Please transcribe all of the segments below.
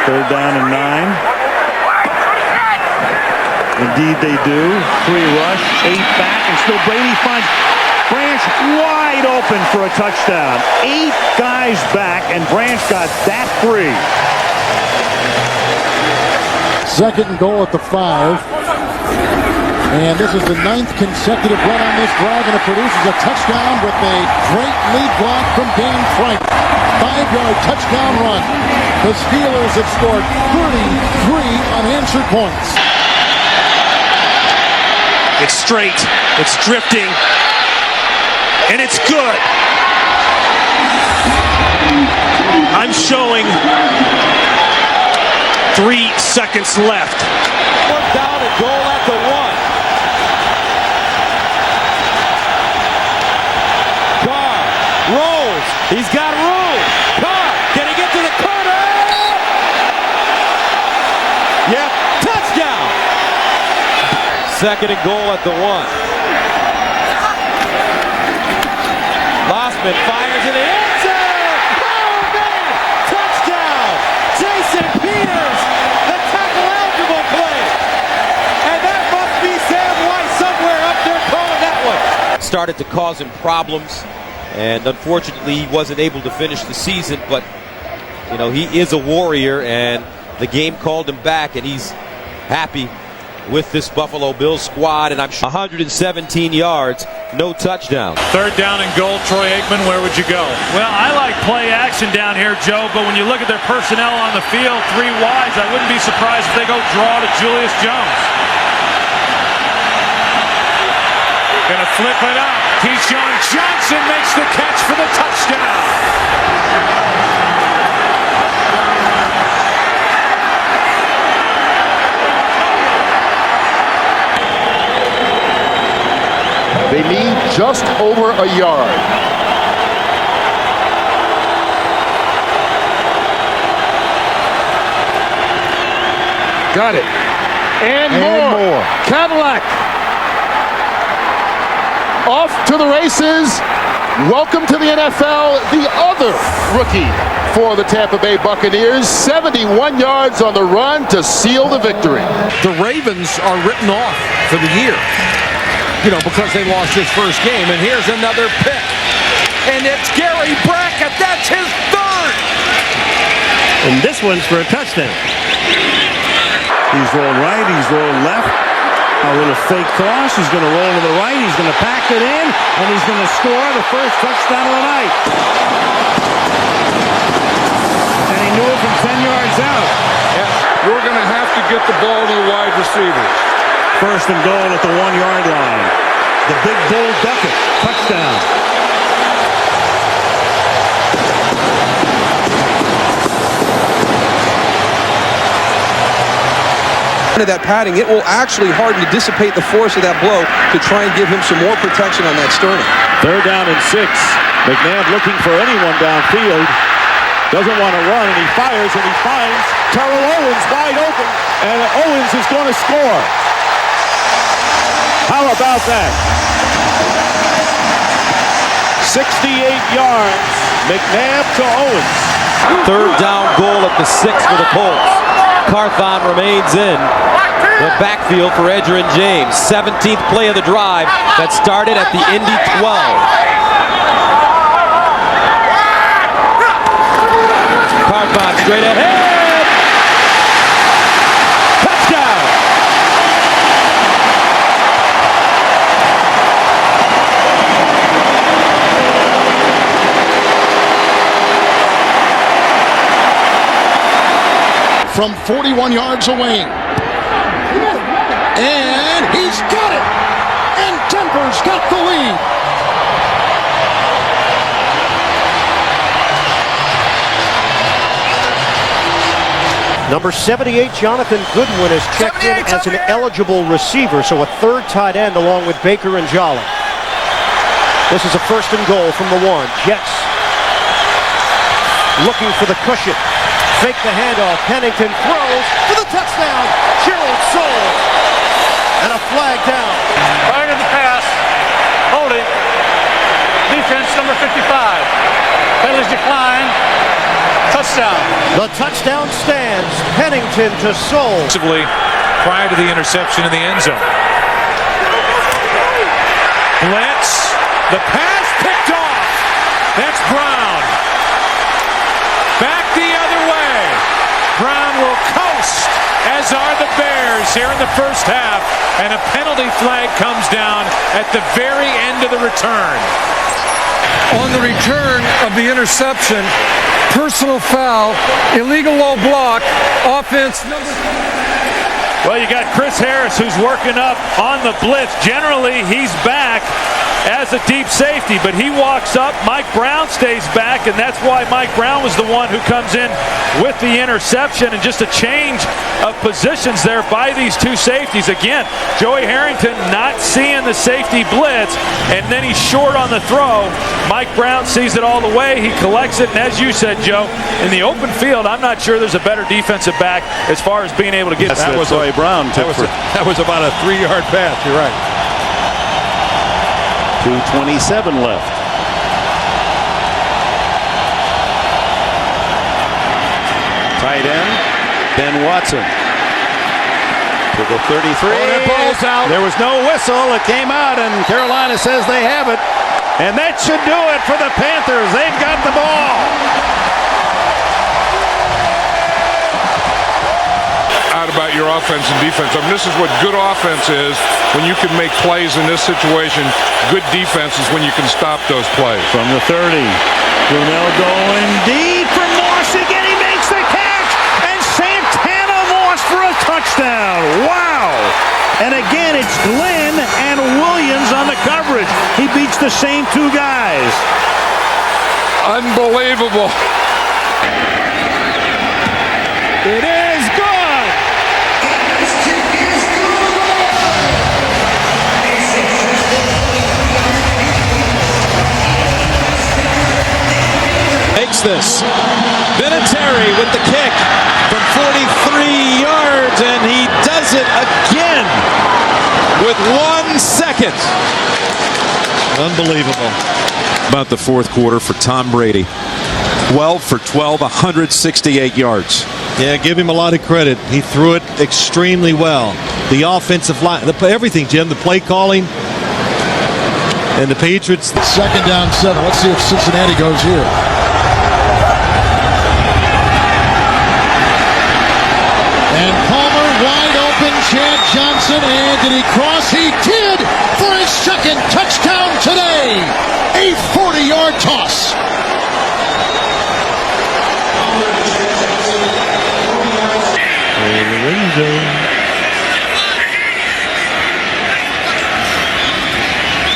Third down and 9. Indeed they do. 3 rush, 8 back, and still Brady finds Branch wide open for a touchdown. 8 guys back, and Branch got that free. Second and goal at the 5. And this is the 9th consecutive run on this drive, and it produces a touchdown with a great lead block from Dan Frank. 5-yard touchdown run. The Steelers have scored 33 unanswered points. It's straight, it's drifting, and it's good. I'm showing 3 seconds left. 1 down and goal at the 1. Carr rolls. He's got room. Carr, can he get to the corner? Yep, touchdown. Second and goal at the 1. Lossman fires in the end zone. Oh, man! Touchdown! Jason Peters, the tackle-eligible play. And that must be Sam White somewhere up there calling that one. Started to cause him problems, and unfortunately he wasn't able to finish the season, but, you know, he is a warrior, and the game called him back, and he's happy with this Buffalo Bills squad, and I'm sure 117 yards, no touchdown. Third down and goal, Troy Aikman, where would you go? Well, I like play action down here, Joe, but when you look at their personnel on the field, 3 wides, I wouldn't be surprised if they go draw to Julius Jones. Gonna flip it up. Keyshawn Johnson makes the catch for the touchdown. They need just over a yard. Got it. And more. Cadillac. Off to the races. Welcome to the NFL, the other rookie for the Tampa Bay Buccaneers. 71 yards on the run to seal the victory. The Ravens are written off for the year, you know, because they lost his first game. And here's another pick. And it's Gary Brackett. That's his 3rd. And this one's for a touchdown. He's rolled right, he's rolled left. A little fake toss. He's going to roll to the right. He's going to pack it in, and he's going to score the first touchdown of the night. And he knew it from 10 yards out. Yes. We're going to have to get the ball to the wide receivers. First and goal at the 1-yard line. The big bull Duckett. Touchdown. Of that padding, it will actually harden to dissipate the force of that blow to try and give him some more protection on that sternum. Third down and 6. McNabb looking for anyone downfield. Doesn't want to run, and he fires, and he finds Terrell Owens wide open, and Owens is going to score. How about that? 68 yards. McNabb to Owens. Third down goal at the 6 for the Colts. Carthon remains in the backfield for Edgerrin James. 17th play of the drive that started at the Indy 12. Carthon straight ahead. Touchdown. From 41 yards away. And he's got it! And Denver's got the lead. Number 78, Jonathan Goodwin, is checked in as an eligible receiver, so a 3rd tight end along with Baker and Jolly. This is a 1st and goal from the 1. Jets looking for the cushion. Fake the handoff. Pennington throws for the touchdown. Gerald Soule. And a flag down. Prior to the pass. Holding. Defense number 55. Penalties decline. Touchdown. touchdown. The touchdown stands. Pennington to Soul. Prior to the interception in the end zone. Blitz. The pass picked off. That's Brown. Back the other way. Brown will coast, as are the Bears here in the first half. And a penalty flag comes down at the very end of the return. On the return of the interception, personal foul, illegal low block, offense number. Well, you got Chris Harris who's working up on the blitz. Generally, he's back as a deep safety, but he walks up. Mike Brown stays back, and that's why Mike Brown was the one who comes in with the interception, and just a change of positions there by these two safeties. Again, Joey Harrington not seeing the safety blitz, and then he's short on the throw. Mike Brown sees it all the way. He collects it, and as you said, Joe, in the open field, I'm not sure there's a better defensive back as far as being able to get that was Joey Brown. That was about a 3-yard pass. You're right. 2:27 left. Tight end, Ben Watson. To the 33. The ball's out. There was no whistle. It came out, and Carolina says they have it. And that should do it for the Panthers. They've got the ball. About your offense and defense. I mean, this is what good offense is, when you can make plays in this situation. Good defense is when you can stop those plays. From the 30, Brunell going deep for Moss again. He makes the catch, and Santana Moss for a touchdown. Wow! And again, it's Glenn and Williams on the coverage. He beats the same two guys. Unbelievable. It is good. Makes this. Vinatieri with the kick from 43 yards, and he does it again with 1 second. Unbelievable. About the fourth quarter for Tom Brady. 12 for 12, 168 yards. Yeah, give him a lot of credit. He threw it extremely well. The offensive line, everything, Jim, the play calling. And the Patriots. 2nd down 7. Let's see if Cincinnati goes here. And Palmer wide open. Chad Johnson. And did he cross? He did for his 2nd touchdown today. A 40-yard toss.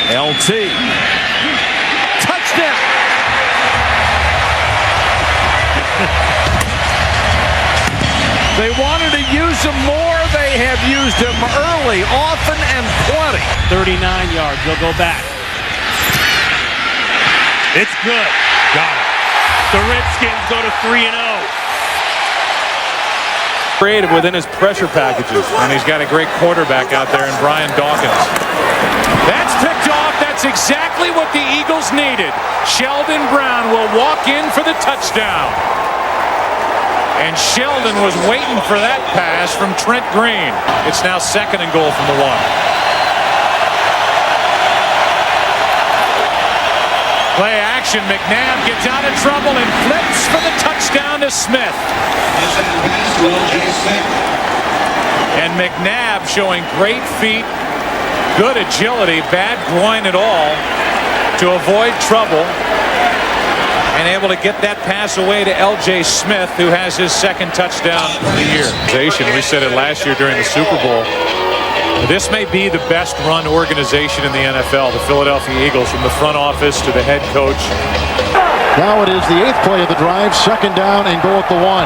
LT. Touchdown. They wanted to use him more. They have used him early, often, and plenty. 39 yards. They'll go back. It's good. Got it. The Redskins go to 3-0. Creative within his pressure packages. And he's got a great quarterback out there in Brian Dawkins. That's picked off. That's exactly what the Eagles needed. Sheldon Brown will walk in for the touchdown. And Sheldon was waiting for that pass from Trent Green. It's now 2nd and goal from the 1. Play action. McNabb gets out of trouble and flips for the touchdown to Smith. And McNabb showing great feet, good agility, bad groin at all to avoid trouble, and able to get that pass away to L.J. Smith, who has his 2nd touchdown of the year. We said it last year during the Super Bowl. This may be the best run organization in the NFL, the Philadelphia Eagles, from the front office to the head coach. Now it is the 8th play of the drive, 2nd down and goal at the 1.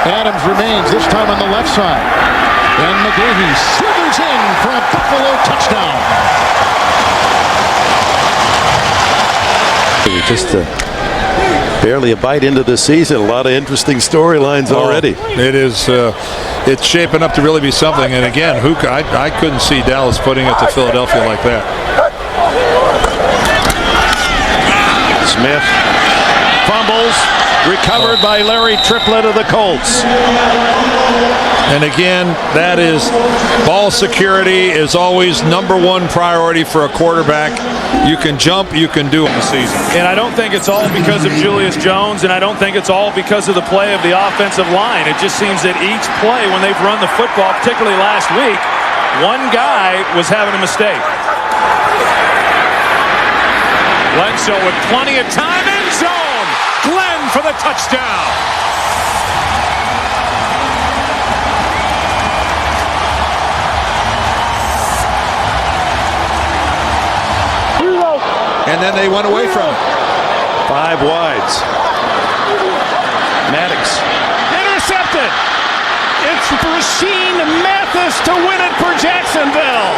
Adams remains, this time on the left side. And McGahee slithers in for a Buffalo touchdown. Just barely a bite into the season. A lot of interesting storylines already. It is. It's shaping up to really be something. And again, I couldn't see Dallas putting it to Philadelphia like that. Smith fumbles. Recovered by Larry Triplett of the Colts. And again, that is ball security is always #1 priority for a quarterback. You can jump, you can do it in the season. And I don't think it's all because of Julius Jones, and I don't think it's all because of the play of the offensive line. It just seems that each play when they've run the football, particularly last week, one guy was having a mistake. Bledsoe with plenty of time, end zone. Glenn for the touchdown. And then they went away from him. 5 wides. Maddox. Intercepted. It's Rasheed Mathis to win it for Jacksonville.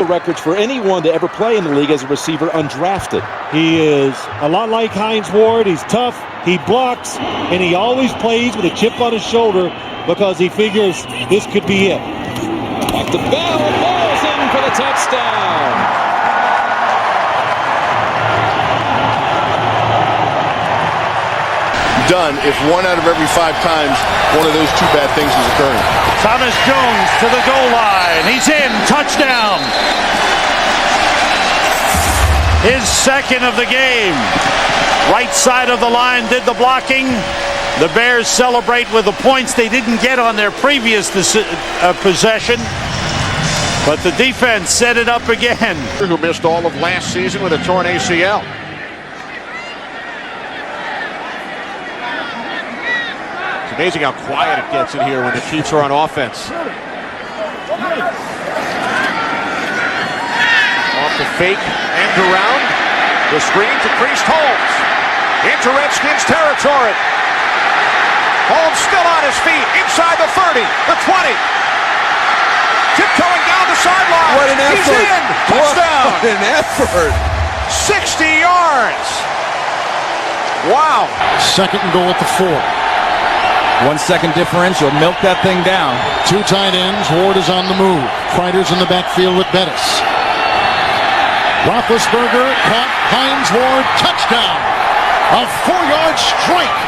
Records for anyone to ever play in the league as a receiver undrafted. He is a lot like Hines Ward. He's tough, he blocks, and he always plays with a chip on his shoulder because he figures this could be it. Back to Bell. Ball's in for the touchdown. Done if 1 out of every 5 times one of those 2 bad things is occurring. Thomas Jones to the goal line. He's in. Touchdown. His second of the game. Right side of the line did the blocking. The Bears celebrate with the points they didn't get on their previous possession. But the defense set it up again. Who missed all of last season with a torn ACL. Amazing how quiet it gets in here when the Chiefs are on offense. Off the fake, end around. The screen to Priest Holmes. Into Redskins territory. Holmes still on his feet. Inside the 30, the 20. Tiptoeing down the sideline. What an effort. He's in. Touchdown. What an effort. 60 yards. Wow. Second and goal at the 4. 1 second differential. Milk that thing down. 2 tight ends. Ward is on the move. Kreider's in the backfield with Bettis. Roethlisberger caught Hines Ward. Touchdown. A 4-yard strike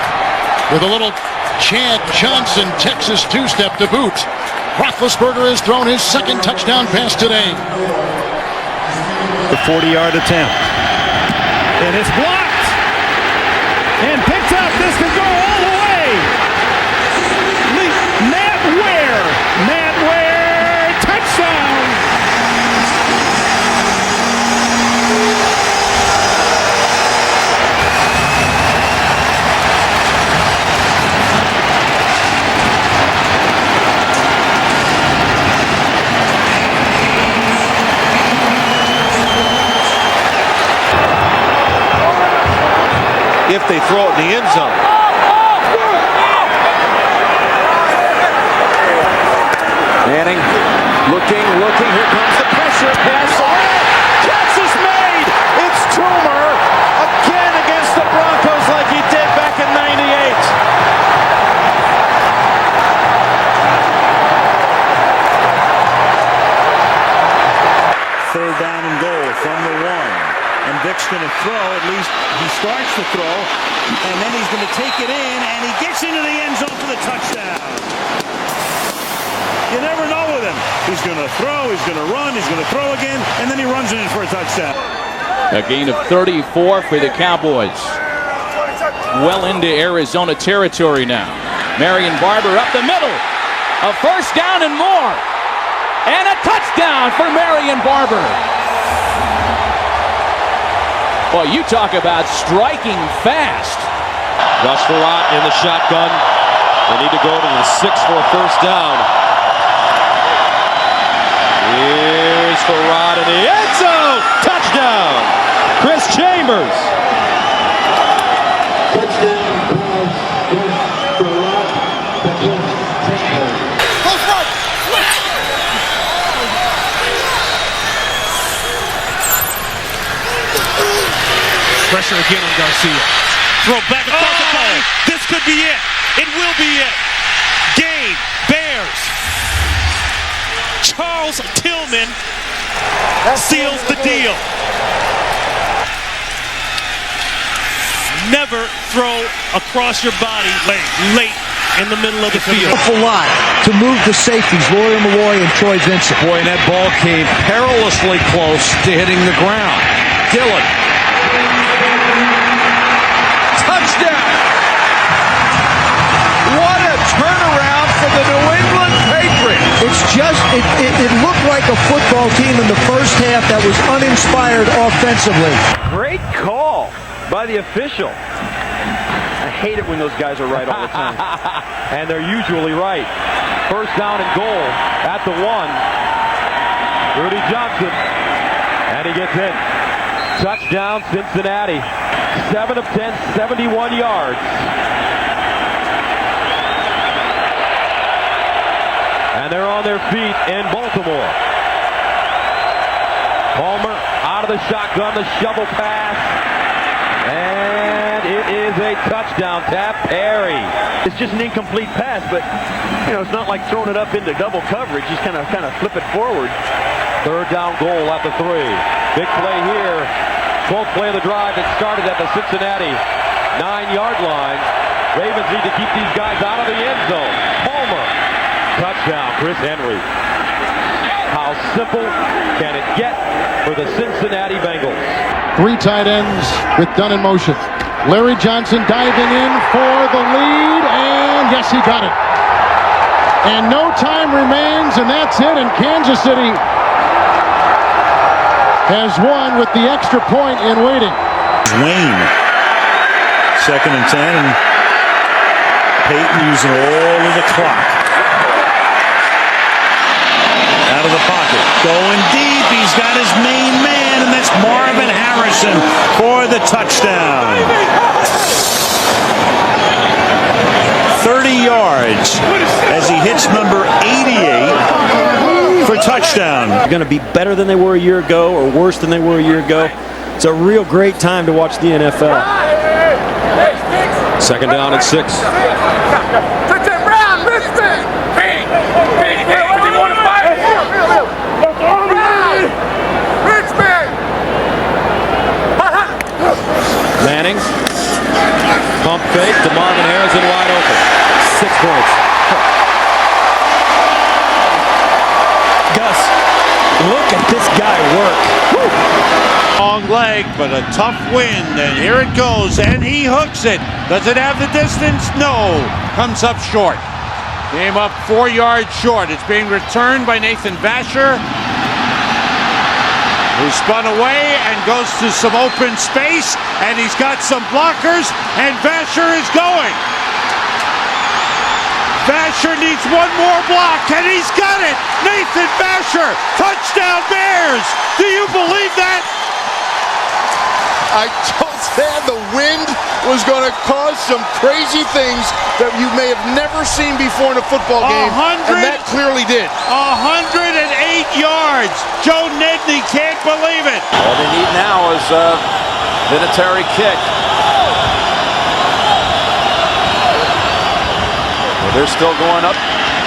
with a little Chad Johnson Texas 2-step to boot. Roethlisberger has thrown his second touchdown pass today. The 40-yard attempt. And it's blocked. And picked up. This could go all the way. Matt Ware. Touchdown. If they throw it in the end zone. Manning looking. Here comes the pressure. Pass away. Catch is made. It's Toomer again against the Broncos like he did back in '98. Third down and goal from the 1. And Vic's going to throw. At least he starts to throw. And then he's going to take it in. And he gets into the end zone for the touchdown. You never know with him. He's going to throw, he's going to run, he's going to throw again, and then he runs it in for a touchdown. A gain of 34 for the Cowboys. Well into Arizona territory now. Marion Barber up the middle. A first down and more. And a touchdown for Marion Barber. Boy, you talk about striking fast. Rush Farad in the shotgun. They need to go to the 6 for a first down. Here's Farad in the end zone. Touchdown. Chris Chambers. Pressure again on Garcia. Throw back across the body. This could be it. It will be it. Game. Bears. Charles Tillman seals the deal. Never throw across your body late in the middle of the field. A lot to move the safeties, Rory Malloy and Troy Vincent. Boy, and that ball came perilously close to hitting the ground. Dillon. Touchdown! What a turnaround for the New England Patriots. It's just, it looked like a football team in the first half that was uninspired offensively. Great call by the official. I hate it when those guys are right all the time. And they're usually right. First down and goal at the 1. Rudy Johnson. And he gets in. Touchdown Cincinnati. 7 of 10, 71 yards. And they're on their feet in Baltimore. Palmer out of the shotgun, the shovel pass. And it is a touchdown tap. Perry. It's just an incomplete pass, but it's not like throwing it up into double coverage. Just kind of flip it forward. Third down goal at the 3. Big play here. 12th play of the drive. It started at the Cincinnati 9-yard line. Ravens need to keep these guys out of the end zone. Palmer. Touchdown, Chris Henry. How simple can it get for the Cincinnati Bengals? 3 tight ends with Dunn in motion. Larry Johnson diving in for the lead, and yes, he got it. And no time remains, and that's it, and Kansas City has won with the extra point in waiting. Wayne, 2nd and 10, and Peyton using all of the clock. Out of the pocket, going deep, he's got his main man, and that's Marvin Harrison for the touchdown. 30 yards as he hits number 88 for touchdown. They're going to be better than they were a year ago or worse than they were a year ago. It's a real great time to watch the NFL. 2nd down and 6. Manning. Pump fake to Marvin Harrison wide open. 6 points. Gus, look at this guy work. Long leg, but a tough wind, and here it goes, and he hooks it. Does it have the distance? No. Comes up short. Came up 4 yards short. It's being returned by Nathan Vasher, who spun away and goes to some open space, and he's got some blockers, and Vasher is going. Vasher needs one more block, and he's got it. Nathan Vasher, touchdown Bears. Do you believe that? I told Stan the wind was going to cause some crazy things that you may have never seen before in a football game, and that clearly did. 108 yards. Joe Nedney can't believe it. All they need now is a Vinatieri kick. Well, they're still going up,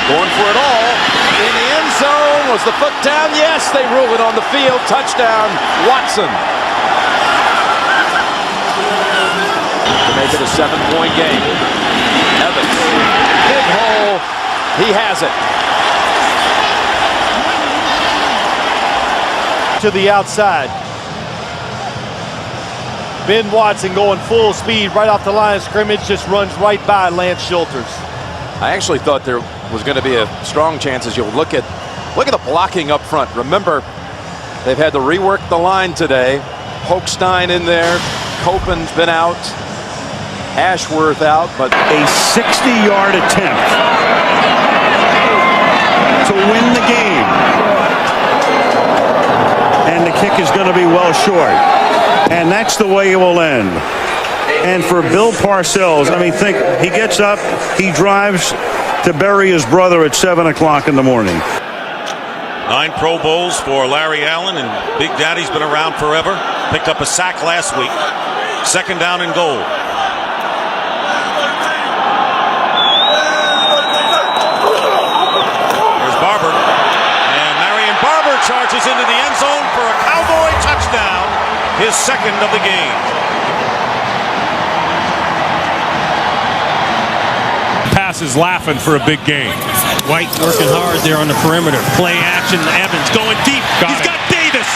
going for it all. In the end zone, was the foot down? Yes, they rule it on the field. Touchdown, Watson. To make it a 7-point game. Evans, big hole, he has it. To the outside. Ben Watson going full speed right off the line of scrimmage, just runs right by Lance Schulters. I actually thought there was going to be a strong chance as you'll look at the blocking up front. Remember, they've had to rework the line today. Hochstein in there, Copen's been out, Ashworth out, but a 60-yard attempt to win the game. And the kick is going to be well short. And that's the way it will end. And for Bill Parcells, I mean, think, he gets up, he drives to bury his brother at 7 o'clock in the morning. 9 Pro Bowls for Larry Allen, and Big Daddy's been around forever. Picked up a sack last week. 2nd down and goal. There's Barber. And Marion Barber charges into the end zone for a his second of the game. Passes laughing for a big game. White working hard there on the perimeter. Play action. Evans going deep. He's got Davis.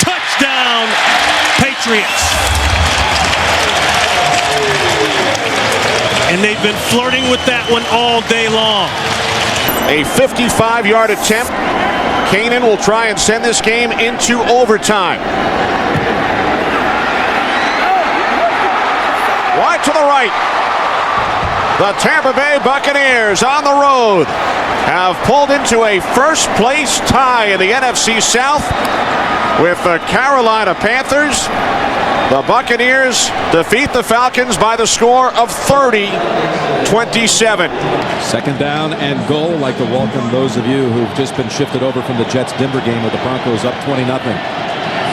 Touchdown, Patriots. And they've been flirting with that one all day long. A 55-yard attempt. Kanan will try and send this game into overtime. Wide to the right. The Tampa Bay Buccaneers on the road have pulled into a first-place tie in the NFC South with the Carolina Panthers. The Buccaneers defeat the Falcons by the score of 30-27. Second down and goal. Like to welcome those of you who've just been shifted over from the Jets-Denver game with the Broncos up 20-0.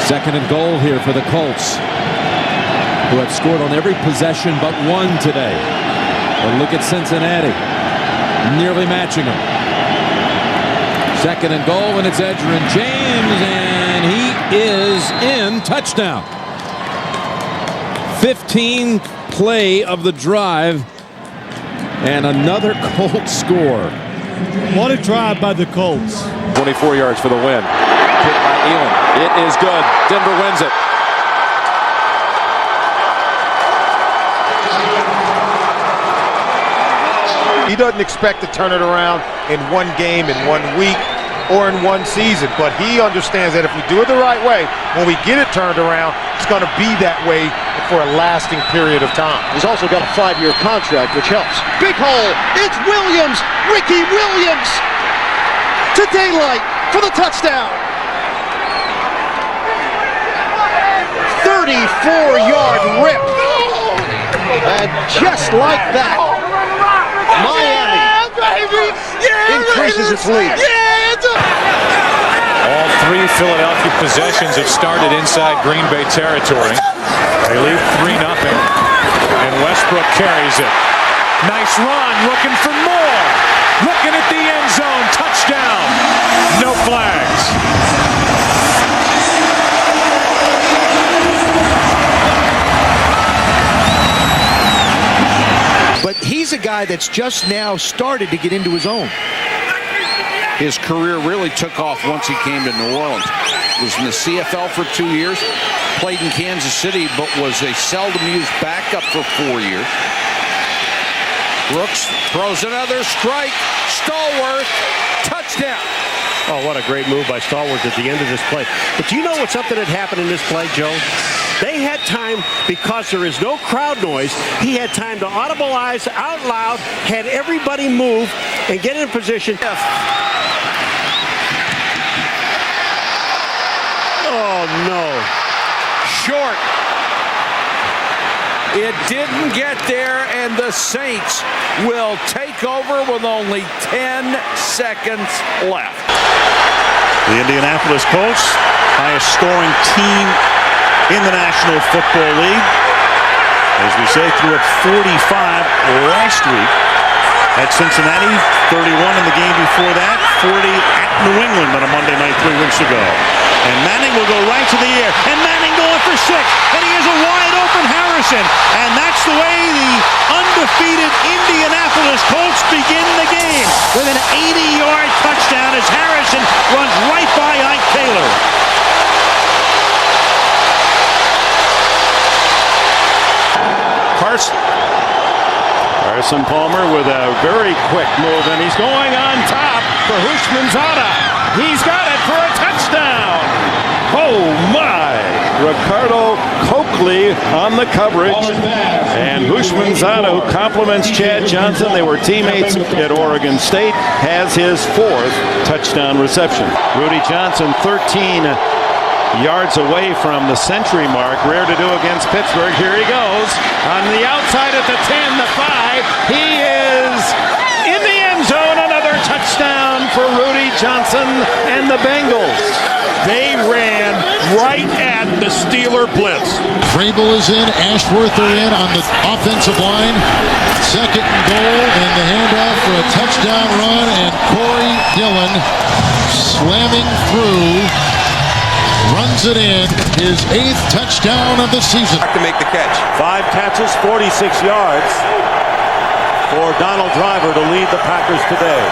Second and goal here for the Colts, who have scored on every possession but one today. But look at Cincinnati, nearly matching them. Second and goal, and it's Edgerrin James, and he is in. Touchdown. 15th play of the drive, and another Colts score. What a drive by the Colts. 24 yards for the win. Hit by Elam. It is good. Denver wins it. He doesn't expect to turn it around in one game, in 1 week, or in one season. But he understands that if we do it the right way, when we get it turned around, it's going to be that way for a lasting period of time. He's also got a 5-year contract, which helps. Big hole. It's Williams. Ricky Williams to daylight for the touchdown. 34-yard rip. And just like that, Miami increases its lead. All three Philadelphia possessions have started inside Green Bay territory. They lead 3-0, and Westbrook carries it. Nice run, looking for more. Looking at the end zone, touchdown. No flags. But he's a guy that's just now started to get into his own. His career really took off once he came to New Orleans. Was in the CFL for 2 years, played in Kansas City, but was a seldom used backup for 4 years. Brooks throws another strike. Stallworth, touchdown. Oh, what a great move by Stallworth at the end of this play. But do you know what something had happened in this play, Joe? They had time, because there is no crowd noise, he had time to audibilize out loud, had everybody move and get in position. Oh, no. Short. It didn't get there, and the Saints will take over with only 10 seconds left. The Indianapolis Colts, highest scoring team in the National Football League. As we say, threw up 45 last week at Cincinnati, 31 in the game before that, 40 at New England on a Monday night 3 weeks ago. And Manning will go right to the air, and Manning going for 6, and he has a wide open Harrison, and that's the way the undefeated Indianapolis Colts begin the game with an 80-yard touchdown as Harrison runs right by Ike Taylor. Carson Palmer with a very quick move, and he's going on top for Hushmanzada. He's got it for a touchdown. Oh my! Ricardo Coakley on the coverage, and Hushmanzada, who compliments Chad Johnson, they were teammates at Oregon State, has his 4th touchdown reception. Rudy Johnson, 13 yards away from the century mark. Rare to do against Pittsburgh. Here he goes on the outside at the 10, the 5. He is in the end zone. Another touchdown for Rudy Johnson and the Bengals. They ran right at the Steeler blitz. Vrabel is in. Ashworth are in on the offensive line. Second and goal, and the handoff for a touchdown run, and Corey Dillon slamming through runs it in, his 8th touchdown of the season. To make the catch. 5 catches, 46 yards for Donald Driver to lead the Packers today.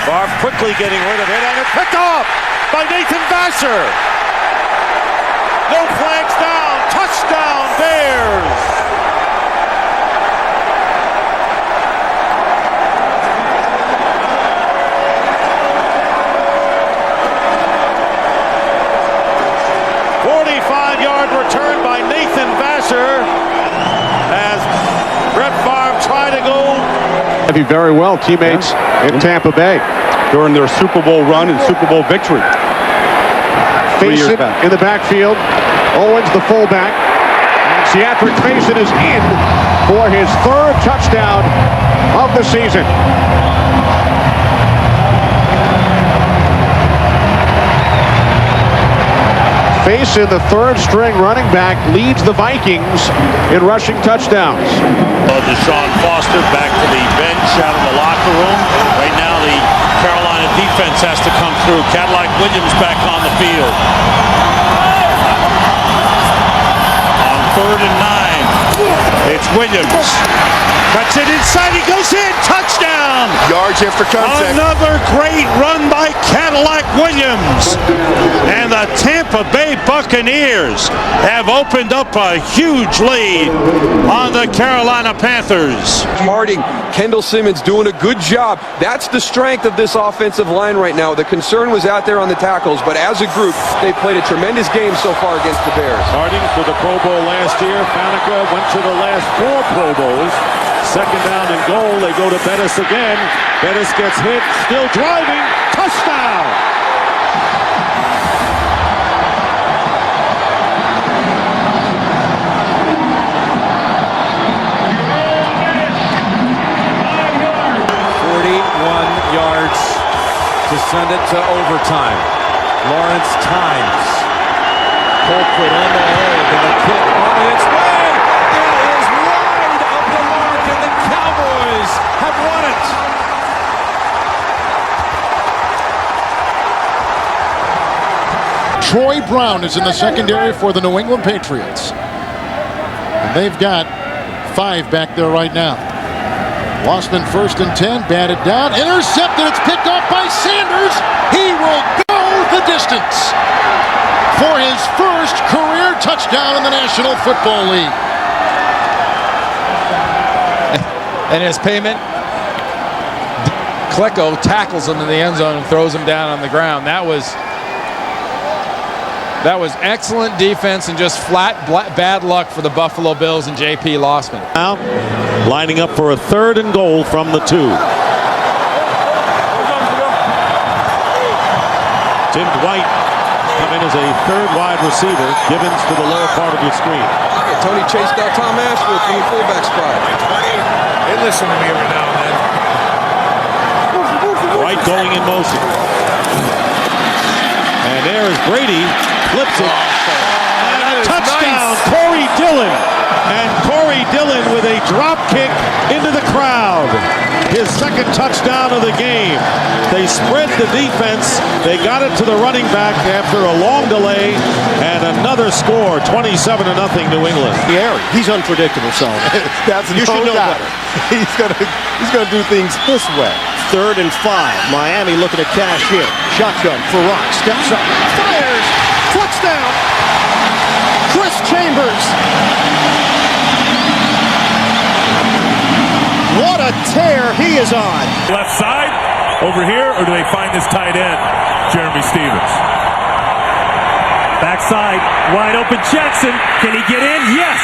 Favre quickly getting rid of it, and it's picked off by Nathan Vasher. No flags down. Touchdown, Bears. Return by Nathan Vasher as Brett Favre tried to go. Very well, teammates in Tampa Bay during their Super Bowl run and Super Bowl victory. Faison in the backfield. Owens, the fullback. And Seatric Faison is in for his 3rd touchdown of the season. Faison, the 3rd string running back, leads the Vikings in rushing touchdowns. Deshaun Foster back to the bench out of the locker room. Right now the Carolina defense has to come through. Cadillac Williams back on the field. On 3rd and 9, it's Williams. Cuts it inside, he goes in, touchdown! Yards after contact. Another great run by Cadillac Williams. And the Tampa Bay Buccaneers have opened up a huge lead on the Carolina Panthers. Harding, Kendall Simmons doing a good job. That's the strength of this offensive line right now. The concern was out there on the tackles, but as a group, they played a tremendous game so far against the Bears. Harding for the Pro Bowl last year. Faneca went to the last 4 Pro Bowls. 2nd down and goal. They go to Bettis again. Bettis gets hit. Still driving. Touchdown. Yards to send it to overtime. Lawrence times. Colquitt on the hold, and the kick on its way. It is wide of the mark, and the Cowboys have won it. Troy Brown is in the secondary for the New England Patriots. And they've got 5 back there right now. Lossman 1st and 10, batted down, intercepted, it's picked off by Sanders. He will go the distance for his 1st career touchdown in the National Football League. And his payment, Klecko tackles him in the end zone and throws him down on the ground. That was excellent defense and just flat bad luck for the Buffalo Bills and J.P. Lossman. Now, lining up for a 3rd and goal from the 2. Tim Dwight come in as a 3rd wide receiver. Gibbons to the lower part of your screen. Tony chased out Tom Ashworth in the fullback spot. They listen to me every now and then. Dwight going in motion. And there is Brady. Flips it. And a touchdown, nice. Corey Dillon. And Corey Dillon with a drop kick into the crowd. His 2nd touchdown of the game. They spread the defense. They got it to the running back after a long delay. And another score, 27-0 New England. He's unpredictable, so That's you should know better. He's gonna do things this way. 3rd and 5. Miami looking to cash in. Shotgun for Rock. Steps up. Fires. Touchdown. Chris Chambers. What a tear he is on. Left side, over here, or do they find this tight end, Jeremy Stevens? Backside, wide open Jackson. Can he get in? Yes!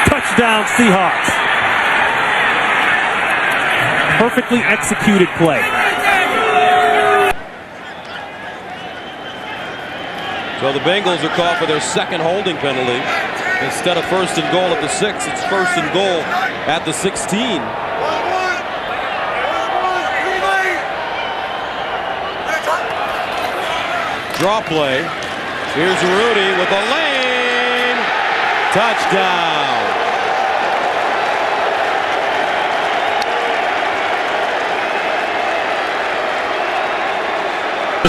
Touchdown Seahawks. Perfectly executed play. So the Bengals are called for their 2nd holding penalty. Instead of 1st and goal at the 6, it's 1st and goal at the 16. Draw play. Here's Rudy with a lane. Touchdown.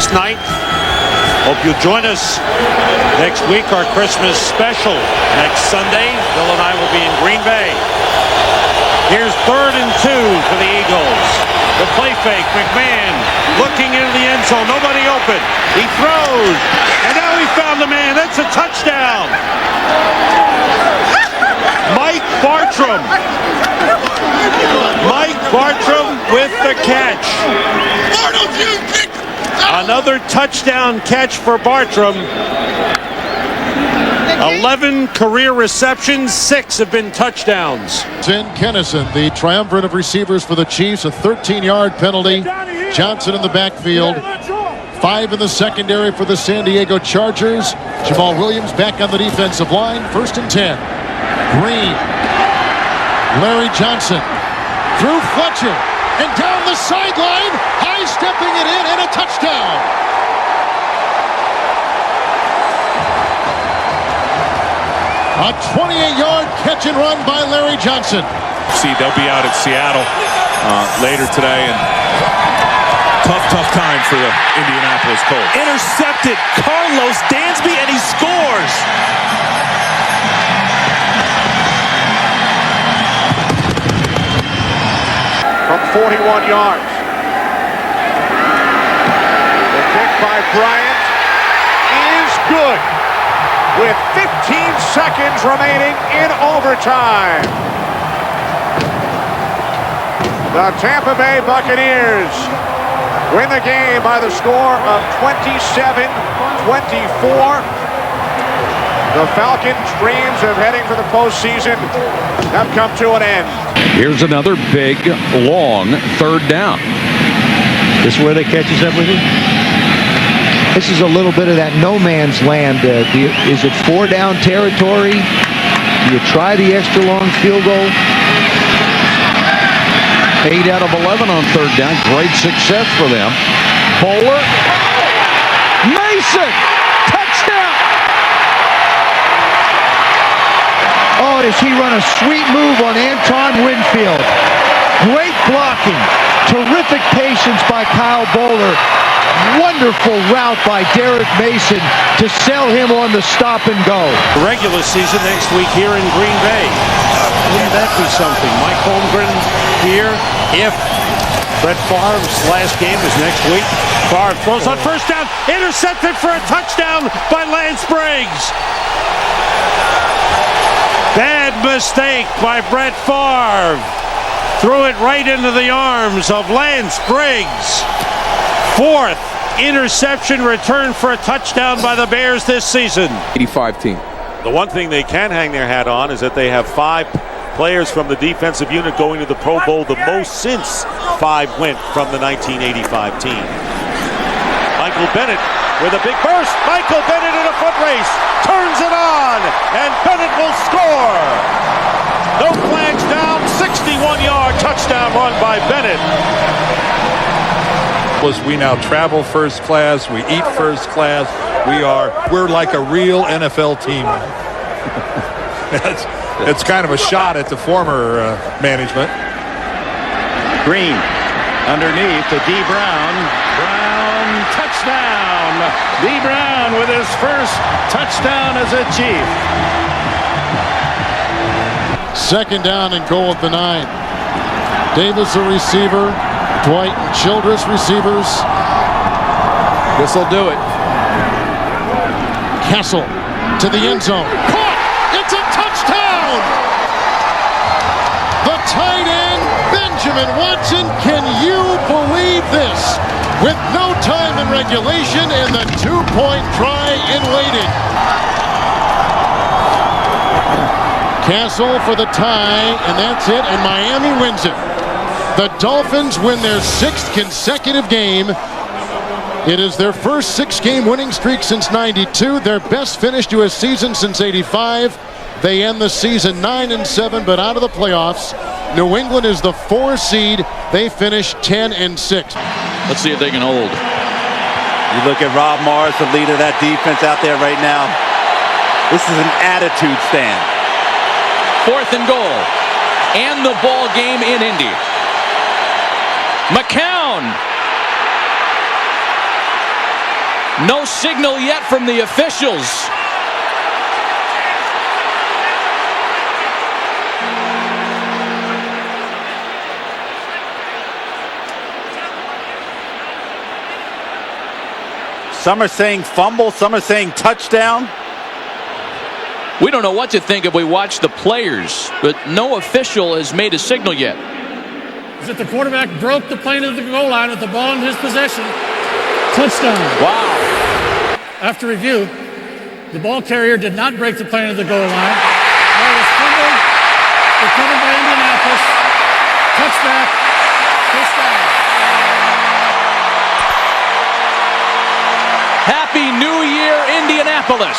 Christmas night. Hope you'll join us next week, our Christmas special. Next Sunday, Bill and I will be in Green Bay. Here's 3rd and 2 for the Eagles. The play fake, McMahon looking into the end zone. Nobody open. He throws, and now he found the man. That's a touchdown. Mike Bartram. Mike Bartram with the catch. Another touchdown catch for Bartram. 11 career receptions, 6 have been touchdowns. Tim Kennison, the triumvirate of receivers for the Chiefs, a 13-yard penalty. Johnson in the backfield. 5 in the secondary for the San Diego Chargers. Jamal Williams back on the defensive line. 1st and 10. Green. Larry Johnson. Through Fletcher. And down the sideline. High-stepping it in and a touchdown. A 28-yard catch and run by Larry Johnson. See, they'll be out at Seattle later today, and tough time for the Indianapolis Colts. Intercepted Carlos Dansby, and he scores. From 41 yards. The kick by Bryant is good, with 15 seconds remaining in overtime. The Tampa Bay Buccaneers win the game by the score of 27-24. The Falcons' dreams of heading for the postseason have come to an end. Here's another big, long 3rd down. This is where they catches up with you? This is a little bit of that no man's land. Is it 4-down territory? Do you try the extra long field goal? 8 out of 11 on 3rd down. Great success for them. Bowler. Mason. Touchdown. Oh, does he run a sweet move on Anton Winfield. Great blocking. Terrific patience by Kyle Bowler. Wonderful route by Derek Mason to sell him on the stop and go. Regular season next week here in Green Bay. Wouldn't that be something? Mike Holmgren here. If Brett Favre's last game is next week. Favre throws on 1st down. Intercepted for a touchdown by Lance Briggs. Bad mistake by Brett Favre. Threw it right into the arms of Lance Briggs. 4th interception return for a touchdown by the Bears this season. 85 team. The one thing they can hang their hat on is that they have 5 players from the defensive unit going to the Pro Bowl, the most since 5 went from the 1985 team. Michael Bennett with a big burst. Michael Bennett in a foot race. Turns it on, and Bennett will score. No flags down. 61-yard touchdown run by Bennett. We now travel first class, we eat first class, we're like a real NFL team. It's kind of a shot at the former management. Green underneath to D. Brown. Brown touchdown. D. Brown with his first touchdown as a Chief. 2nd down and goal at the 9. Davis a receiver. Dwight and Childress receivers. This'll do it. Kessel to the end zone. Caught! It's a touchdown! The tight end, Benjamin Watson. Can you believe this? With no time in regulation and the 2-point try in waiting. Castle for the tie, and that's it, and Miami wins it. The Dolphins win their 6th consecutive game. It is their first 6-game winning streak since '92, their best finish to a season since '85. They end the season 9-7, but out of the playoffs. New England is the 4 seed. They finish 10-6. Let's see if they can hold. You look at Rob Morris, the leader of that defense out there right now. This is an attitude stand. 4th and goal. And the ball game in Indy. McCown. No signal yet from the officials. Some are saying fumble, some are saying touchdown. We don't know what to think if we watch the players, but no official has made a signal yet. Is that the quarterback broke the plane of the goal line with the ball in his possession. Touchdown. Wow. After review, the ball carrier did not break the plane of the goal line. Ball was fumbled, recovered by Indianapolis. Touchback. First down. Happy New Year, Indianapolis.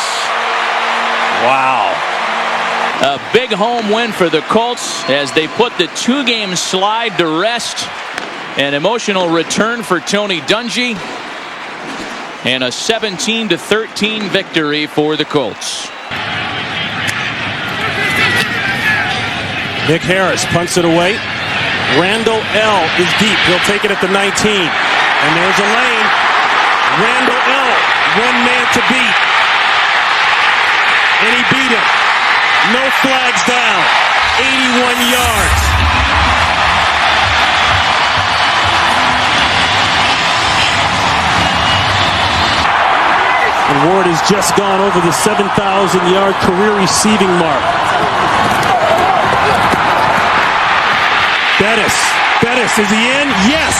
Wow. A big home win for the Colts as they put the two-game slide to rest. An emotional return for Tony Dungy. And a 17-13 victory for the Colts. Nick Harris punts it away. Randall L. is deep. He'll take it at the 19. And there's a lane. Randall L. one man to beat. And he beat him. No flags down. 81 yards. And Ward has just gone over the 7,000-yard career receiving mark. Bettis, is he in? Yes!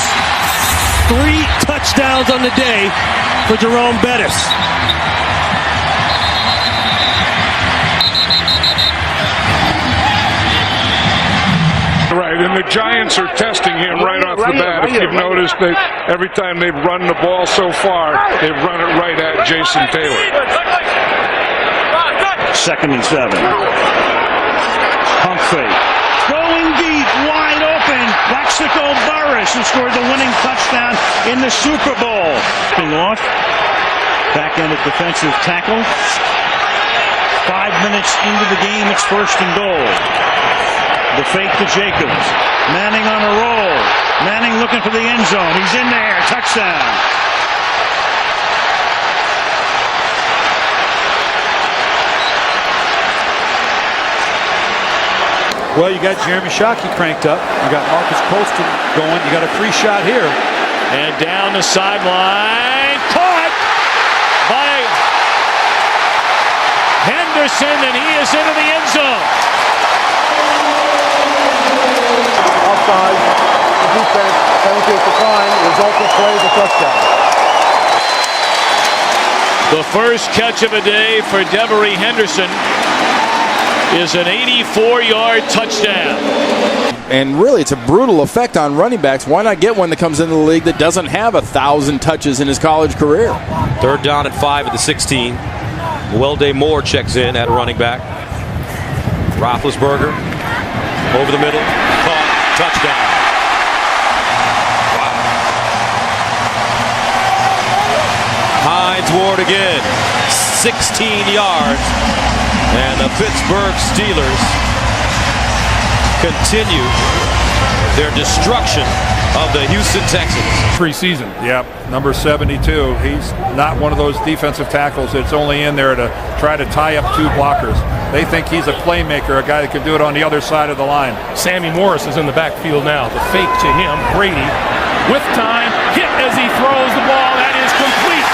3 touchdowns on the day for Jerome Bettis. Right, and the Giants are testing him right off the bat. If you've noticed that every time they've run the ball so far, they've run it right at Jason Taylor. 2nd and 7. Humphrey going deep, wide open. Plaxico Burress, who scored the winning touchdown in the Super Bowl. Off. Back-ended defensive tackle. 5 minutes into the game, it's 1st and goal. The fake to Jacobs. Manning on a roll. Manning looking for the end zone. He's in there. Touchdown. Well, you got Jeremy Shockey cranked up. You got Marcus Colston going. You got a free shot here. And down the sideline. Caught by Henderson, and he is into the end zone. Offside, the defense, penalty at the time, resulting play is a touchdown. The first catch of the day for Devery Henderson is an 84-yard touchdown. And really, it's a brutal effect on running backs. Why not get one that comes into the league that doesn't have 1,000 touches in his college career? 3rd down and 5 at the 16. Welday Moore checks in at running back. Roethlisberger over the middle. Caught. Touchdown. Wow. Hines Ward again. 16 yards. And the Pittsburgh Steelers continue their destruction of the Houston Texans. Preseason, yep. Number 72. He's not one of those defensive tackles that's only in there to try to tie up 2 blockers. They think he's a playmaker, a guy that can do it on the other side of the line. Sammy Morris is in the backfield now. The fake to him. Brady with time. Hit as he throws the ball. That is complete.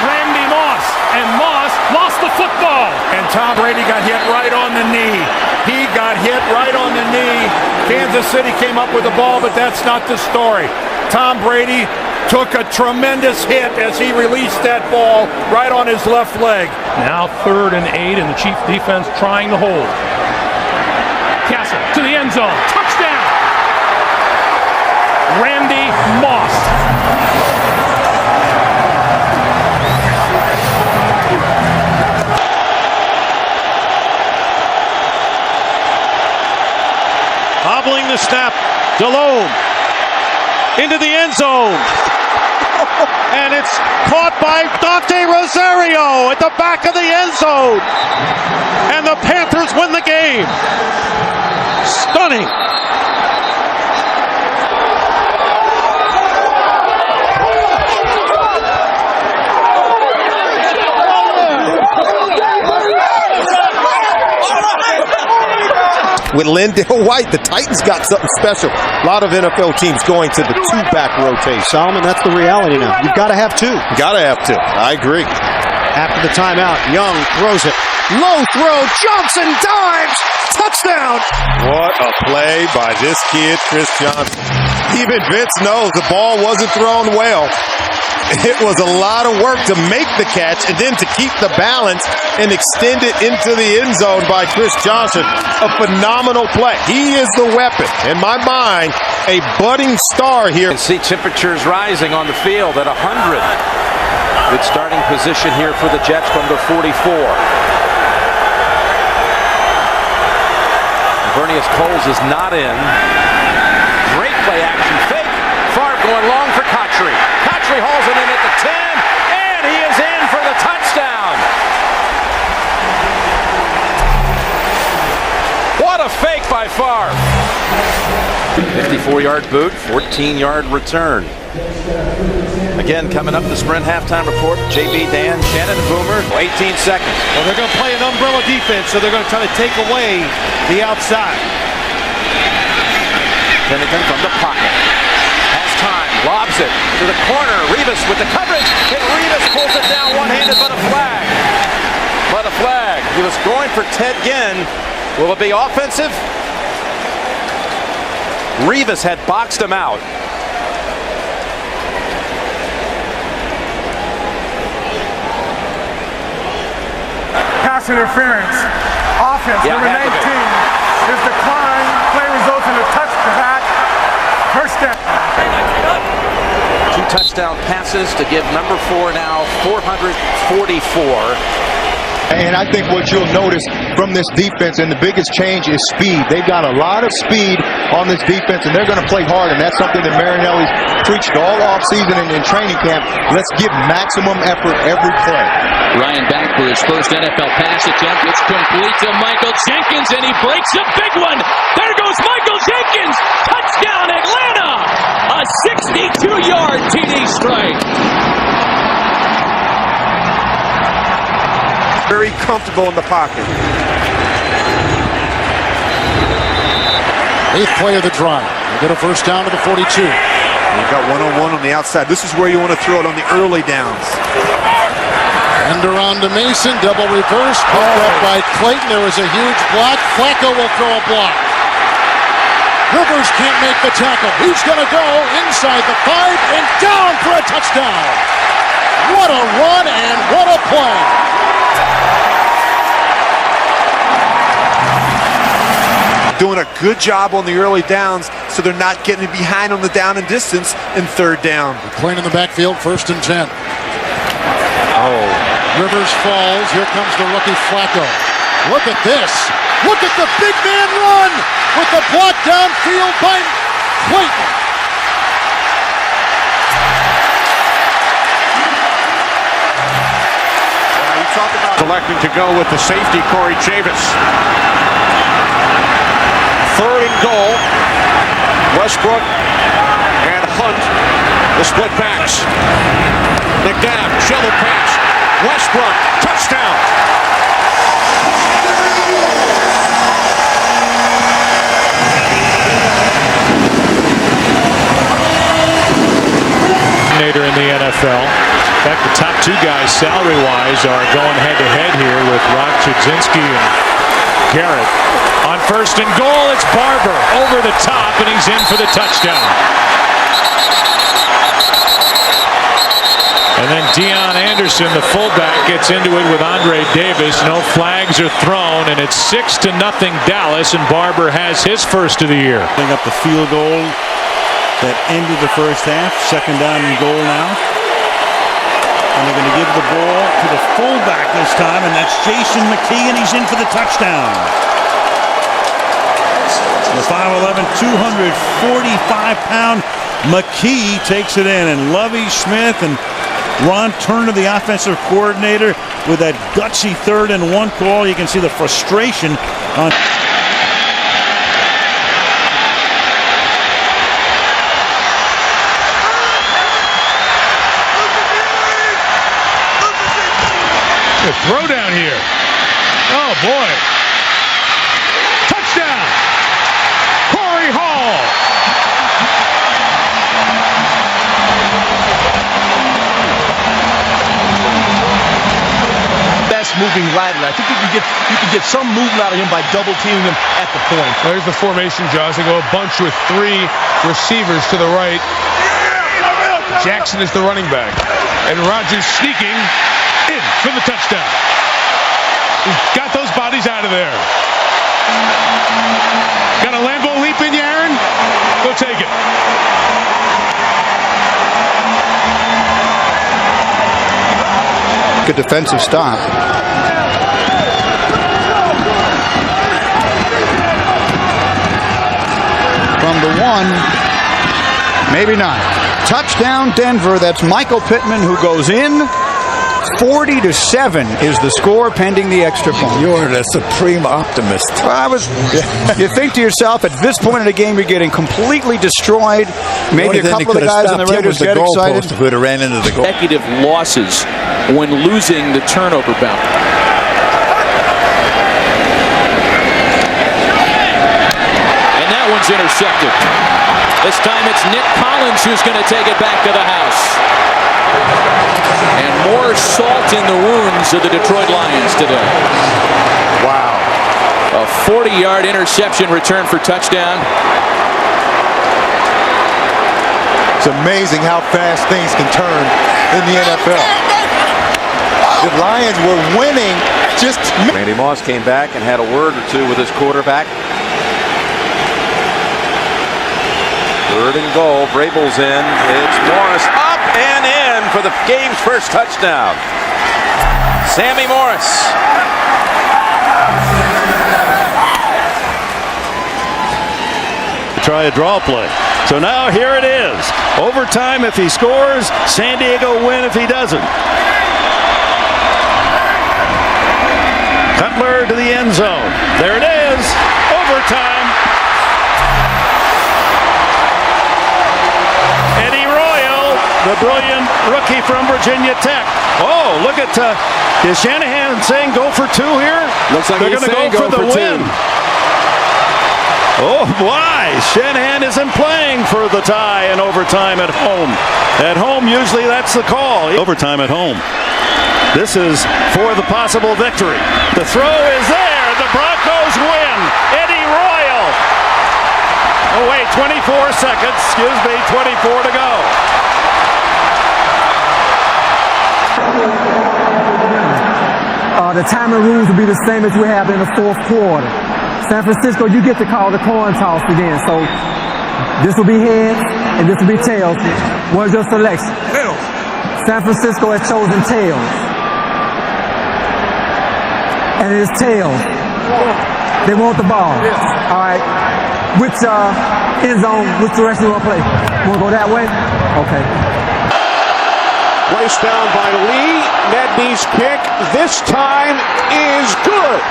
Randy Moss. And Moss lost the football. And Tom Brady got hit right on the knee. He got hit right on the knee. Kansas City came up with the ball, but that's not the story. Tom Brady took a tremendous hit as he released that ball right on his left leg. Now 3rd and 8, and the Chiefs defense trying to hold. Castle to the end zone. Touchdown! Randy Moss. Hobbling the snap. Delhomme into the end zone. And it's caught by Dante Rosario at the back of the end zone. And the Panthers win the game. Stunning. with Lindell White. The Titans got something special. A lot of NFL teams going to the two-back rotation. Solomon, that's the reality now. You've got to have two. Got to have two. I agree. After the timeout, Young throws it. Low throw, Johnson dives, touchdown! What a play by this kid, Chris Johnson. Even Vince knows the ball wasn't thrown well. It was a lot of work to make the catch and then to keep the balance and extend it into the end zone by Chris Johnson. A phenomenal play. He is the weapon. In my mind, a budding star here. You can see temperatures rising on the field at 100. Good starting position here for the Jets from the 44. Vernius Coles is not in. Great play action fake. Favre going long for Cotchery. Cotchery hauls it in at the 10, and he is in for the touchdown. What a fake by Favre. 54-yard boot, 14-yard return. Again, coming up, the Sprint halftime report. JB, Dan, Shannon, and Boomer. 18 seconds. Well, they're going to play an umbrella defense, so they're going to try to take away the outside. Pennington from the pocket. Has time. Lobs it to the corner. Revis with the coverage. And Revis pulls it down one-handed, but a flag. But a flag. He was going for Ted Ginn. Will it be offensive? Revis had boxed him out. Pass interference. Offense, number 19 is declined. Play results in a touchback. First down. 2 touchdown passes to give number 4 now 444. And I think what you'll notice from this defense, and the biggest change is speed. They've got a lot of speed on this defense, and they're going to play hard, and that's something that Marinelli's preached all offseason and in training camp. Let's give maximum effort every play. Ryan back for his first NFL pass attempt. It's complete to Michael Jenkins, and he breaks a big one. There goes Michael Jenkins. Touchdown, Atlanta! A 62-yard TD strike. Very comfortable in the pocket. 8th play of the drive. They get a first down to the 42. You've got one-on-one on the outside. This is where you want to throw it on the early downs. End around to Mason, double reverse, picked up by Clayton. There was a huge block. Flacco will throw a block. Rivers can't make the tackle. He's going to go inside the 5 and down for a touchdown. What a run and what a play. Doing a good job on the early downs so they're not getting behind on the down and distance in 3rd down. McLean in the backfield, 1st and 10. Rivers falls. Here comes the rookie Flacco. Look at this. Look at the big man run with the block downfield by Clayton. You talk about electing to go with the safety, Corey Chavis. 3rd and goal. Westbrook and Hunt, the split backs. McNabb, shovel pass. Westbrook, touchdown. In the NFL. In fact, the top 2 guys salary-wise are going head-to-head here with Rock Chudzinski and Garrett. On 1st and goal, it's Barber over the top, and he's in for the touchdown. And then Deion Anderson, the fullback, gets into it with Andre Davis. No flags are thrown, and it's 6-0 Dallas, and Barber has his first of the year. Bring up the field goal that ended the first half. 2nd down and goal now. And they're going to give the ball to the fullback this time, and that's Jason McKee, and he's in for the touchdown. The 5'11", 245-pound McKee takes it in, and Lovie Smith and Ron Turner, the offensive coordinator, with that gutsy 3rd and 1 call. You can see the frustration on. A throw down here. Oh boy. Touchdown. moving laterally. I think you can get some movement out of him by double teaming him at the point. There's the formation, Josh. They go a bunch with 3 receivers to the right. Jackson is the running back. And Rogers sneaking in for the touchdown. He's got those bodies out of there. Got a Lambeau leap in you, Aaron? Go take it. Good defensive stop. From the 1, maybe not. Touchdown Denver. That's Michael Pittman who goes in. 40-7 is the score pending the extra point. You're the supreme optimist. You think to yourself, at this point in the game, you're getting completely destroyed. Maybe a couple of the guys on the Raiders get excited. If we'd have ran into the goal. Consecutive losses when losing the turnover battle. And that one's intercepted. This time it's Nick Collins who's going to take it back to the house. And more salt in the wounds of the Detroit Lions today. Wow. A 40-yard interception return for touchdown. It's amazing how fast things can turn in the NFL. The Lions were winning. Randy Moss came back and had a word or two with his quarterback. 3rd and goal. Vrabel's in. It's Morris up and in for the game's first touchdown. Sammy Morris. Try a draw play. So now here it is. Overtime if he scores. San Diego win if he doesn't. Cutler to the end zone. There it is. Overtime. Eddie Royal, the brilliant rookie from Virginia Tech. Oh, look at is Shanahan saying go for 2 here? Looks like they're he's going to go for the win. 2. Oh, why? Shanahan isn't playing for the tie in overtime at home. At home, usually that's the call. Overtime at home. This is for the possible victory. The throw is there. The Broncos win. Eddie Royal. Oh, wait, 24 seconds. Excuse me, 24 to go. The timing rules will be the same as we have in the 4th quarter. San Francisco, you get to call the coin toss again. So this will be heads and this will be tails. What's your selection? Tails. San Francisco has chosen tails. And it is tails. They want the ball. Yes. All right. Which end zone, which direction you want to play? Want to go that way? Okay. Placed down by Lee. Nedney's kick this time is good.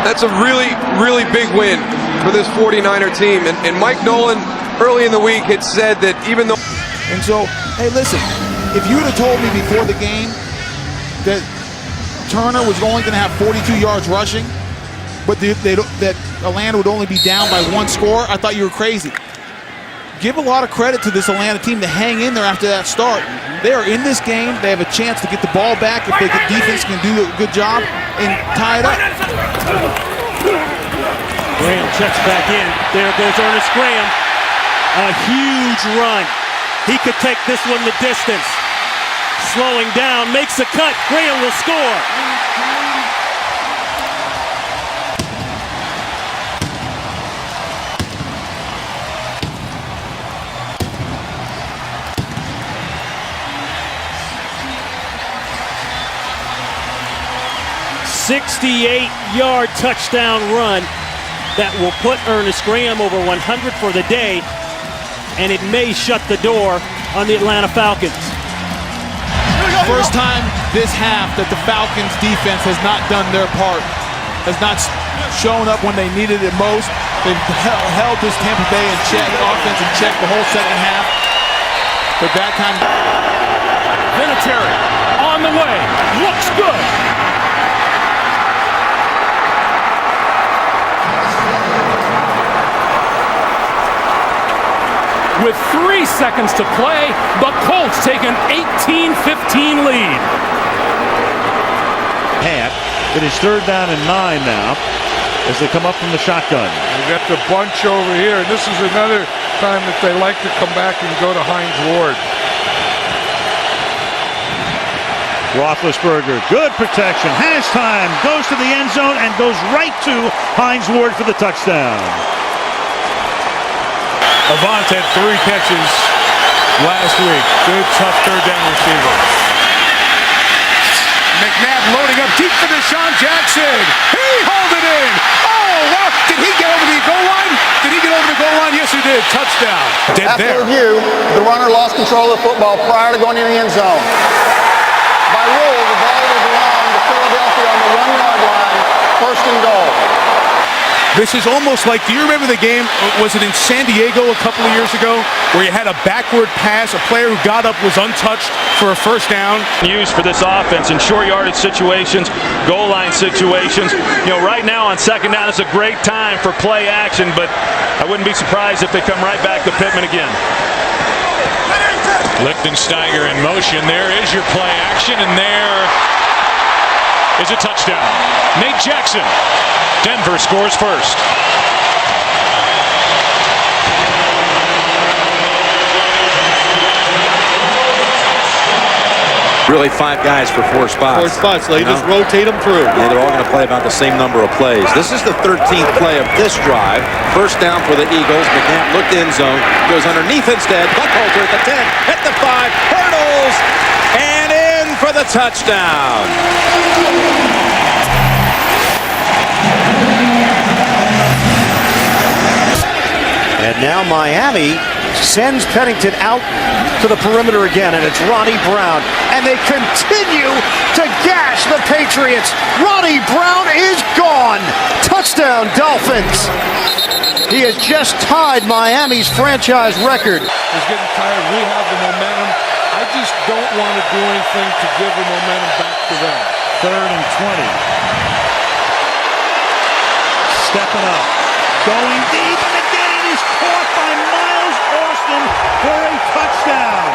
That's a really, really big win for this 49er team. And Mike Nolan early in the week had said that even though... And so, hey, listen, if you would have told me before the game that Turner was only going to have 42 yards rushing, but that Atlanta would only be down by 1 score, I thought you were crazy. Give a lot of credit to this Atlanta team to hang in there after that start. They are in this game. They have a chance to get the ball back if the defense can do a good job and tie it up. Graham checks back in. There goes Ernest Graham. A huge run. He could take this one the distance. Slowing down, makes a cut. Graham will score. .68-yard touchdown run that will put Ernest Graham over 100 for the day, and it may shut the door on the Atlanta Falcons. First time this half that the Falcons defense has not done their part, has not shown up when they needed it most. They've held this Tampa Bay in check, offense in check the whole second half. But that time, Vinatieri on the way, looks good. with 3 seconds to play. The Colts take an 18-15 lead. It is 3rd down and 9 now as they come up from the shotgun. We got the bunch over here, and this is another time that they like to come back and go to Hines Ward. Roethlisberger, good protection, has time, goes to the end zone and goes right to Hines Ward for the touchdown. Avant had 3 catches last week. Good, tough 3rd down receiver. McNabb loading up deep for Deshaun Jackson. He hauled it in. Oh, wow. Did he get over the goal line? Did he get over the goal line? Yes, he did. Touchdown. After review, the runner lost control of the football prior to going in the end zone. By rule, the ball was along to Philadelphia on the 1-yard line, 1st and goal. This is almost like, do you remember the game, was it in San Diego a couple of years ago, where you had a backward pass, a player who got up was untouched for a 1st down? Used for this offense in short yardage situations, goal line situations. You know, right now on 2nd down, it's a great time for play action, but I wouldn't be surprised if they come right back to Pittman again. Lichtensteiger in motion. There is your play action, and there is a touchdown. Nate Jackson. Denver scores first. Really 5 guys for 4 spots. 4 spots, so you just rotate them through. Yeah, they're all going to play about the same number of plays. This is the 13th play of this drive. 1st down for the Eagles. McNabb looked end zone, goes underneath instead. Buckholzer at the 10, at the 5, hurdles, and in for the touchdown. And now Miami sends Pennington out to the perimeter again, and it's Ronnie Brown. And they continue to gash the Patriots. Ronnie Brown is gone. Touchdown, Dolphins. He has just tied Miami's franchise record. He's getting tired. We have the momentum. I just don't want to do anything to give the momentum back to them. 3rd and 20. Stepping up. Going deep, and again it is caught by Miles Austin for a touchdown.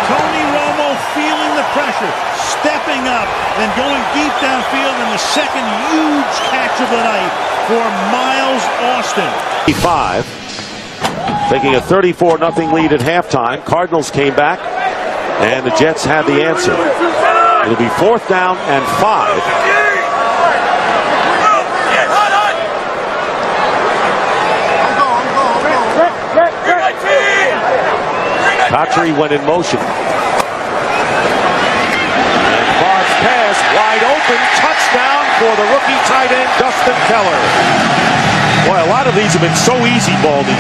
Tony Romo feeling the pressure, stepping up, and going deep downfield, and the second huge catch of the night for Miles Austin. 5, taking a 34-0 lead at halftime. Cardinals came back, and the Jets had the answer. It'll be 4th down and 5. Patry went in motion. And Bard's pass wide open. Touchdown for the rookie tight end, Dustin Keller. Boy, a lot of these have been so easy, Baldy.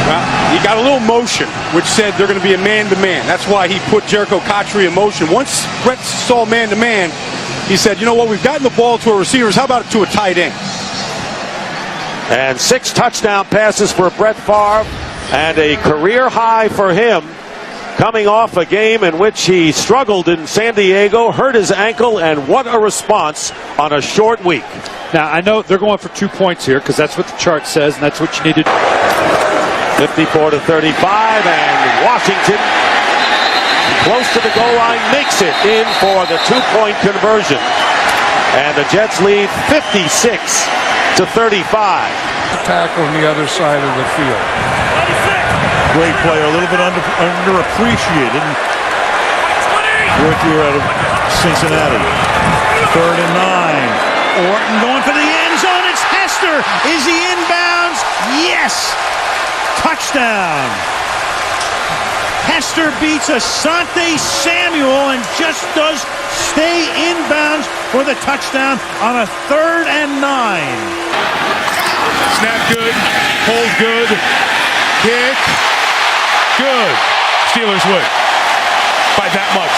Well, he got a little motion, which said they're going to be a man-to-man. That's why he put Jericho Patry in motion. Once Brett saw man-to-man, he said, you know what, we've gotten the ball to our receivers. How about to a tight end? And 6 touchdown passes for Brett Favre. And a career high for him, coming off a game in which he struggled in San Diego, hurt his ankle, and what a response on a short week. Now, I know they're going for 2 points here because that's what the chart says, and that's what you need to do. 54-35, and Washington, close to the goal line, makes it in for the 2-point conversion. And the Jets lead 56-35. Tackle on the other side of the field. Great player, a little bit underappreciated. Worked here out of Cincinnati. 3rd and 9. Orton going for the end zone. It's Hester. Is he inbounds? Yes. Touchdown. Hester beats Asante Samuel and just does stay inbounds for the touchdown on a 3rd and 9. Snap good, hold good, kick, good. Steelers win by that much.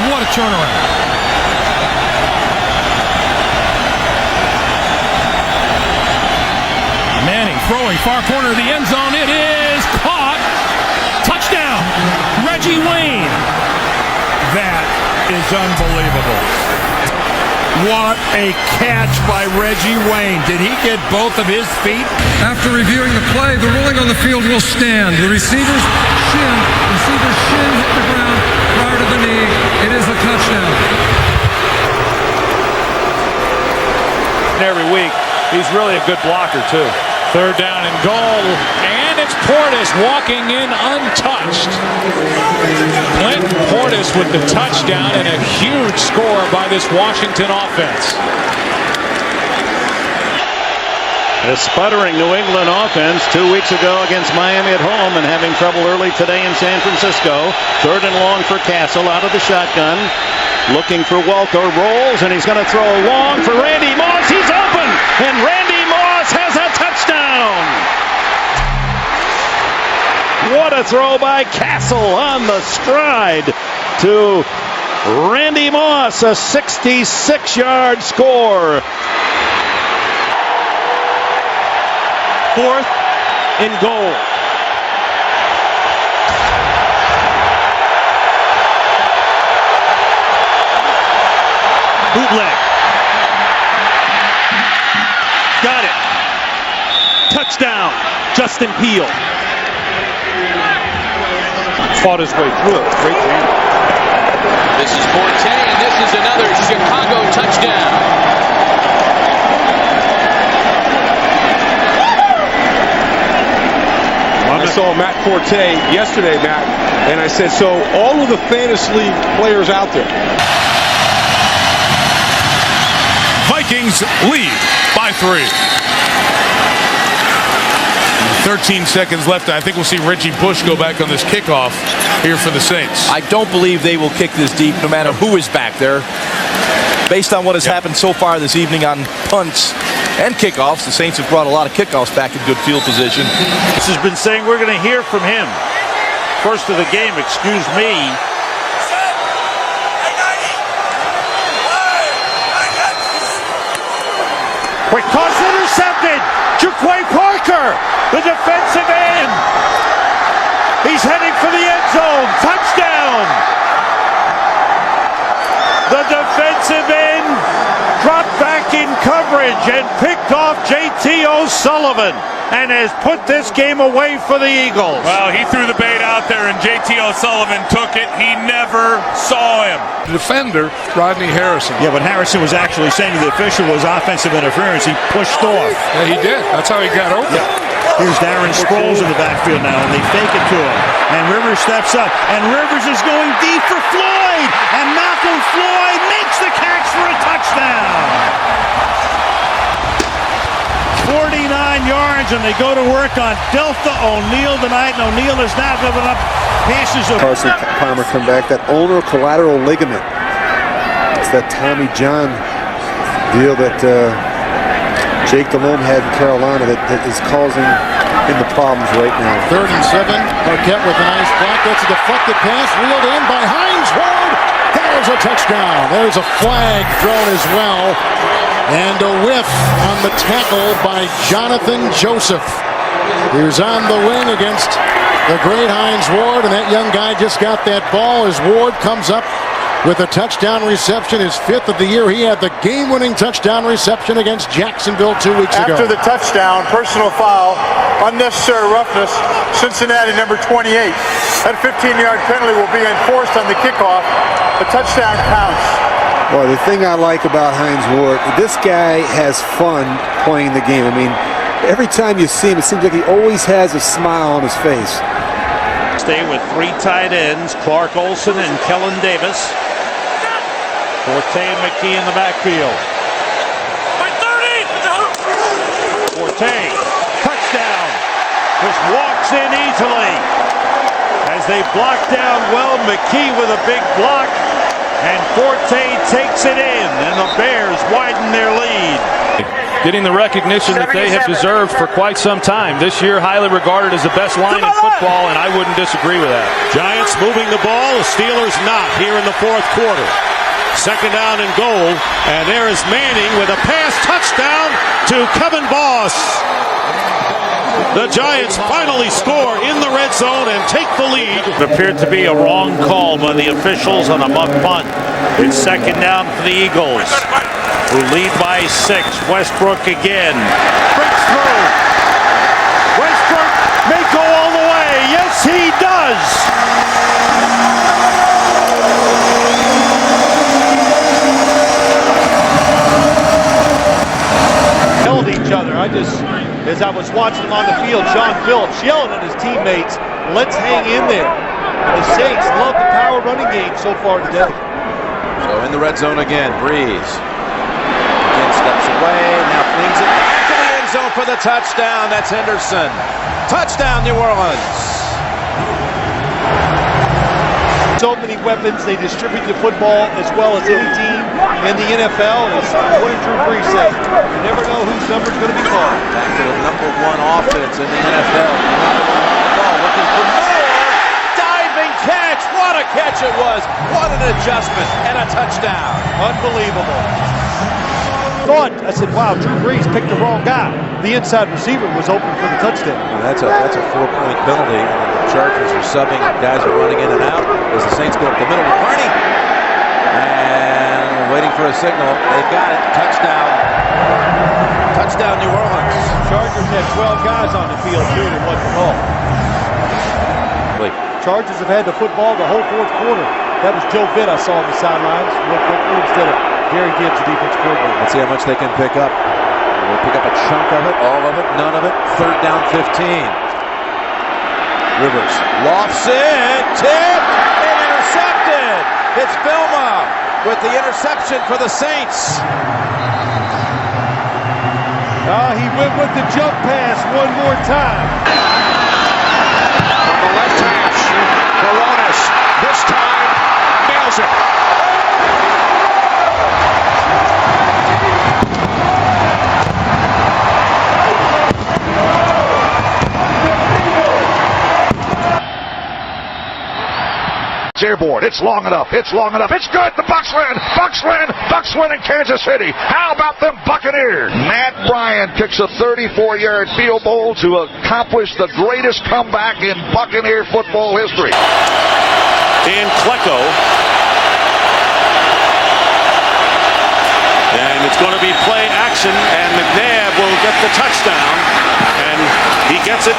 What a turnaround. throwing, far corner of the end zone. It is caught. Touchdown, Reggie Wayne. That is unbelievable. What a catch by Reggie Wayne. Did he get both of his feet? After reviewing the play, the ruling on the field will stand. The receiver's shin hit the ground prior to the knee. It is a touchdown. Every week, he's really a good blocker, too. Third down and goal, and it's Portis walking in untouched. Clint Portis with the touchdown and a huge score by this Washington offense. The sputtering New England offense 2 weeks ago against Miami at home and having trouble early today in San Francisco. Third and long for Castle out of the shotgun. Looking for Welker, rolls, and he's going to throw long for Randy Moss. He's open, and Randy Moss has a touchdown. What a throw by Castle on the stride to Randy Moss, a 66-yard score. Fourth and goal. Bootleg. Got it. Touchdown, Justin Peele. Fought his way through it. Great game. This is Forte, and this is another Chicago touchdown. I saw Matt Forte yesterday, Matt, and I said, so all of the fantasy league players out there. Vikings lead by 3. 13 seconds left. I think we'll see Reggie Bush go back on this kickoff here for the Saints. I don't believe they will kick this deep no matter who is back there. Based on what has happened so far this evening on punts and kickoffs, the Saints have brought a lot of kickoffs back in good field position. This has been saying we're going to hear from him. First of the game, excuse me. Quick toss intercepted. Jaquay Parker, the defensive end. He's heading for the end zone. Touchdown. The defensive end dropped back in coverage and picked off J.T. O'Sullivan and has put this game away for the Eagles. Well, he threw the bait out there and J.T. O'Sullivan took it. He never saw him. Defender, Rodney Harrison. Yeah, but Harrison was actually saying to the official was offensive interference. He pushed off. Yeah, he did. That's how he got open. Yeah. Here's Darren Sproles in the backfield now, and they fake it to him. And Rivers steps up, and Rivers is going deep for Floyd, and Malcolm Floyd makes the catch for a touchdown. 49 yards, and they go to work on Delta O'Neal tonight, and O'Neal has now given up passes of... Carson Palmer come back, that ulnar collateral ligament. It's that Tommy John deal that Jake Delhomme had in Carolina that is causing him the problems right now. 3rd and 7. Marquette with a nice block. That's a deflected pass, reeled in by Hines Ward. There's a touchdown. There's a flag thrown as well. And a whiff on the tackle by Jonathan Joseph. He was on the wing against the great Hines Ward, and that young guy just got that ball as Ward comes up with a touchdown reception, his 5th of the year. He had the game-winning touchdown reception against Jacksonville 2 weeks ago. After the touchdown, personal foul, unnecessary roughness, Cincinnati number 28. That 15-yard penalty will be enforced on the kickoff. The touchdown counts. Well, the thing I like about Hines Ward, this guy has fun playing the game. I mean, every time you see him, it seems like he always has a smile on his face. Stay with 3 tight ends, Clark Olson and Kellen Davis. Forte and McKee in the backfield. Forte, touchdown. Just walks in easily. As they block down well, McKee with a big block. And Forte takes it in, and the Bears widen their lead. Getting the recognition that they have deserved for quite some time. This year, highly regarded as the best line in football, and I wouldn't disagree with that. Giants moving the ball, the Steelers not here in the 4th quarter. 2nd down and goal, and there is Manning with a pass touchdown to Kevin Boss. The Giants finally score in the red zone and take the lead. It appeared to be a wrong call by the officials on a muff punt. It's second down for the Eagles, who lead by 6. Westbrook again. Breaks through. Westbrook may go all the way. Yes, he does. Held each other. As I was watching them on the field, John Phillips yelling at his teammates, let's hang in there. The Saints love the power running game so far today. So in the red zone again, Breeze. Again steps away, now flings it back to the end zone for the touchdown. That's Henderson. Touchdown, New Orleans. So many weapons, they distribute the football as well as any team in the NFL. And what did Drew Brees say? You never know whose number's going to be called. Back to the #1 offense in the NFL. Ball looking for more. Diving catch. What a catch it was. What an adjustment and a touchdown. Unbelievable. I said, wow, Drew Brees picked the wrong guy. The inside receiver was open for the touchdown. Well, that's a 4-point penalty. The Chargers are subbing. Guys are running in and out as the Saints go up the middle with Barney. And waiting for a signal. They've got it. Touchdown. Touchdown, New Orleans. Chargers had 12 guys on the field, too, and wasn't called. Chargers have had the football the whole fourth quarter. That was Joe Vitt I saw on the sidelines real quickly instead of Gary Gibbs, the defense coordinator. Let's see how much they can pick up. They'll pick up a chunk of it, all of it, none of it. Third down 15. Rivers lofts it, tip, and intercepted. It's Filma with the interception for the Saints. He went with the jump pass one more time. From the left hash, Baronis this time nails it. Airborne. It's long enough. It's long enough. It's good. The Bucs win. Bucs win. Bucs win in Kansas City. How about them Buccaneers? Matt Bryant kicks a 34-yard field goal to accomplish the greatest comeback in Buccaneer football history. And Klecko. And it's going to be play action, and McNabb will get the touchdown. And he gets it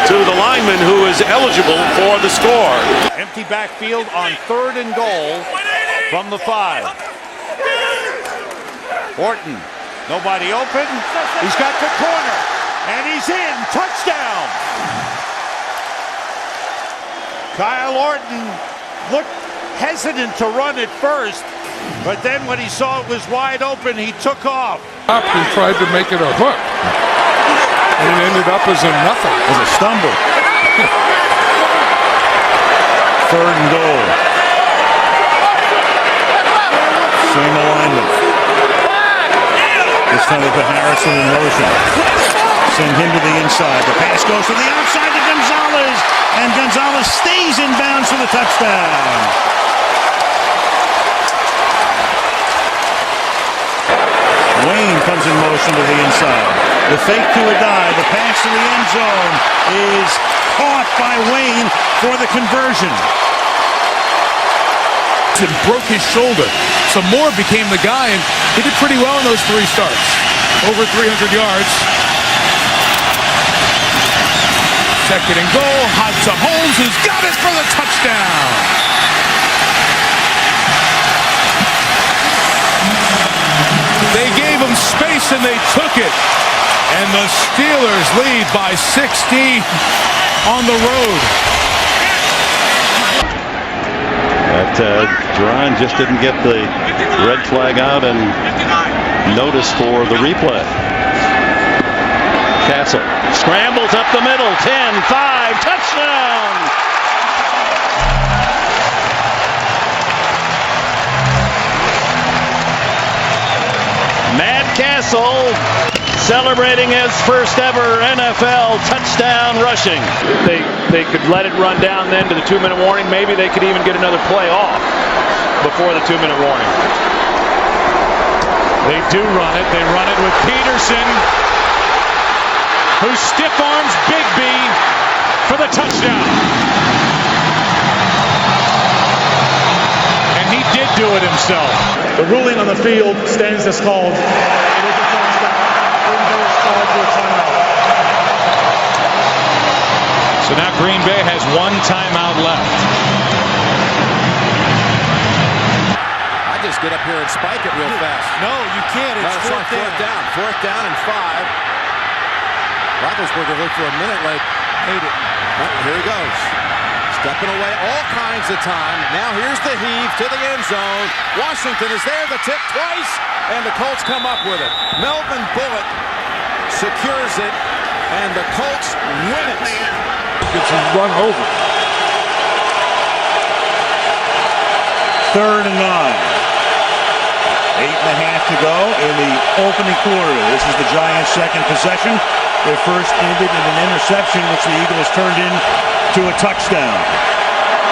to the lineman who is eligible for the score. Empty backfield on 3rd and goal from the 5. Horton, nobody open. He's got the corner, and he's in. Touchdown. Kyle Orton looked hesitant to run at first, but then when he saw it was wide open, he took off. Up and tried to make it a hook. And it ended up as a nothing. As a stumble. 3rd and goal. Same alignment. This time they put Harrison in motion. Send him to the inside. The pass goes to the outside to Gonzalez. And Gonzalez stays in bounds for the touchdown. Wayne comes in motion to the inside. The fake to a dive. The pass to the end zone is caught by Wayne for the conversion. And broke his shoulder. So Moore became the guy, and he did pretty well in those 3 starts. Over 300 yards. 2nd and goal. Hot to Holmes, who's got it for the touchdown. They gave him space and they took it. And the Steelers lead by 60 on the road. But Duran just didn't get the red flag out and notice for the replay. Castle scrambles up the middle, 10-5, touchdown! Matt Castle celebrating his first ever NFL touchdown rushing. They could let it run down then to the 2-minute warning. Maybe they could even get another play off before the 2-minute warning. They do run it. They run it with Peterson. who stiff arms Bigby for the touchdown. And he did do it himself. The ruling on the field stands as called. It is a touchdown. Green Bay is called for a timeout. So now Green Bay has one timeout left. I just get up here and spike it real fast. No, you can't. It's fourth down. Fourth down and 5. Roethlisberger looked for a minute like, hate it. Oh, here he goes. Stepping away all kinds of time. Now here's the heave to the end zone. Washington is there, the tip twice, and the Colts come up with it. Melvin Bullock secures it, and the Colts win it. Gets run over. 3rd and 9. 8.5 to go in the opening quarter. This is the Giants' second possession. Their first ended in an interception, which the Eagles turned into a touchdown.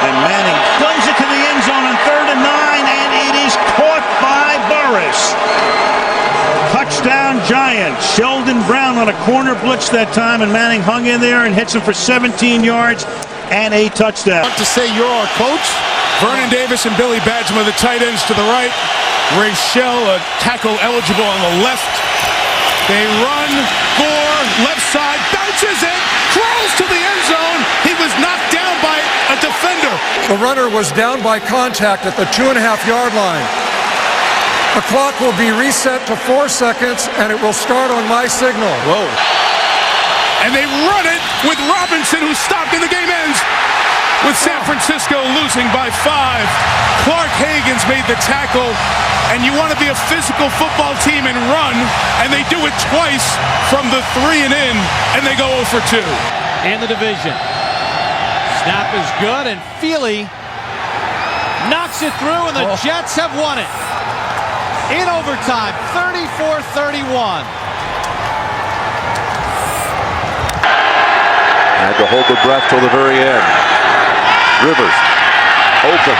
And Manning flings it to the end zone on 3rd and 9, and it is caught by Burris. Touchdown Giants. Sheldon Brown on a corner blitz that time, and Manning hung in there and hits him for 17 yards and a touchdown. To say you're our coach, Vernon Davis and Billy Badgman, the tight ends to the right. Ray Shell, a tackle eligible on the left. They run, Gore, left side, bounces it, crawls to the end zone. He was knocked down by a defender. The runner was down by contact at the 2.5-yard line. The clock will be reset to 4 seconds, and it will start on my signal. Whoa. And they run it with Robinson, who stopped, and the game ends with San Francisco losing by 5. Clark Hagan's made the tackle, and you want to be a physical football team and run, and they do it twice from the 3 and in, and they go 0 for 2. In the division. Snap is good, and Feely knocks it through, and the Jets have won it. In overtime, 34-31. Had to hold the breath till the very end. Rivers, open.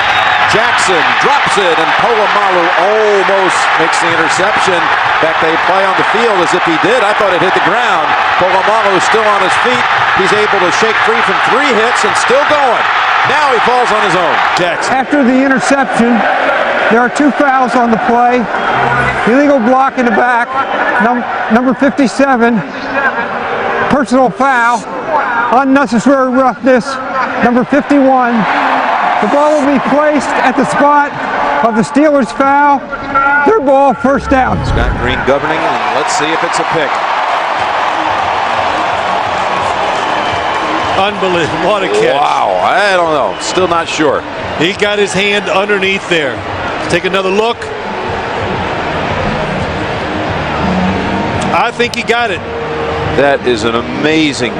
Jackson drops it, and Polamalu almost makes the interception. In fact, they play on the field as if he did. I thought it hit the ground. Polamalu is still on his feet. He's able to shake free from 3 hits and still going. Now he falls on his own. Jackson. After the interception, there are 2 fouls on the play. Illegal block in the back, number 57. Personal foul. Unnecessary roughness, number 51. The ball will be placed at the spot of the Steelers' foul. Their ball, first down. Scott Green governing, and let's see if it's a pick. Unbelievable. What a catch. Wow, I don't know. Still not sure. He got his hand underneath there. Take another look. I think he got it. That is an amazing.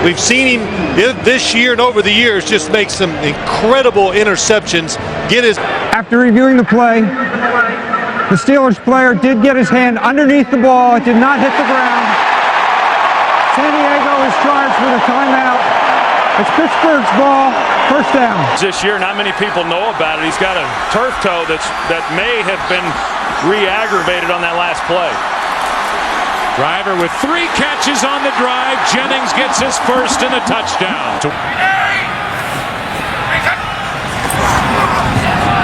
We've seen him this year and over the years just make some incredible interceptions. After reviewing the play, the Steelers player did get his hand underneath the ball. It did not hit the ground. San Diego is charged with a timeout. It's Pittsburgh's ball, first down. This year, not many people know about it. He's got a turf toe that may have been re-aggravated on that last play. Driver with 3 catches on the drive. Jennings gets his first and a touchdown.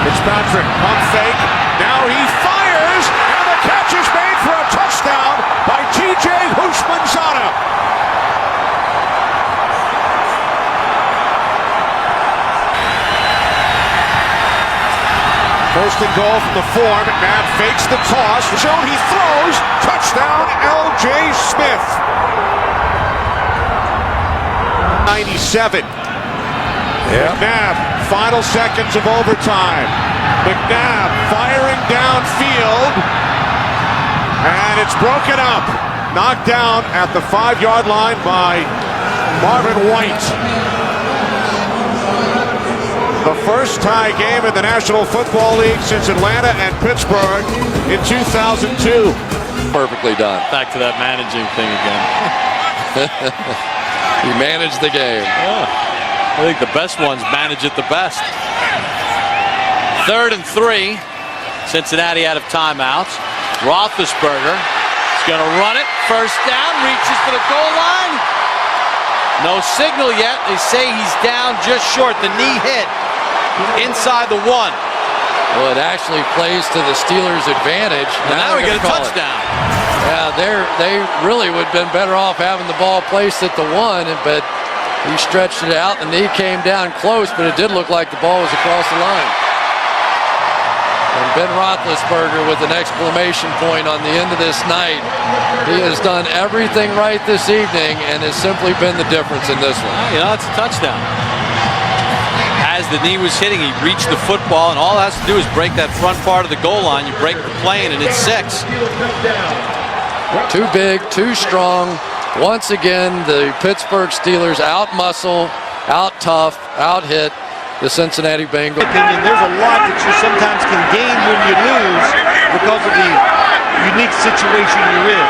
Fitzpatrick, pump fake. Now he fires, and the catch is made for a touchdown by T.J. Houshmandzadeh. First and goal from the 4. McNabb fakes the toss. Zone, he throws. Touchdown, L.J. Smith. 97. McNabb, final seconds of overtime. McNabb firing downfield. And it's broken up. Knocked down at the 5-yard line by Marvin White. The first tie game in the National Football League since Atlanta and Pittsburgh in 2002. Perfectly done. Back to that managing thing again. He managed the game. Yeah. I think the best ones manage it the best. 3rd and 3. Cincinnati out of timeouts. Roethlisberger is going to run it. first down, reaches for the goal line. No signal yet. They say he's down just short. The knee hit inside the 1. Well, it actually plays to the Steelers' advantage. Now we get a touchdown. Yeah, they really would have been better off having the ball placed at the 1, but he stretched it out. The knee came down close, but it did look like the ball was across the line. And Ben Roethlisberger with an exclamation point on the end of this night. He has done everything right this evening and has simply been the difference in this one. You know, it's a touchdown. As the knee was hitting, he reached the football, and all it has to do is break that front part of the goal line. You break the plane, and it's 6. Too big, too strong. Once again, the Pittsburgh Steelers out-muscle, out-tough, out-hit the Cincinnati Bengals. There's a lot that you sometimes can gain when you lose because of the unique situation you're in.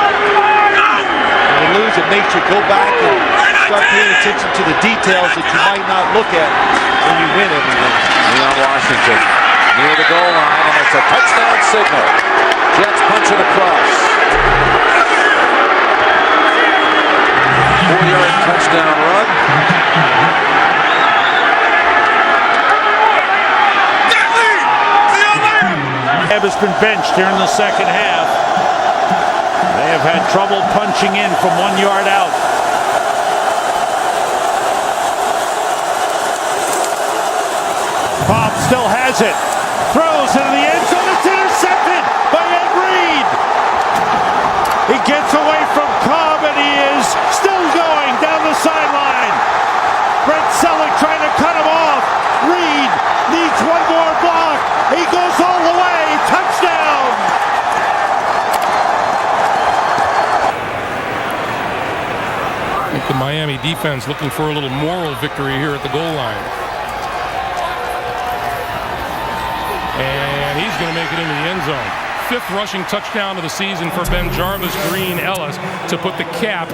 When you lose, it makes you go back and start paying attention to the details that you might not look at when you win everything. Leon Washington near the goal line, and it's a touchdown signal. Jets punch it across. 4-yard touchdown run. Has been benched here in the second half. They have had trouble punching in from 1 yard out. Bob still has it. Throws into the end zone. It's intercepted by Ed Reed. He gets away from Cobb, and he is still going down the sideline. Brett Selleck trying to cut him off. Reed needs one more block. He goes all the way. Touchdown! I think the Miami defense looking for a little moral victory here at the goal line. And he's going to make it into the end zone. 5th rushing touchdown of the season for Ben Jarvis Green Ellis to put the cap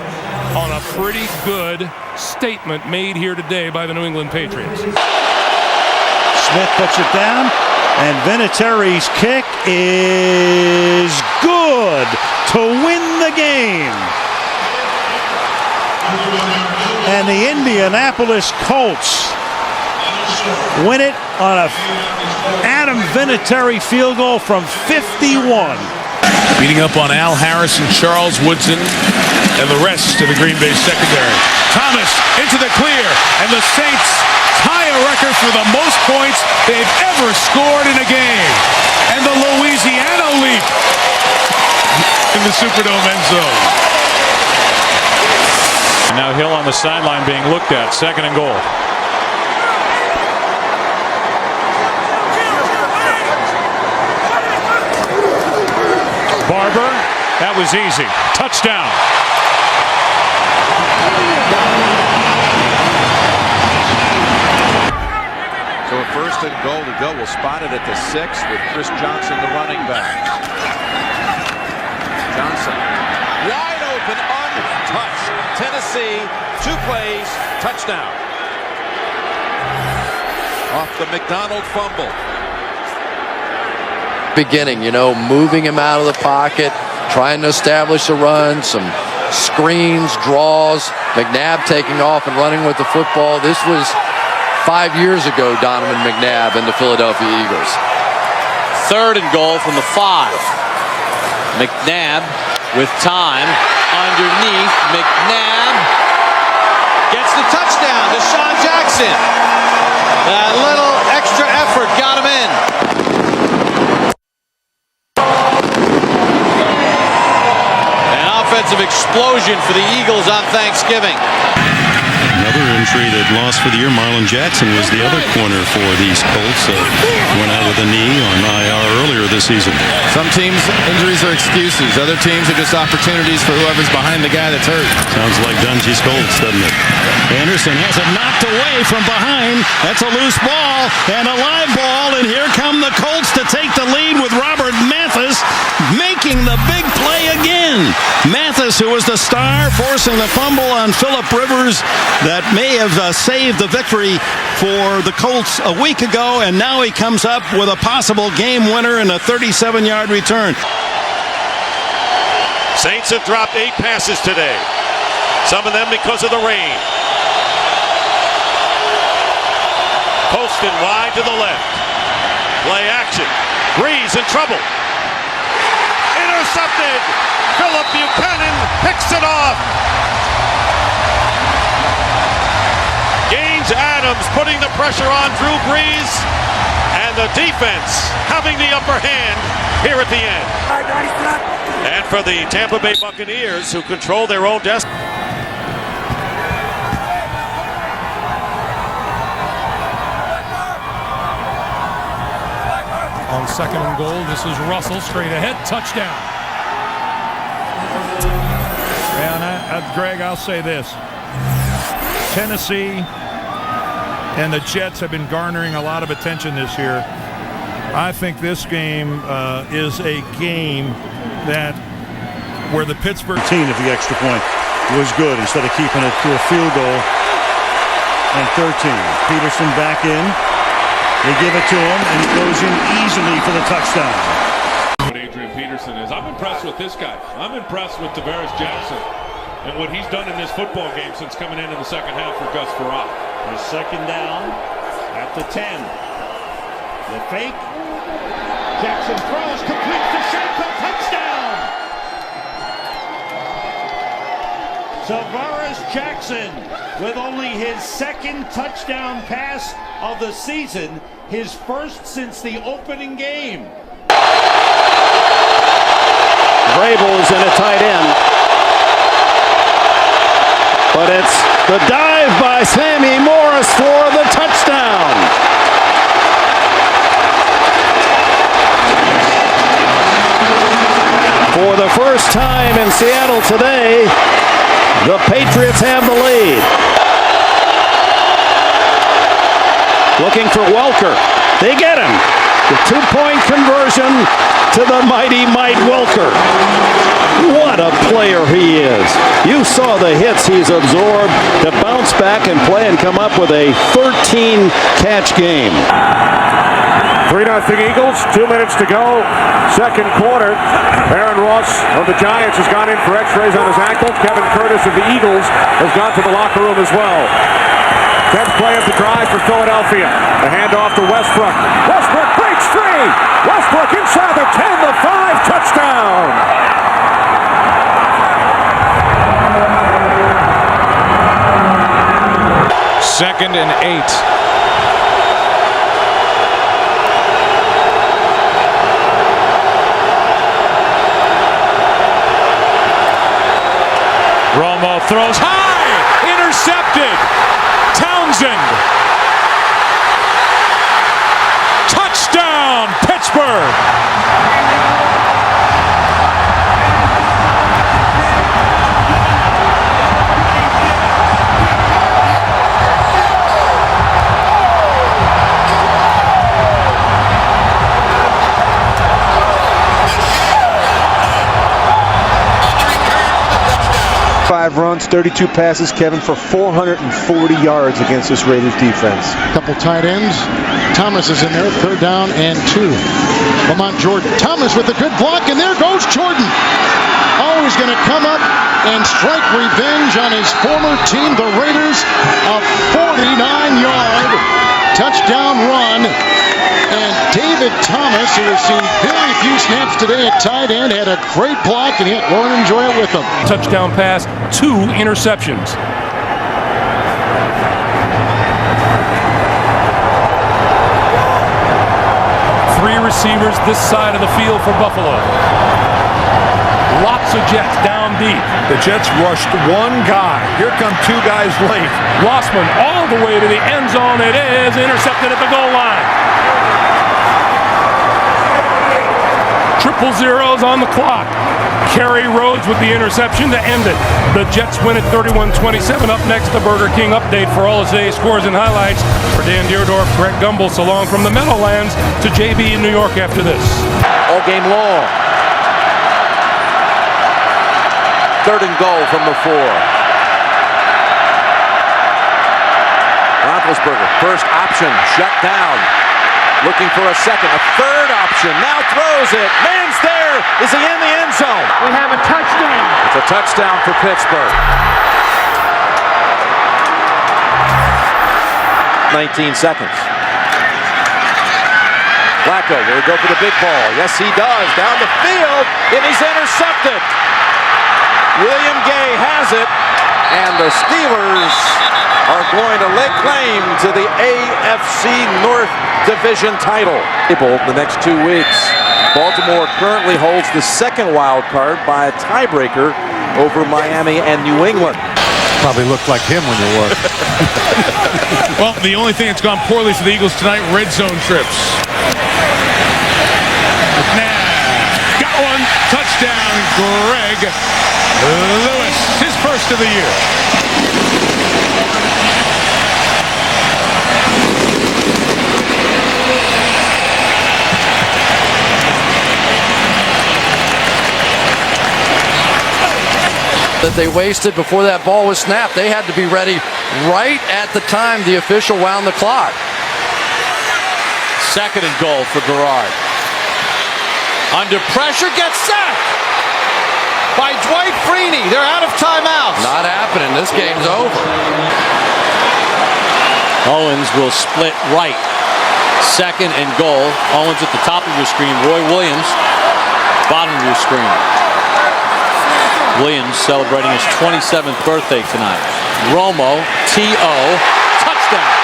on a pretty good statement made here today by the New England Patriots. Smith puts it down, and Vinatieri's kick is good to win the game. And the Indianapolis Colts win it on a Adam Vinatieri field goal from 51. Beating up on Al Harrison, Charles Woodson, and the rest of the Green Bay secondary. Thomas into the clear, and the Saints tie a record for the most points they've ever scored in a game. And the Louisiana leap in the Superdome end zone. And now Hill on the sideline being looked at. 2nd and goal. Barber, that was easy. Touchdown. So a 1st and goal to go. We'll spot it at the 6 with Chris Johnson, the running back. Johnson, wide open, untouched. Tennessee, 2 plays, touchdown. Off the McDonald fumble. Beginning, moving him out of the pocket, trying to establish a run, some screens, draws, McNabb taking off and running with the football. This was 5 years ago, Donovan McNabb and the Philadelphia Eagles. 3rd and goal from the 5. McNabb with time underneath. McNabb gets the touchdown. Deshaun Jackson. That little extra effort got him in. An offensive explosion for the Eagles on Thanksgiving. Another injury that lost for the year, Marlon Jackson was the other corner for these Colts. Went out with a knee on IR earlier this season. Some teams, injuries are excuses. Other teams are just opportunities for whoever's behind the guy that's hurt. Sounds like Dungy's Colts, doesn't it? Anderson has it knocked away from behind. That's a loose ball and a live ball, and here come the Colts to take the lead with Robert Mathis making the big play again. Mathis, who was the star, forcing the fumble on Phillip Rivers that may have saved the victory for the Colts a week ago, and now he comes up with a possible game winner and a 37-yard return. Saints have dropped 8 passes today. Some of them because of the rain. Poston wide to the left. Play action. Breeze in trouble. Intercepted. Philip Buchanan picks it off. Gaines Adams putting the pressure on Drew Brees. And the defense having the upper hand here at the end. And for the Tampa Bay Buccaneers, who control their own destiny. On 2nd and goal, this is Russell straight ahead, touchdown. And Greg, I'll say this. Tennessee and the Jets have been garnering a lot of attention this year. I think this game is a game that where the Pittsburgh team of the extra point was good instead of keeping it to a field goal. And 13. Peterson back in. They give it to him, and he goes in easily for the touchdown. What Adrian Peterson is. I'm impressed with this guy. I'm impressed with Tavares Jackson and what he's done in this football game since coming in the second half for Gus Farrar. The 2nd down at the 10. The fake. Jackson throws, completes the Shanko, touchdown! Tavares Jackson with only his 2nd touchdown pass of the season, his 1st since the opening game. Vrabel's in a tight end. But it's the dive by Sammy Morris for the touchdown. For the first time in Seattle today, the Patriots have the lead. Looking for Welker. They get him. The 2-point conversion to the mighty Mike Welker. What a player he is. You saw the hits he's absorbed to bounce back and play and come up with a 13-catch game. 3-0 Eagles, 2 minutes to go. 2nd quarter. Aaron Ross of the Giants has gone in for x-rays on his ankle. Kevin Curtis of the Eagles has gone to the locker room as well. 10th play of the drive for Philadelphia. The handoff to Westbrook. Westbrook breaks free. Westbrook inside the 10, the 5, touchdown. Second and 8. Romo throws high, intercepted. Townsend. Touchdown, Pittsburgh. Five runs, 32 passes, Kevin, for 440 yards against this Raiders defense. Couple tight ends. Thomas is in there, 3rd down and 2. Lamont Jordan. Thomas with a good block, and there goes Jordan. Oh, he's going to come up and strike revenge on his former team, the Raiders. A 49-yard touchdown run. And David Thomas, who has seen very few snaps today at tight end, had a great block, and he had Lauren enjoy it with him. touchdown pass, 2 interceptions. Three receivers this side of the field for Buffalo. Lots of Jets down deep. The Jets rushed one guy. Here come 2 guys late. Rossman all the way to the end zone. It is intercepted at the goal line. Triple zeros on the clock. Kerry Rhodes with the interception to end it. The Jets win at 31-27. Up next, the Burger King update for all of today's scores and highlights. For Dan Deerdorf, Greg Gumbel, so long from the Meadowlands to JB in New York after this. All game long. 3rd and goal from the 4. Roethlisberger, first option, shut down. Looking for a second, a 3rd option, now throws it. Man's there. Is he in the end zone? We have a touchdown. touchdown for Pittsburgh. 19 seconds. Flacco will go for the big ball. Yes, he does. Down the field, and he's intercepted. William Gay has it, and the Steelers are going to lay claim to the AFC North Division title. The next 2 weeks, Baltimore currently holds the second wild card by a tiebreaker over Miami and New England. Probably looked like him when you were. Well, the only thing that's gone poorly for the Eagles tonight, red zone trips. Got one. Touchdown, Greg Lewis. His first of the year. That they wasted before that ball was snapped. They had to be ready right at the time the official wound the clock. 2nd and goal for Garrard. Under pressure, gets sacked by Dwight Freeney. They're out of timeouts. Not happening. This game's over. Owens will split right. 2nd and goal. Owens at the top of your screen. Roy Williams, bottom of your screen. Williams celebrating his 27th birthday tonight. Romo, T.O., touchdown.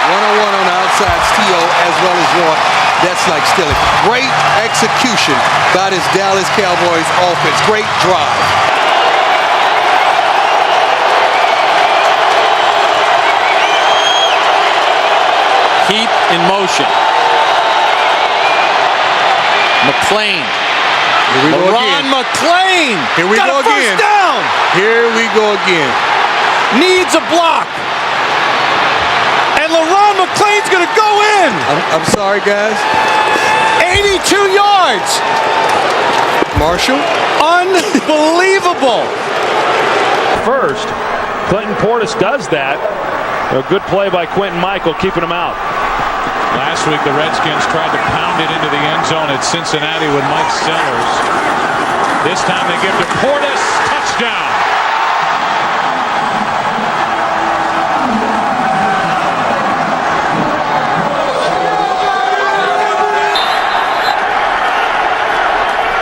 101 on the outsides, T.O. as well as Roy. That's like stealing. Great execution by this Dallas Cowboys offense. Great drive. Keep in motion. McClain. Here we go Ron again. McClain. Here we got go a first again. down. Here we go again. Needs a block. And LeRon McClain's going to go in. I'm sorry, guys. 82 yards. Marshall. Unbelievable. First, Clinton Portis does that. A good play by Quentin Michael, keeping him out. Last week, the Redskins tried to pound it into the end zone at Cincinnati with Mike Sellers. This time they give to Portis. Touchdown.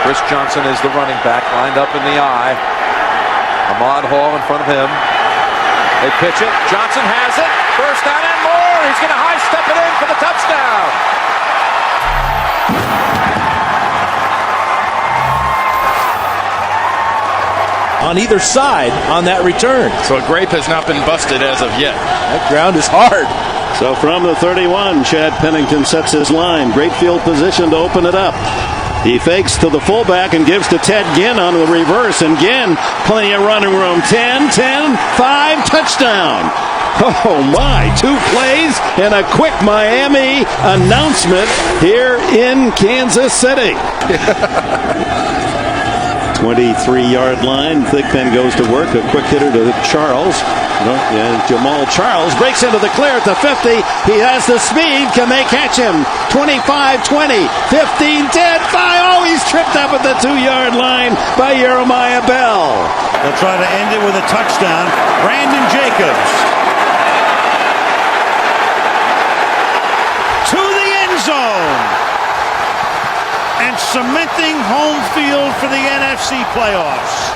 Chris Johnson is the running back, lined up in the eye. Ahmad Hall in front of him. They pitch it. Johnson has it. First down and more. He's going to high step it in for the touchdown. On either side on that return. So a grape has not been busted as of yet. That ground is hard. So from the 31, Chad Pennington sets his line. Great field position to open it up. He fakes to the fullback and gives to Ted Ginn on the reverse. And Ginn, plenty of running room. 10, 5, touchdown. Oh my, 2 plays and a quick Miami announcement here in Kansas City. 23-yard line. Thigpen goes to work. A quick hitter to Charles. And Jamal Charles breaks into the clear at the 50. He has the speed. Can they catch him? 25, 20, 15, 10, 5. Oh, he's tripped up at the 2-yard line by Jeremiah Bell. They'll try to end it with a touchdown. Brandon Jacobs. To the end zone. And cementing home field for the NFC playoffs.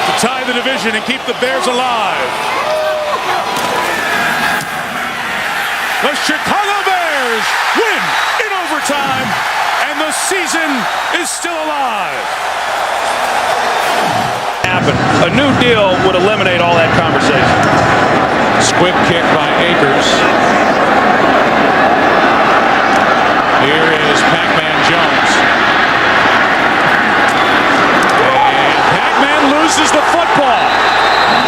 To tie the division and keep the Bears alive. The Chicago Bears win in overtime, and the season is still alive. A new deal would eliminate all that conversation. Squib kick by Akers. Here is Pac-Man Jones. And Pac-Man loses the football.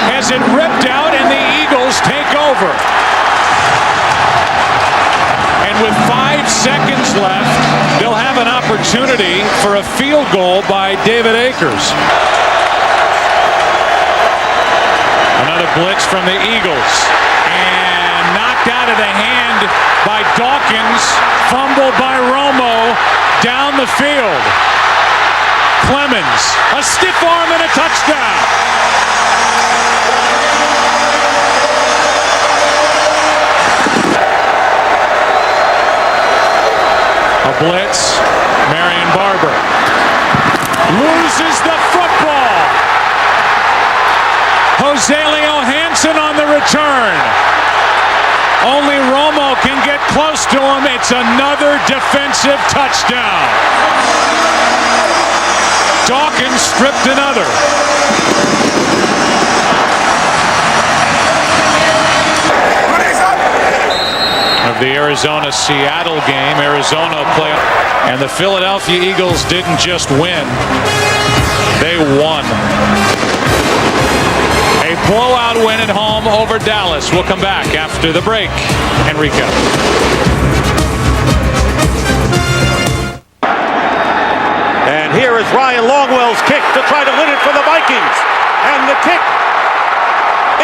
Has it ripped out, and the Eagles take over. And with 5 seconds left, they'll have an opportunity for a field goal by David Akers. Another blitz from the Eagles. And knocked out of the hand by Dawkins. Fumble by Romo down the field. Clemens, a stiff arm and a touchdown. A blitz. Marion Barber loses the football. Jose Leo Hansen on the return. Only Romo can get close to him. It's another defensive touchdown. Dawkins stripped another. Of the Arizona-Seattle game, Arizona play, and the Philadelphia Eagles didn't just win, they won. A blowout win at home over Dallas. We'll come back after the break. Enrico. And here is Ryan Longwell's kick to try to win it for the Vikings. And the kick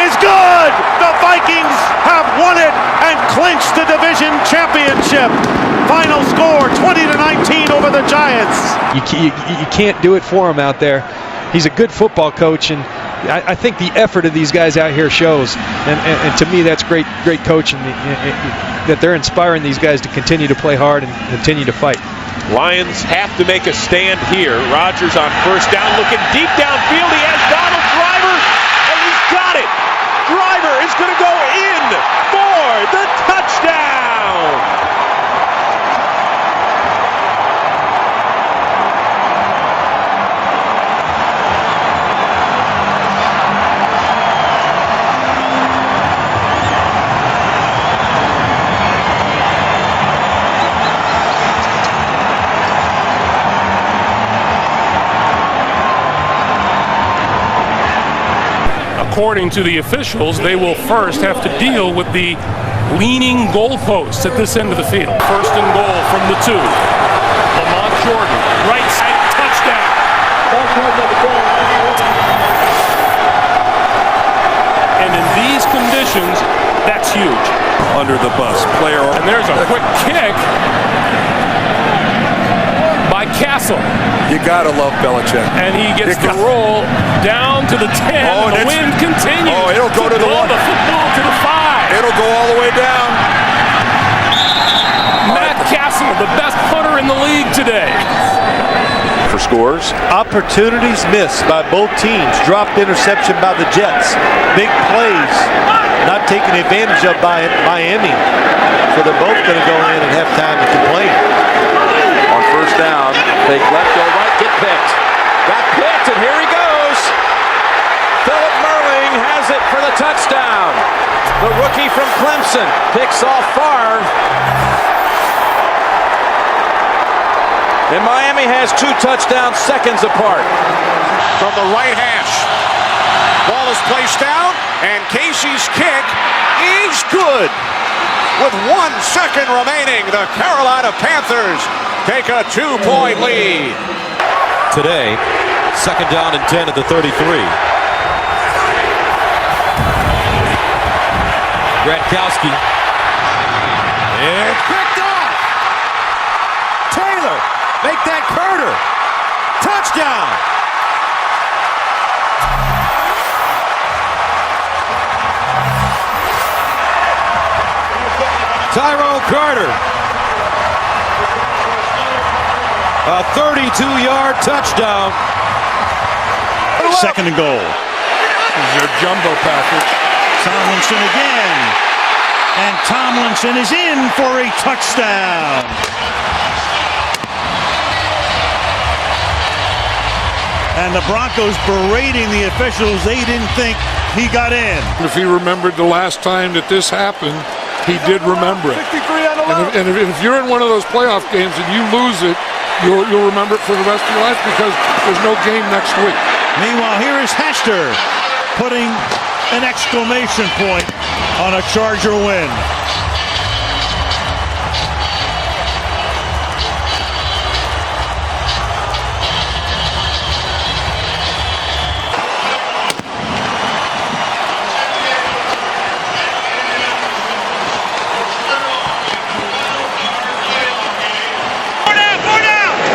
is good! The Vikings have won it and clinched the division championship. Final score 20-19 over the Giants. You can't do it for him out there. He's a good football coach, and I think the effort of these guys out here shows. And to me, that's great coaching, that they're inspiring these guys to continue to play hard and continue to fight. Lions have to make a stand here. Rodgers on first down, looking deep downfield. He has Donald Driver, and he's got it. Driver is going to go in for the touchdown. According to the officials, they will first have to deal with the leaning goalposts at this end of the field. First and goal from the 2. Lamont Jordan, right side, touchdown. And in these conditions, that's huge. Under the bus. Player. And there's a quick kick by Castle. You gotta love Belichick. And he gets the roll down to the 10. Oh, the wind continues. Oh, it'll go to the 1. The football to the 5. It'll go all the way down. Matt Castle, the best punter in the league today. For scores. Opportunities missed by both teams. Dropped interception by the Jets. Big plays not taken advantage of by Miami. So they're both going to go in at halftime and complain. On first down, fake left, go right, get picked. Got picked, and here he goes. Philip Merling has it for the touchdown. The rookie from Clemson picks off Favre. And Miami has 2 touchdowns seconds apart. From the right hash. Ball is placed down, and Casey's kick is good. With 1 second remaining, the Carolina Panthers take a 2-point lead. Today, second down and 10 at the 33. Gradkowski. It's picked off. Taylor, make that Carter. Touchdown. Tyrone Carter. A 32-yard touchdown. Second and goal. This is your jumbo package. Tomlinson again. And Tomlinson is in for a touchdown. And the Broncos berating the officials. They didn't think he got in. If he remembered the last time that this happened, he did remember it. And if you're in one of those playoff games and you lose it, you'll remember it for the rest of your life because there's no game next week. Meanwhile, here is Hester putting an exclamation point on a Charger win.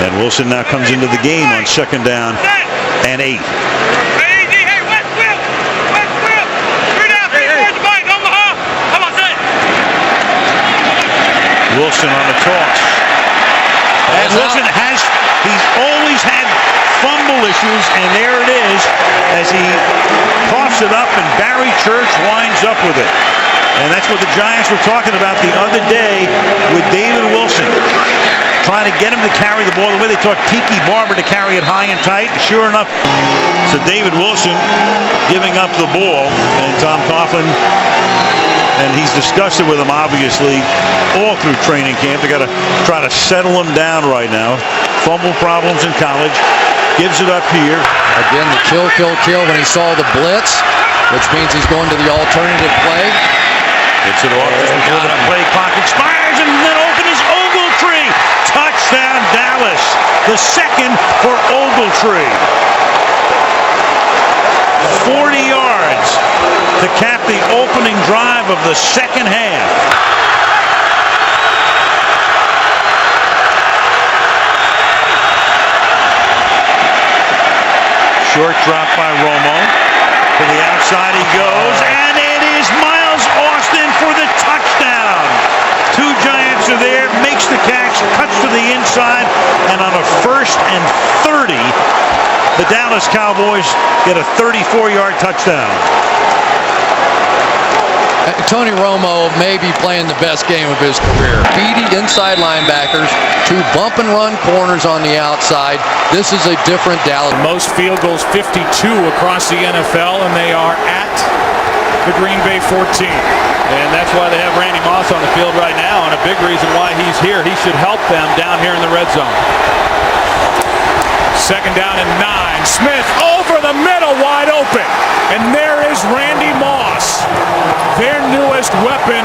And Wilson now comes into the game on 2nd down and 8. Wilson on the toss. And Wilson he's always had fumble issues, and there it is as he coughs it up, and Barry Church winds up with it. And that's what the Giants were talking about the other day with David Wilson, trying to get him to carry the ball the way they taught Tiki Barber to carry it high and tight. Sure enough, so David Wilson giving up the ball, and Tom Coughlin, and he's discussed it with him, obviously, all through training camp. They got to try to settle him down right now. Fumble problems in college. Gives it up here. Again, the kill when he saw the blitz, which means he's going to the alternative play. Gets it off just before the play clock expires, and then open is Ogletree. Touchdown, Dallas. The second for Ogletree. 40 yards to cap the opening drive of the second half. Short drop by Romo. To the outside he goes, and it is Miles Austin for the touchdown. 2 Giants are there, makes the catch, cuts to the inside, and on a 1st and 30, the Dallas Cowboys get a 34-yard touchdown. Tony Romo may be playing the best game of his career. Speedy inside linebackers, 2 bump and run corners on the outside. This is a different Dallas. Most field goals, 52 across the NFL, and they are at the Green Bay 14. And that's why they have Randy Moss on the field right now, and a big reason why he's here. He should help them down here in the red zone. 2nd down and 9. Smith over the middle, wide open. And there is Randy Moss, their newest weapon,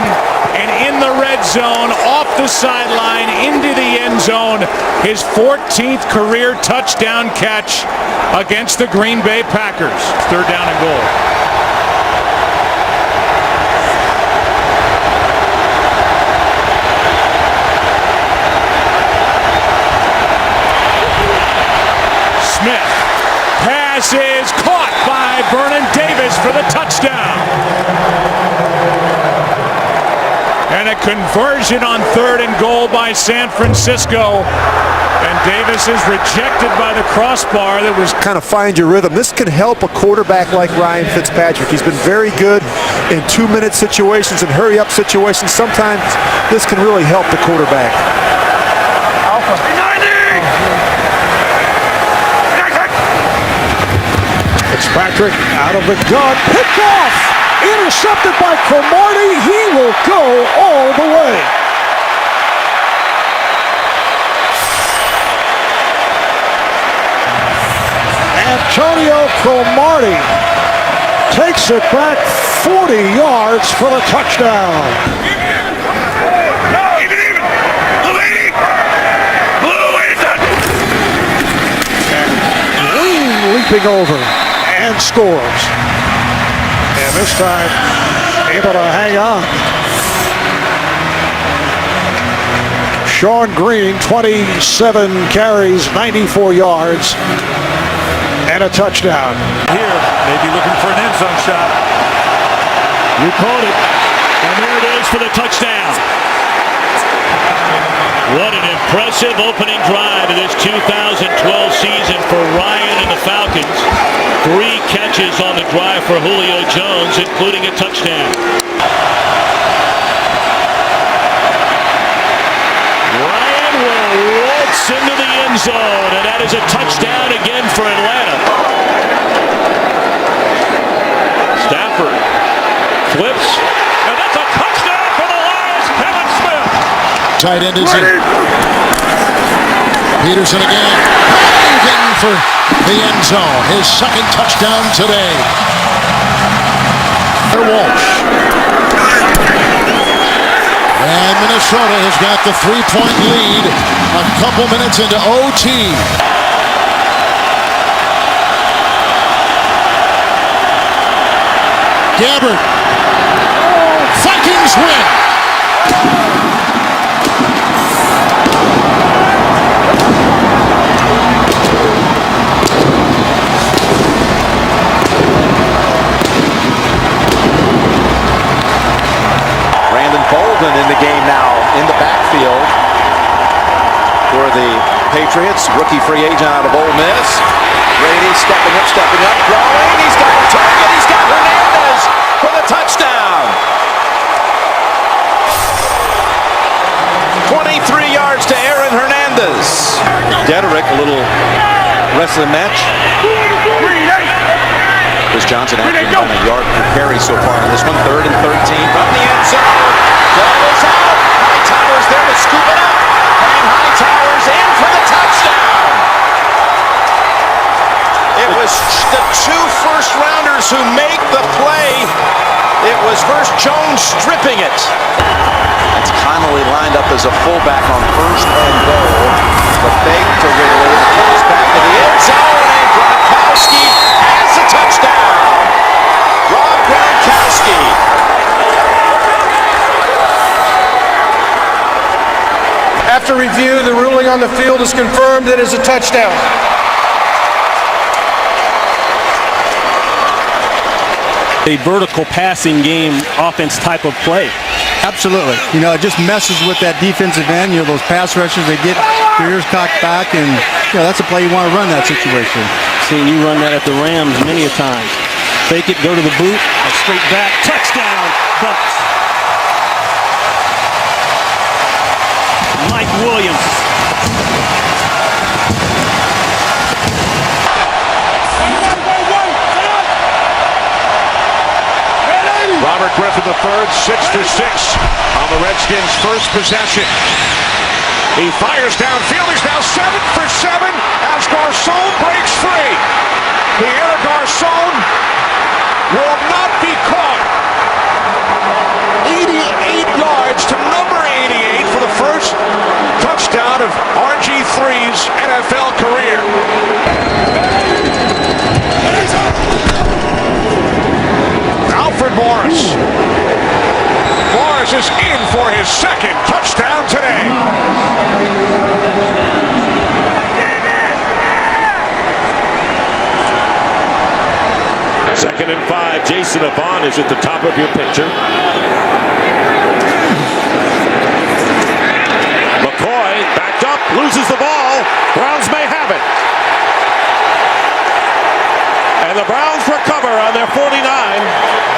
and in the red zone, off the sideline, into the end zone, his 14th career touchdown catch against the Green Bay Packers. 3rd down and goal. Smith. Pass is caught by Vernon Davis for the touchdown. And a conversion on 3rd and goal by San Francisco. And Davis is rejected by the crossbar. That was kind of find your rhythm. This can help a quarterback like Ryan Fitzpatrick. He's been very good in 2-minute situations and hurry-up situations. Sometimes this can really help the quarterback. Fitzpatrick out of the gun, picked off, intercepted by Cromartie. He will go all the way. Antonio Cromartie takes it back 40 yards for the touchdown. Leaping over and scores. And this time able to hang on. Sean Green, 27 carries, 94 yards, and a touchdown. Here, maybe looking for an end zone shot. You called it. And there it is for the touchdown. What an impressive opening drive of this 2012 season for Ryan and the Falcons. 3 catches on the drive for Julio Jones, including a touchdown. Ryan will waltz into the end zone, and that is a touchdown again for Atlanta. Stafford flips, and that's a touchdown for the Lions. Kevin Smith. Tight end is in. Peterson again. Diving for the end zone. His 2nd touchdown today. Walsh. And Minnesota has got the 3-point lead a couple minutes into OT. Gabbard. Vikings win. Patriots. Rookie free agent out of Ole Miss. Brady stepping up, throwing. He's got a target. He's got Hernandez for the touchdown. 23 yards to Aaron Hernandez. Dederick, a little rest of the match. Chris Johnson actually on a yard per carry so far on this one. 3rd and 13 from the end zone. Ball is out. Hightower's there to scoop it up. And Hightower's in for the touchdown. It was the 2 first-rounders who make the play. It was first Jones stripping it. That's Connolly lined up as a fullback on 1st and goal. The fake to Ridley. It comes back to the end zone, and Gronkowski has the touchdown. Rob Gronkowski. After review, the ruling on the field is confirmed. It is a touchdown. A vertical passing game offense type of play. Absolutely. You know, it just messes with that defensive end. You know, those pass rushers, they get their ears cocked back, and, you know, that's a play you want to run that situation. Seen you run that at the Rams many a time. Fake it, go to the boot, straight back, touchdown, Bucks. Mike Williams. Robert Griffin III, 6 for 6 on the Redskins' first possession. He fires downfield. He's now 7 for 7 as Garcon breaks free. Pierre Garcon will not be caught. 88 yards to number 88 for the first touchdown of RG3's NFL career. Alfred Morris. Morris is in for his second touchdown today. Second and 5. Jason Avon is at the top of your picture. McCoy backed up, loses the ball. Browns may have it. And the Browns recover on their 49.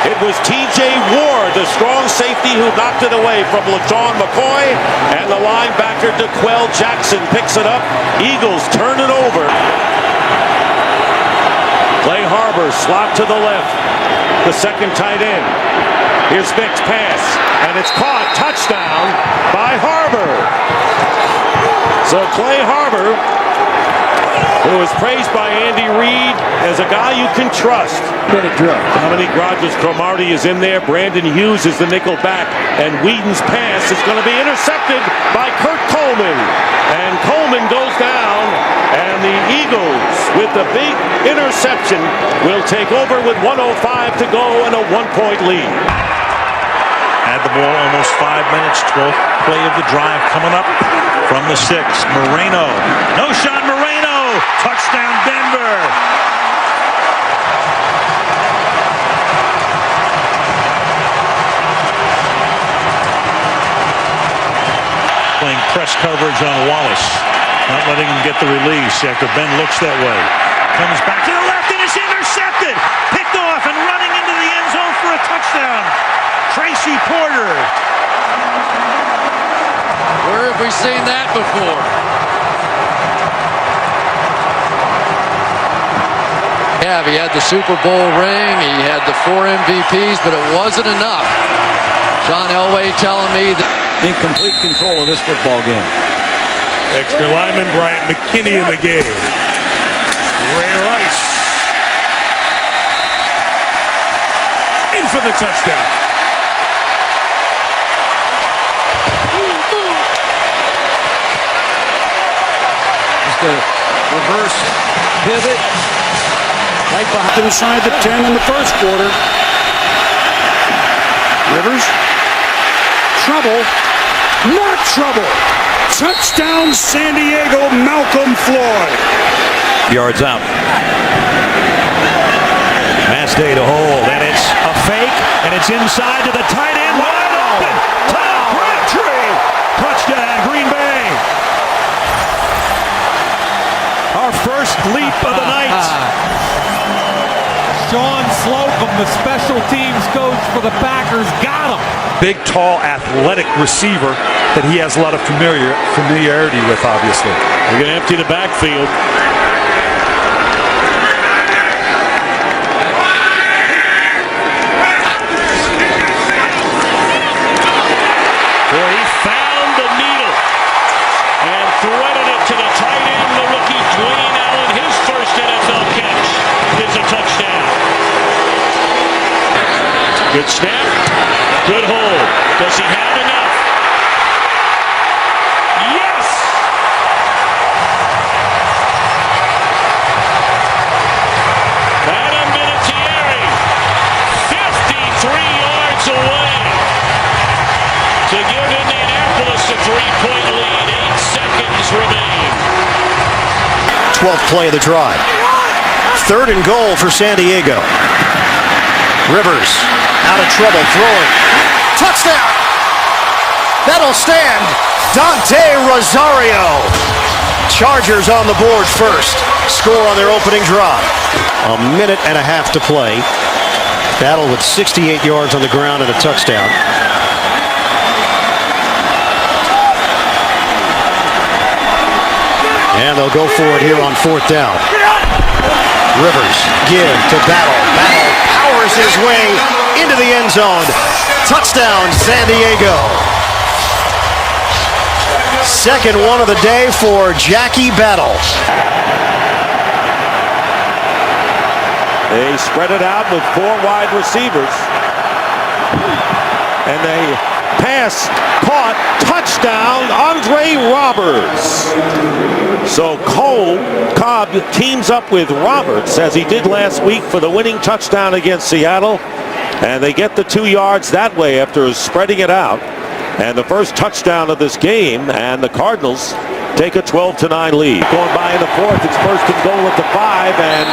It was T.J. Ward, the strong safety, who knocked it away from LaJohn McCoy. And the linebacker, DeQuell Jackson, picks it up. Eagles turn it over. Clay Harbor, slot to the left. The second tight end. Here's Vick's pass. And it's caught. Touchdown by Harbor. So Clay Harbor, who was praised by Andy Reid as a guy you can trust. Dominique Rodgers-Cromartie is in there. Brandon Hughes is the nickel back. And Whedon's pass is going to be intercepted by Kurt Coleman. And Coleman goes down. And the Eagles, with the big interception, will take over with 1:05 to go and a 1-point lead. Had the ball almost 5 minutes. 12th play of the drive coming up from the 6. Moreno. No shot, Moreno. Touchdown, Denver. Playing press coverage on Wallace. Not letting him get the release after Ben looks that way. Comes back to the left and is intercepted. Picked off and running into the end zone for a touchdown. Tracy Porter. Where have we seen that before? Yeah, he had the Super Bowl ring, he had the 4 MVPs, but it wasn't enough. John Elway telling me that In complete control of this football game. Extra lineman Bryant McKinney in the game. Ray Rice. In for the touchdown. Just a reverse pivot. Right behind. Inside the 10 in the first quarter. Rivers. Trouble. Not trouble. Touchdown San Diego, Malcolm Floyd. Yards out. Mass day to hold, and it's a fake, and it's inside to the tight end. Wide open. Tom Crabtree. Touchdown, Green Bay. leap of the night. Sean Slocum, the special teams coach for the Packers, got him. Big, tall, athletic receiver that he has a lot of familiarity with, obviously. They're going to empty the backfield. Boy, he found the needle and threaded it to the tight end, the rookie Dwayne Allen. His first NFL catch is a touchdown. Good snap, good hold. Does he have enough? Yes! Adam Vinatieri, 53 yards away to give Indianapolis a 3-point lead. 8 seconds remain. 12th play of the drive. 3rd and goal for San Diego. Rivers out of trouble, throwing. Touchdown! That'll stand. Dante Rosario. Chargers on the board first. Score on their opening drive. A minute and a half to play. Battle with 68 yards on the ground and a touchdown. And they'll go for it here on 4th down. Rivers give to Battle. Battle powers his way into the end zone. Touchdown, San Diego. Second one of the day for Jackie Battle. They spread it out with 4 wide receivers. And they pass, caught, touchdown, Andre Roberts. So Cobb teams up with Roberts, as he did last week, for the winning touchdown against Seattle. And they get the 2 yards that way after spreading it out. And the first touchdown of this game, and the Cardinals take a 12-9 lead. Going by in the 4th, it's 1st and goal at the 5, and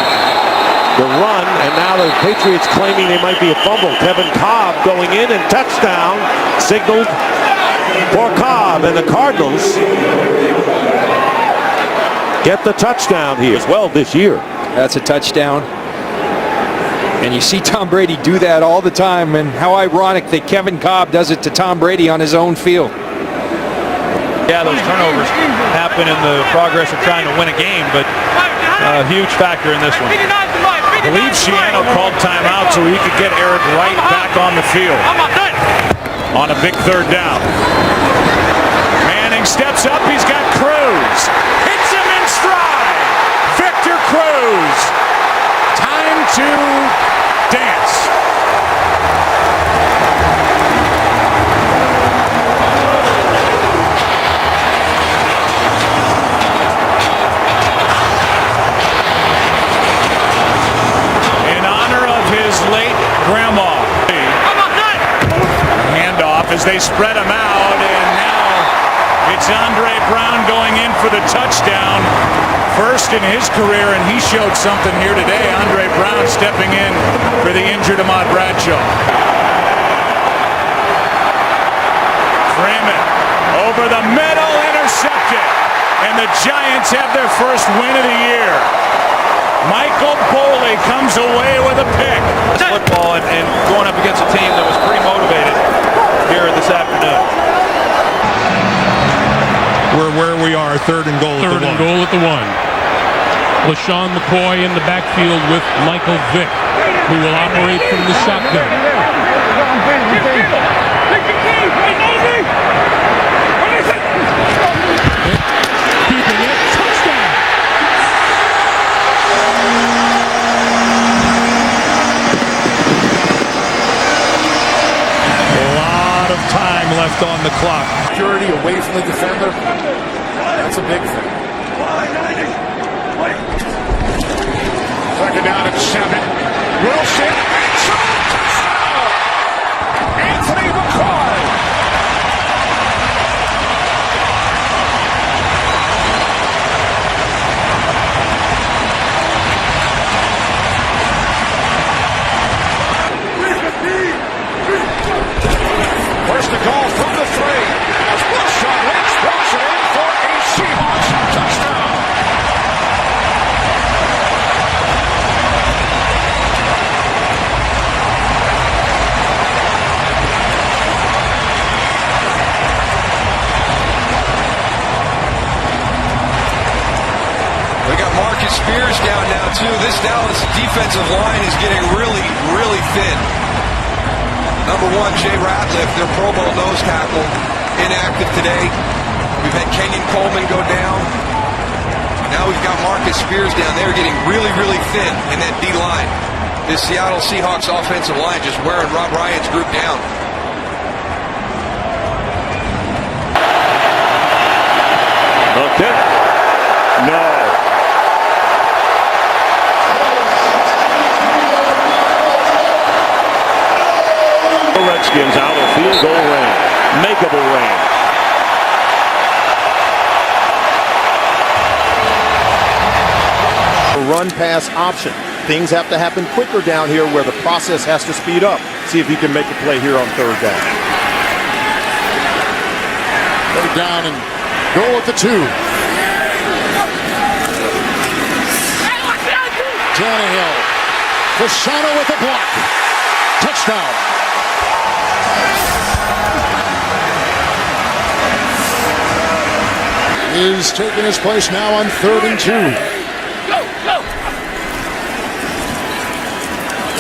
the run, and now the Patriots claiming they might be a fumble. Kevin Cobb going in, and touchdown signaled for Cobb, and the Cardinals get the touchdown here as well this year. That's a touchdown. And you see Tom Brady do that all the time, and how ironic that Kevin Cobb does it to Tom Brady on his own field. Yeah, those turnovers happen in the progress of trying to win a game, but a huge factor in this one. I believe Shiano called timeout so he could get Eric Wright back on the field on a big 3rd down. Manning steps up. He's got Cruz. Hits him in stride. Victor Cruz. Time to dance. Late grandma. Handoff as they spread him out, and now it's Andre Brown going in for the touchdown. First in his career, and he showed something here today. Andre Brown stepping in for the injured Ahmad Bradshaw. Freeman over the middle, intercepted, and the Giants have their first win of the year. Michael Boley comes away with a pick. Football and going up against a team that was pretty motivated here this afternoon. We're where we are, 3rd and goal at the 1. 3rd and goal at the 1. LaShawn McCoy in the backfield with Michael Vick, who will operate from the shotgun. Keeping it, touchdown! Time left on the clock. Security away from the defender. That's a big thing. 2nd down and 7. Wilson. Anthony McCoy. First to goal from the 3. As Wilson Lynch walks it in for a Seahawks touchdown. This Dallas defensive line is getting really, really thin. Number one, Jay Ratliff, their Pro Bowl nose tackle, inactive today. We've had Kenyon Coleman go down. Now we've got Marcus Spears down there getting really, really thin in that D-line. This Seattle Seahawks offensive line just wearing Rob Ryan's group down. Okay. No. The Redskins out of field goal range. Makeable range. Run pass option. Things have to happen quicker down here where the process has to speed up. See if he can make a play here on third down. Third down and goal at the 2. Tannehill. Fasano with a block. Touchdown. Is taking his place now on 3rd and 2.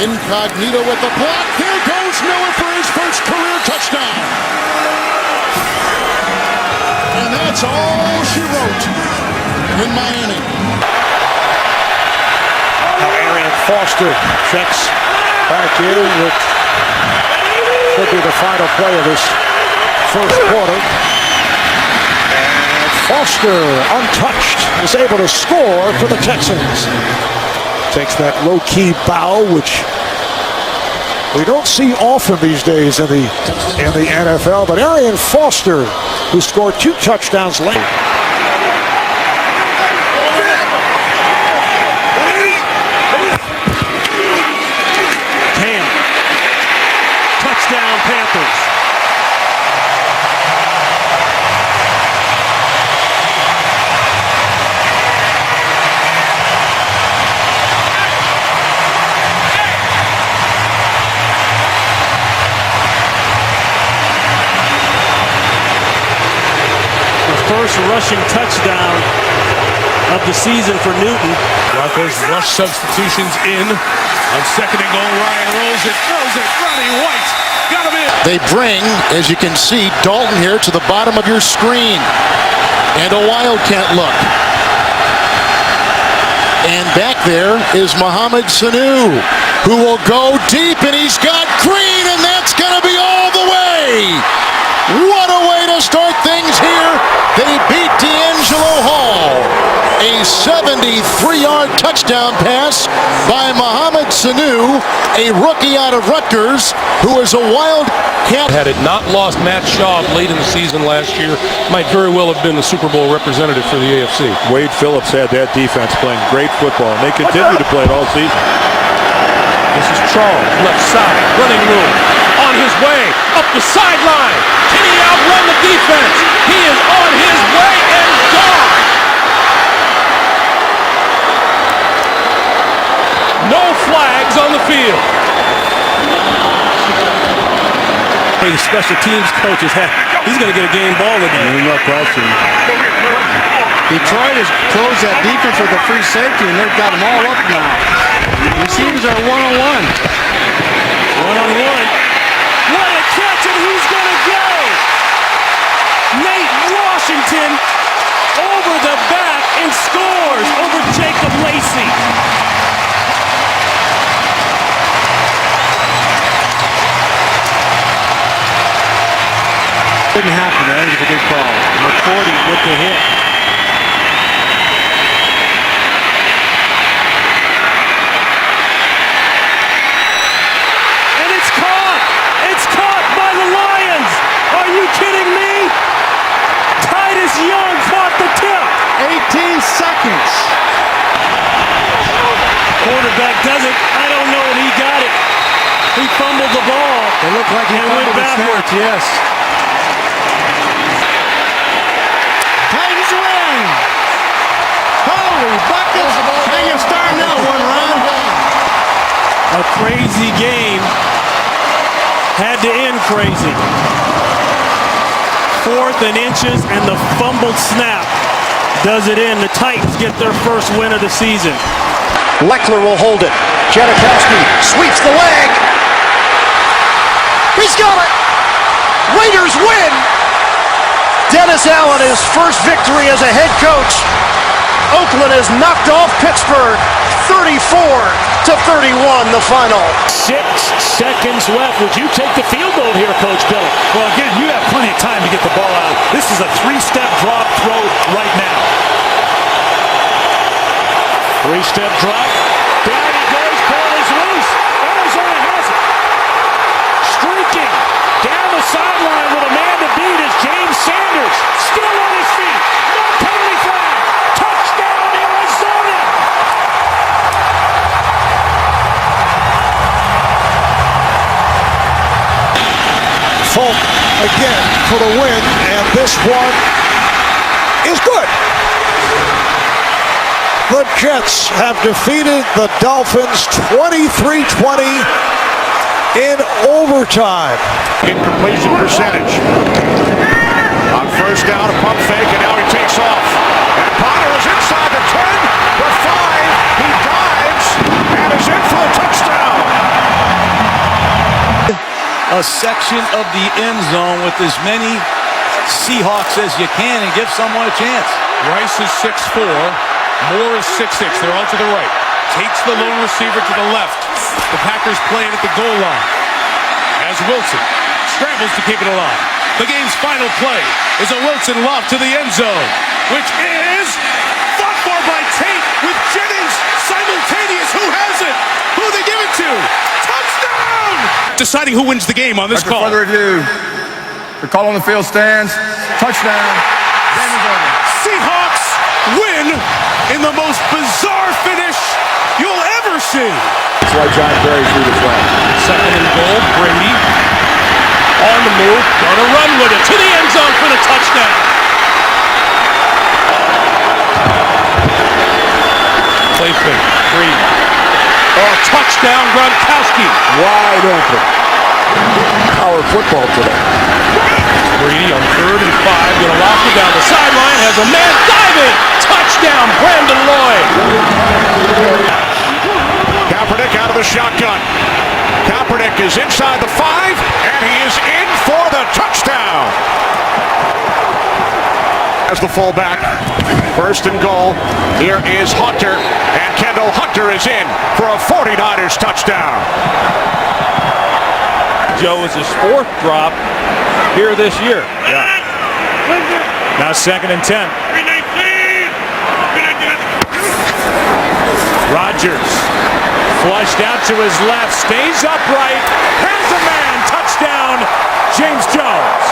Incognito with the block. Here goes Miller for his first career touchdown. And that's all she wrote in Miami. Now Arian Foster checks back in with should be the final play of this first quarter. And Foster, untouched, is able to score for the Texans. Takes that low-key bow, which we don't see often these days in the NFL. But Arian Foster, who scored 2 touchdowns late. Cam. Touchdown Panthers. First rushing touchdown of the season for Newton. Broncos rush substitutions in on 2nd and goal. Ryan rolls it, throws it. Ronnie White got him in. They bring, as you can see, Dalton here to the bottom of your screen. And a Wildcat look. And back there is Mohamed Sanu, who will go deep, and he's got Green, and that's going to be all the way. What a way to start things here. They beat D'Angelo Hall. A 73-yard touchdown pass by Mohamed Sanu, a rookie out of Rutgers, who is a Wildcat. Had it not lost Matt Schaub late in the season last year, might very well have been the Super Bowl representative for the AFC. Wade Phillips had that defense playing great football, and they continue to play it all season. This is Charles, left side, running room, on his way, up the sideline. Can he outrun the defense? He is on his way and gone. No flags on the field. The special teams coach he's going to get a game ball today. No question. Detroit has closed that defense with a free safety, and they've got them all up now. Receivers are one-on-one. One-on-one. What a catch, and he's going to go! Nate Washington over the back and scores over Jacob Lacey. Didn't happen. That was a good call. McCourty with the hit. And it's caught! It's caught by the Lions! Are you kidding me? Titus Young caught the tip! 18 seconds. Quarterback does it. I don't know if he got it. He fumbled the ball. It looked like he went backwards. Yes. Titans win. Holy buckets. How you starting that one, Ron? A crazy game. Had to end crazy. 4th and inches, and the fumbled snap does it in. The Titans get their first win of the season. Leckler will hold it. Janikowski sweeps the leg. He's got it. Raiders win. Dennis Allen, his first victory as a head coach. Oakland has knocked off Pittsburgh 34-31 the final. 6 seconds left. Would you take the field goal here, Coach Bill? Well, again, you have plenty of time to get the ball out. This is a 3-step drop throw right now. 3-step drop. Down he goes. Ball is loose. Arizona has it. Streaking down the sideline with a man to beat is James Sanders. Still on his feet. No penalty flag. Touchdown, Arizona. Folk again for the win, and this one is good. The Jets have defeated the Dolphins 23-20 in overtime. Incompletion percentage. On first down, a pump fake, and now he takes off. And Potter is inside the 10, the 5. He dives and is in for a touchdown. A section of the end zone with as many Seahawks as you can and give someone a chance. Rice is 6'4". Moore is 6'6". They're all to the right. Takes the lone receiver to the left. The Packers play it at the goal line. As Wilson scrambles to keep it alive. The game's final play is a Wilson lob to the end zone, which is fought for by Tate with Jennings simultaneous. Who has it? Who they give it to? Touchdown! Deciding who wins the game on this call. Further review. The call on the field stands. Touchdown. Game is over. Seahawks win in the most bizarre finish you'll ever see. That's why John Barry threw the flag. Second and goal, Brady on the move, gonna run with it to the end zone for the touchdown. Play fake, Brady. Oh, touchdown, Gronkowski. Wide open. Power football today. Brady on 3rd and 5, gonna lock it down the sideline, has a man diving. Touchdown, Brandon Lloyd. Kaepernick out of the shotgun. Kaepernick is inside the 5, and he is in for the touchdown. As the fullback, 1st and goal. Here is Hunter, and Kendall Hunter is in for a 49ers touchdown. Joe is his 4th drop here this year. Now 2nd and 10. Rodgers flushed out to his left, stays upright, has a man, touchdown, James Jones.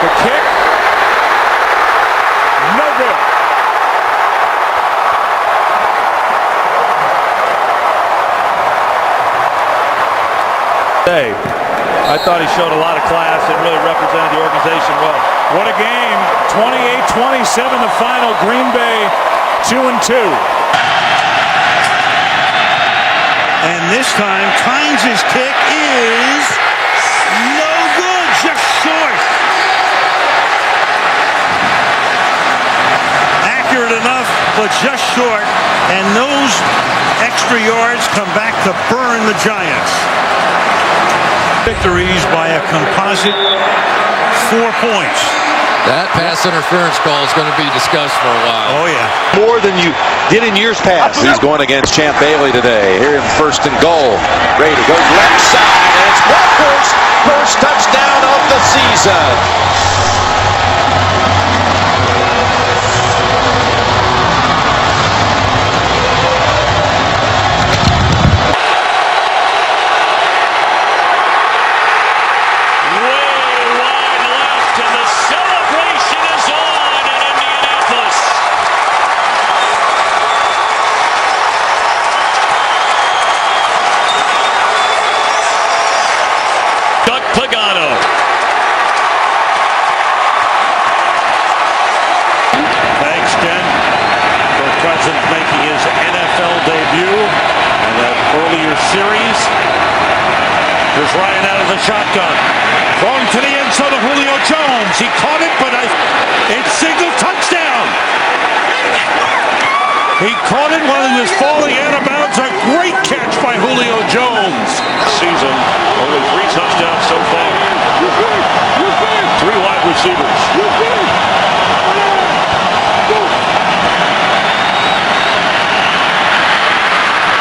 The kick, no good. I thought he showed a lot of class and really represented the organization well. What a game. 28-27 the final. Green Bay 2-2. And this time, Tynes' kick is no good, just short. Accurate enough, but just short. And those extra yards come back to burn the Giants. Victories by a composite 4 points. That pass interference call is going to be discussed for a while. Oh, yeah. More than you did in years past. He's going against Champ Bailey today. Here in 1st and goal. Brady goes left side, and it's Walker's first touchdown of the season. Ryan out of the shotgun. Throwing to the end zone of Julio Jones. He caught it, but it's signaled touchdown. He caught it while he was falling out of bounds. A great catch by Julio Jones. Season, only 3 touchdowns so far. 3 wide receivers.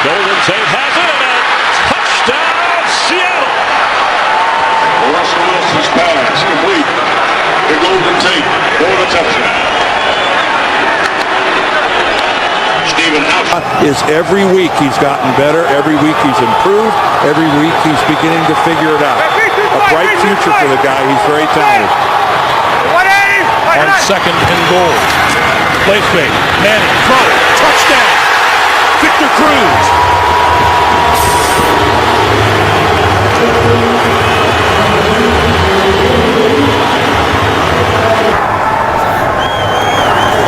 Golden Tate has it, and a touchdown, Seattle! Russell Wilson's pass complete to Golden Tate for the touchdown. Is every week he's gotten better, every week he's improved, every week he's beginning to figure it out. A bright future for the guy, he's very talented. On second and goal. Play fake. Manning, throw, touchdown. Victor Cruz.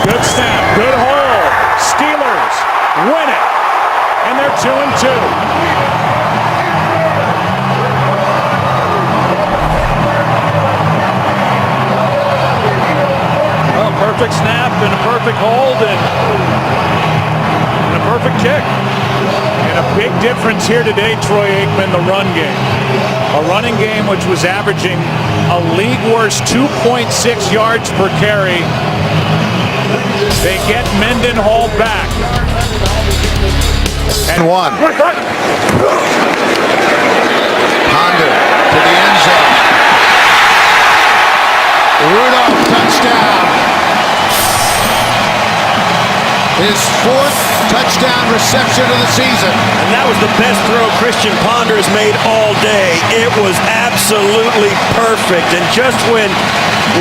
Good snap, good hold. Steelers win it, and they're 2-2. Well, perfect snap and a perfect hold and a perfect kick. And a big difference here today, Troy Aikman, the run game. A running game which was averaging a league worst 2.6 yards per carry. They get Mendenhall back. And 1. Honda to the end zone. Rudolph, touchdown. His 4th touchdown reception of the season. And that was the best throw Christian Ponder has made all day. It was absolutely perfect. And just when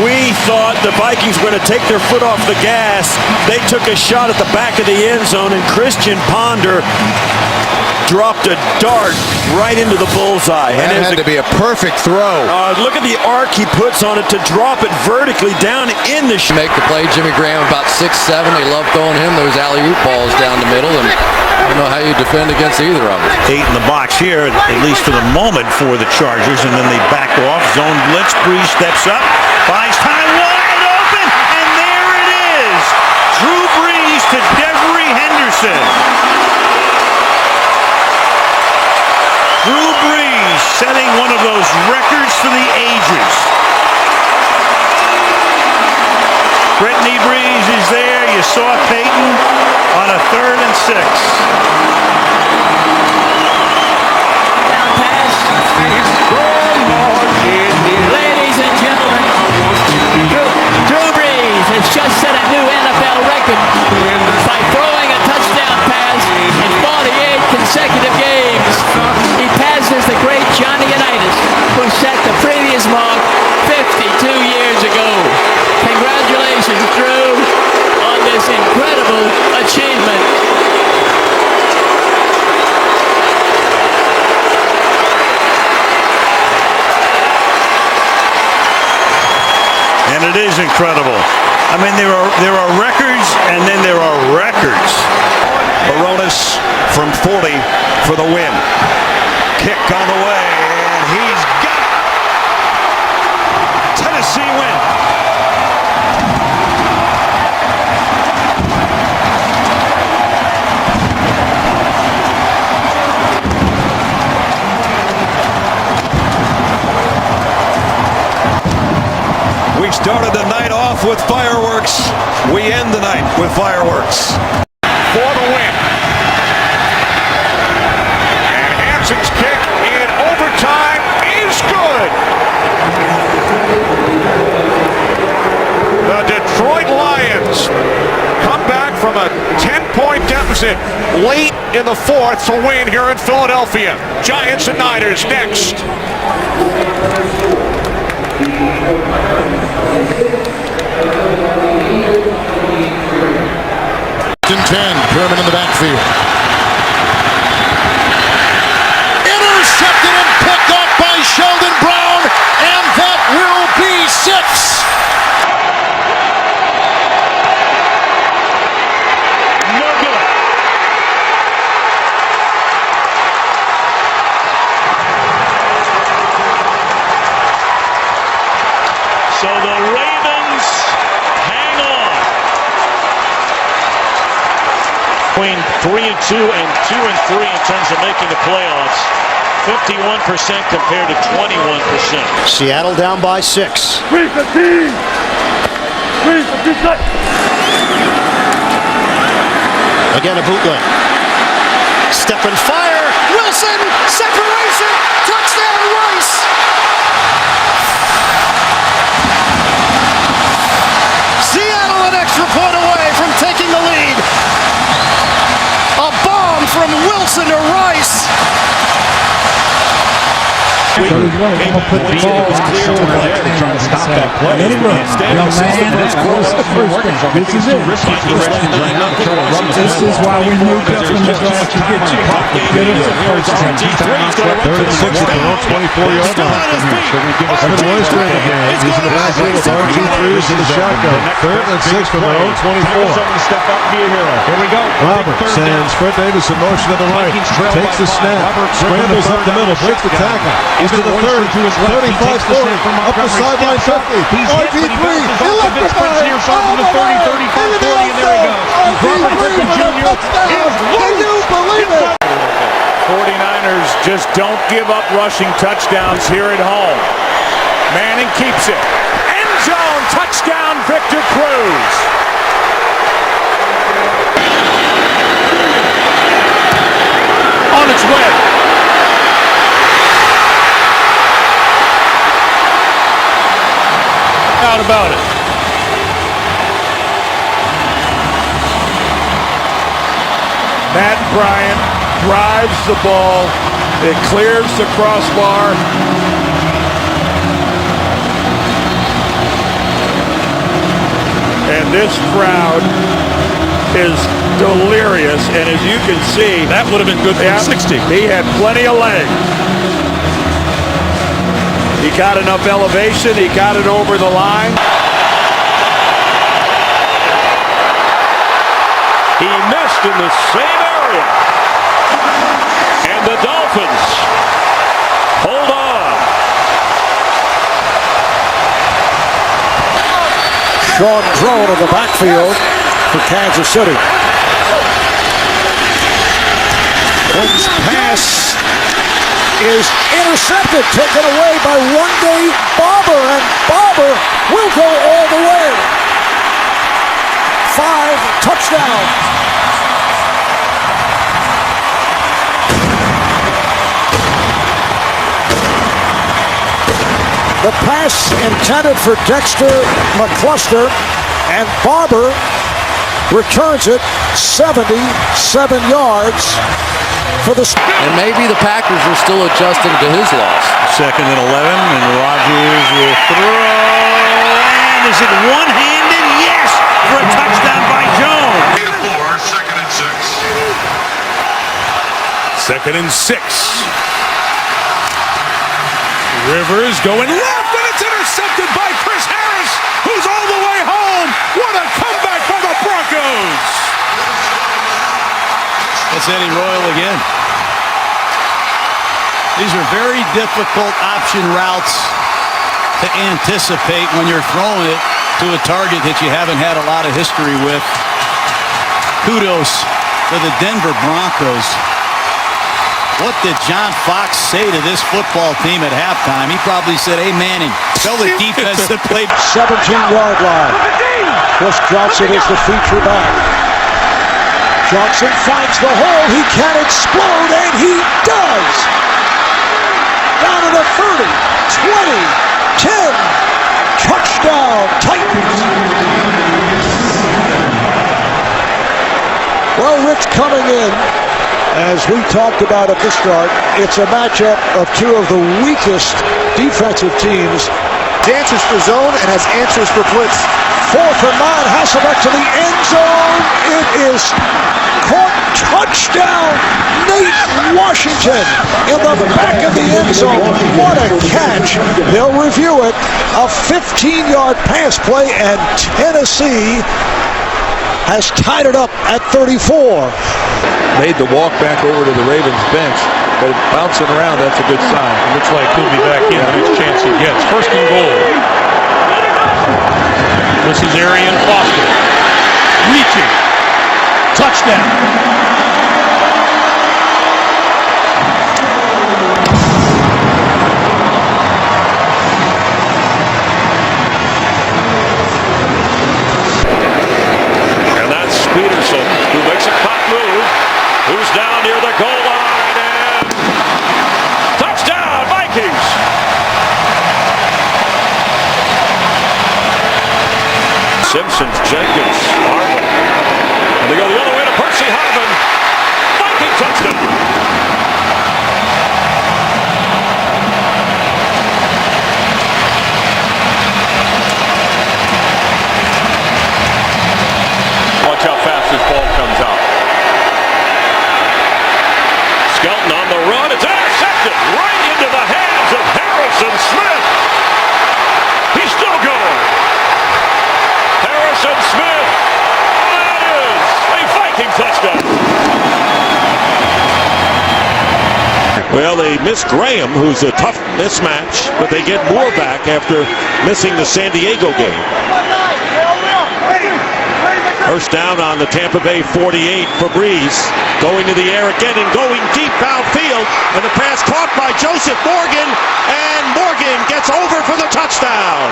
we thought the Vikings were going to take their foot off the gas, they took a shot at the back of the end zone, and Christian Ponder dropped a dart right into the bullseye. That had to be a perfect throw. Look at the arc he puts on it to drop it vertically down in the Make the play. Jimmy Graham about 6'7". They love throwing him those alley-oop balls down the middle, and I don't know how you defend against either of them. 8 in the box here, at least for the moment, for the Chargers, and then they back off. Zone blitz. Breeze steps up, buys time, wide open, and there it is. Drew Brees to Devery Henderson. Drew Brees setting one of those records for the ages. Brittany Brees is there. You saw Peyton on a 3rd and 6. Ladies and gentlemen, Drew Brees has just set a new NFL record by throwing a touchdown pass in 48 consecutive games. He passes the great Johnny Unitas, who set the previous mark 52 years ago. Congratulations, Drew, on this incredible achievement. And it is incredible. I mean, there are records, and then there are records. Baronis from 40 for the win. Kick on the way, and he's got it. Tennessee win. We started the night off with fireworks. We end the night with fireworks. For the win. And Hanson's kick in overtime is good. The Detroit Lions come back from a 10-point deficit late in the 4th to win here in Philadelphia. Giants and Niners next. 10, Kerman in the backfield. Intercepted and picked up by Sheldon Brown, and that will be 6. No good. 3-2 and 2-3 in terms of making the playoffs. 51% compared to 21%. Seattle down by 6. 3-15. 3-56. Again, a bootleg. Step and fire. Wilson, separation. Touchdown, Rice. Seattle an extra point away from taking the lead. A bomb from Wilson to Rice. It was clear to play to try to stop that play. Instead, this is it. This is why we moved up from the draft to get you. Get us a first down. 3rd and 6 at their own 24-yard line. Evan Weisberg again. He's in the backfield with RG3s in the shotgun. 3rd and 6 from their own 24. Here we go. Roberts sends Fred Davis in motion to the right. Takes the snap. Scrambles up the middle. Breaks the tackle. Into the 30. 35-40. Up the sideline 50. RG3. Electrified. From the 30, 35, 40, and there he goes. Robert Griffin Jr. Can you believe it? 49ers just don't give up rushing touchdowns here at home. Manning keeps it. End zone touchdown, Victor Cruz. On its way. Out about it. Matt Bryant drives the ball. It clears the crossbar. And this crowd is delirious. And as you can see, That would have been good for 60. he had plenty of leg. He got enough elevation. He got it over the line. He missed in the same area. And the Dolphins hold on. Sean Drone in the backfield for Kansas City. Holmes' pass is intercepted, taken away by one-day Barber, and Barber will go all the way. 5 touchdown. The pass intended for Dexter McCluster, and Barber returns it 77 yards for the... And maybe the Packers are still adjusting to his loss. 2nd and 11, and Rodgers will throw. And is it one-handed? Yes, for a touchdown by Jones. 2nd and 6. 2nd and 6. Rivers going left, and it's intercepted by Chris Harris, who's all the way home. What a comeback by the Broncos. That's Eddie Royal again. These are very difficult option routes to anticipate when you're throwing it to a target that you haven't had a lot of history with. Kudos to the Denver Broncos. What did John Fox say to this football team at halftime? He probably said, "Hey, Manning, tell the defense to play." 17-yard line. Chris Johnson is the feature back. Johnson finds the hole. He can explode, and he does. Down to the 30, 20, 10. Touchdown, Titans. Well, Rich, coming in, as we talked about at the start, it's a matchup of two of the weakest defensive teams. Answers for zone and has answers for blitz. 4th and 9, Hasselbeck to the end zone. It is caught. Touchdown, Nate Washington in the back of the end zone. What a catch. They'll review it. A 15-yard pass play, and Tennessee has tied it up at 34. Made the walk back over to the Ravens bench, but bouncing around, that's a good sign. It looks like he'll be back in the next chance he gets. 1st and goal. This is Arian Foster. Reaching. Touchdown. the goal line and touchdown, Vikings. Simpsons, Jenkins, Harvin. And they go the other way to Percy Harvin. Viking touchdown. Watch how fast this ball comes out. Skelton on the run. It's intercepted right into the hands of Harrison Smith. He's still going. Harrison Smith. That is a Viking touchdown. Well, they miss Graham, who's a tough mismatch, but they get Moore back after missing the San Diego game. First down on the Tampa Bay 48 for Breeze. Going to the air again and going deep downfield. And the pass caught by Joseph Morgan. And Morgan gets over for the touchdown.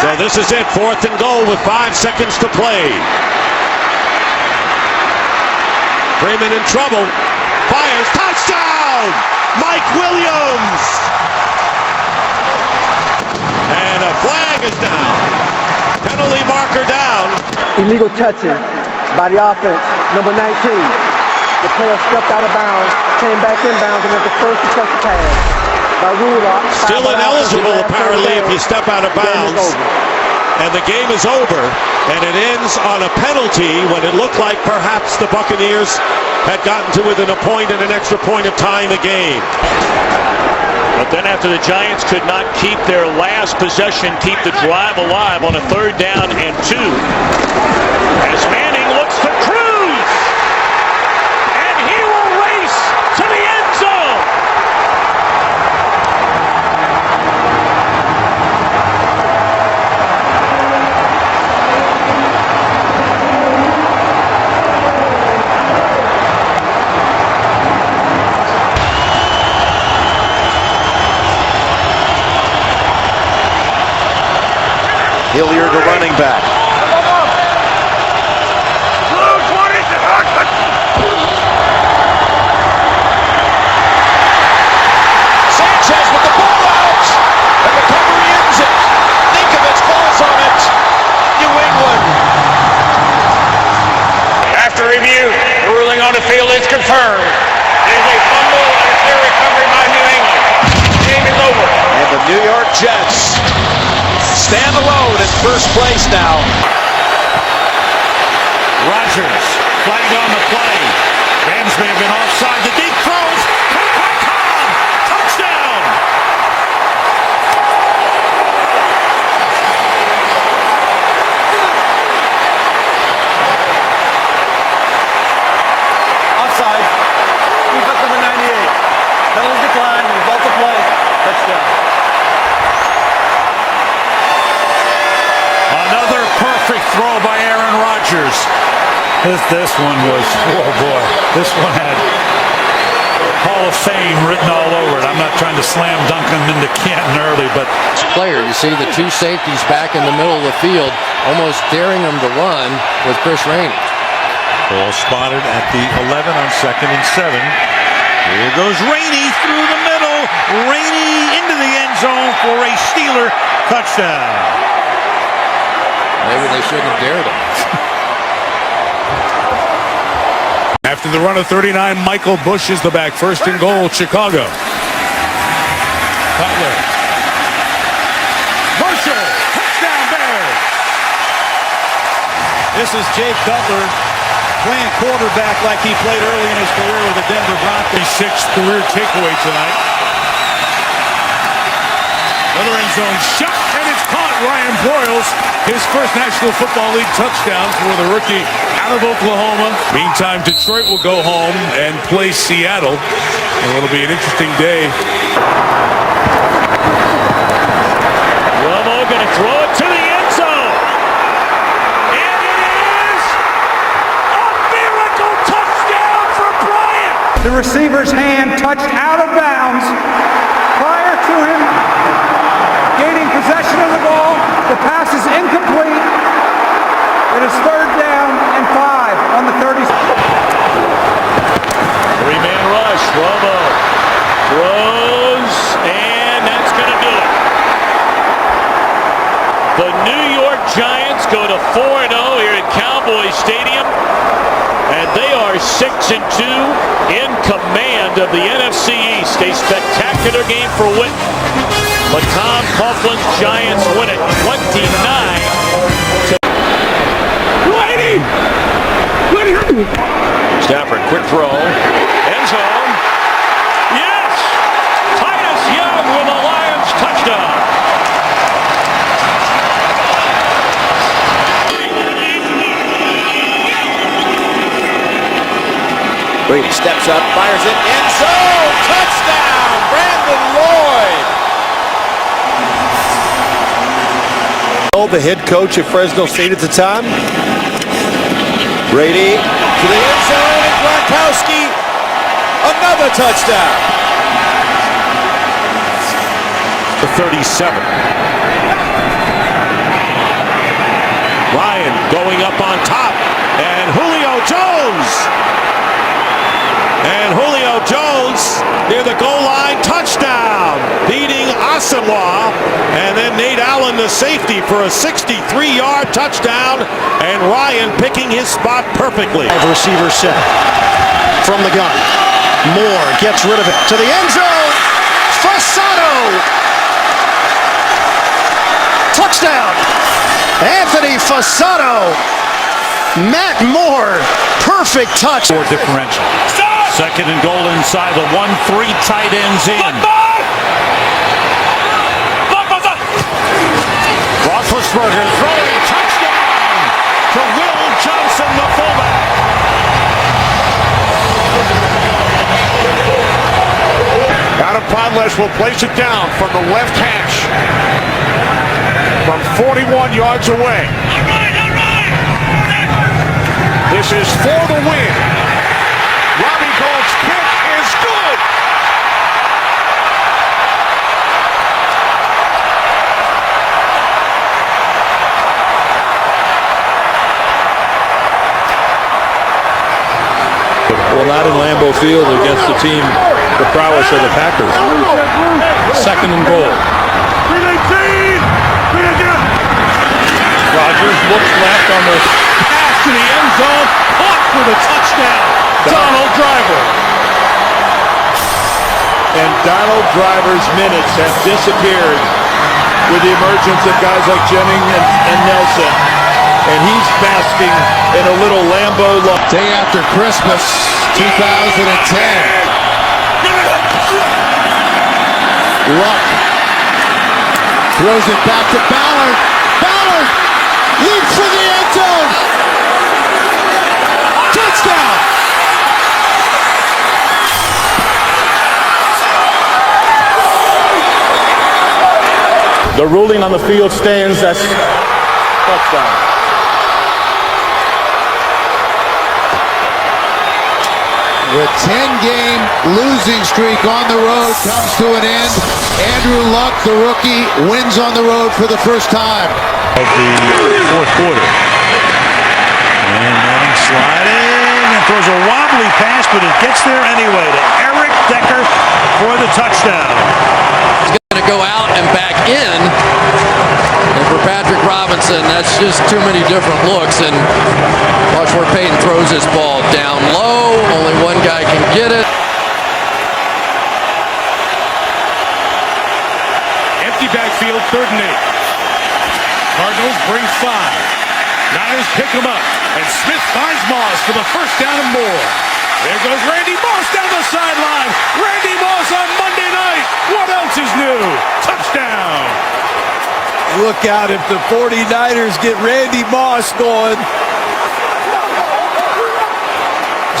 So this is it. 4th and goal with 5 seconds to play. Freeman in trouble. Fires. Touchdown! Mike Williams! And a flag is down. Penalty marker down. Illegal touching by the offense, number 19. The player stepped out of bounds, came back in bounds, and was the first to touch the pass. By rule, still ineligible apparently if you step out of bounds. And the game is over, and it ends on a penalty when it looked like perhaps the Buccaneers had gotten to within a point and an extra point of tying the game. But then after the Giants could not keep their last possession, keep the drive alive on a 3rd down and 2, as Manning looks to cruise, and he will race to the end zone. Hilliard, the running back. Sanchez with the ball out. And recovery ends it. Ninkovich falls on it. New England. After review, the ruling on the field is confirmed. It is a fumble and a clear recovery by New England. The game is over. And the New York Jets stand alone in first place now. Rodgers flagged on the play. Rams may have been offside. The deep throws. Touchdown! Offside. Defense number 98. Penalty decline. Result of play. Touchdown. Another perfect throw by Aaron Rodgers. This one was, oh boy, this one had Hall of Fame written all over it. I'm not trying to slam dunk him into Canton early, but Player, you see the 2 safeties back in the middle of the field, almost daring him to run with Chris Rainey. Ball spotted at the 11 on 2nd and 7. Here goes Rainey through the middle. Rainey into the end zone for a Steeler touchdown. Maybe they shouldn't have dared him. after the run of 39, Michael Bush is the back. 1st and goal, Chicago. Cutler. Marshall, touchdown Bears. This is Jay Cutler playing quarterback like he played early in his career with the Denver Broncos. 6th career takeaway tonight. Another end zone shot, and it's caught. Ryan Broyles, his first National Football League touchdown for the rookie out of Oklahoma. Meantime, Detroit will go home and play Seattle, and it'll be an interesting day. Romo going to throw it to the end zone. And it is a miracle touchdown for Bryant. The receiver's hand touched out of bounds prior to him The New York Giants go to 4-0 here at Cowboys Stadium, and they are 6-2 in command of the NFC East. A spectacular game for Witten, but Tom Coughlin's Giants win it 29. Stafford, quick throw, end zone. Yes! Titus Young with a Lions touchdown. Brady steps up, fires it, end zone, touchdown, Brandon Lloyd. The head coach at Fresno State at the time. Brady to the end zone, and Gronkowski, another touchdown. The 37. Ryan going up on top, and Julio Jones. And Julio Jones near the goal line, touchdown, beating Asamoah. And then Nate Allen, the safety, for a 63-yard touchdown. And Ryan picking his spot perfectly. Receiver set from the gun. Moore gets rid of it to the end zone. Fasano. Touchdown. Anthony Fasano. Matt Moore. Perfect touch. Or differential. Second and goal inside the 1-3 tight ends in. Roethlisberger throwing touchdown to Will Johnson, the fullback. Adam Podlesh will place it down from the left hash from 41 yards away. This is for the win. Robbie Gould's kick is good. Well, not in Lambeau Field against the team, the prowess of the Packers. Second and goal. Rodgers looks left on the pass to the end zone, caught for the touchdown. Donald Driver. And Donald Driver's minutes have disappeared with the emergence of guys like Jennings and Nelson. And he's basking in a little Lambeau look. Day after Christmas, 2010. Luck throws it back to Ballard. Ballard leaps for the end zone. Touchdown. The ruling on the field stands. That's touchdown. The 10-game losing streak on the road comes to an end. Andrew Luck, the rookie, wins on the road for the first time. Of the fourth quarter. And Manning sliding and throws a wobbly pass, but it gets there anyway to Eric Decker for the touchdown. He's going to go out and back in. And for Patrick Robinson, that's just too many different looks. And watch where Peyton throws his ball down low. Only one guy can get it. Empty backfield, 3rd and 8. Cardinals bring 5. Niners pick him up. And Smith finds Moss for the first down and more. There goes Randy Moss down the sideline. Randy Moss on Monday night. What else is new? Touchdown. Look out if the 49ers get Randy Moss going.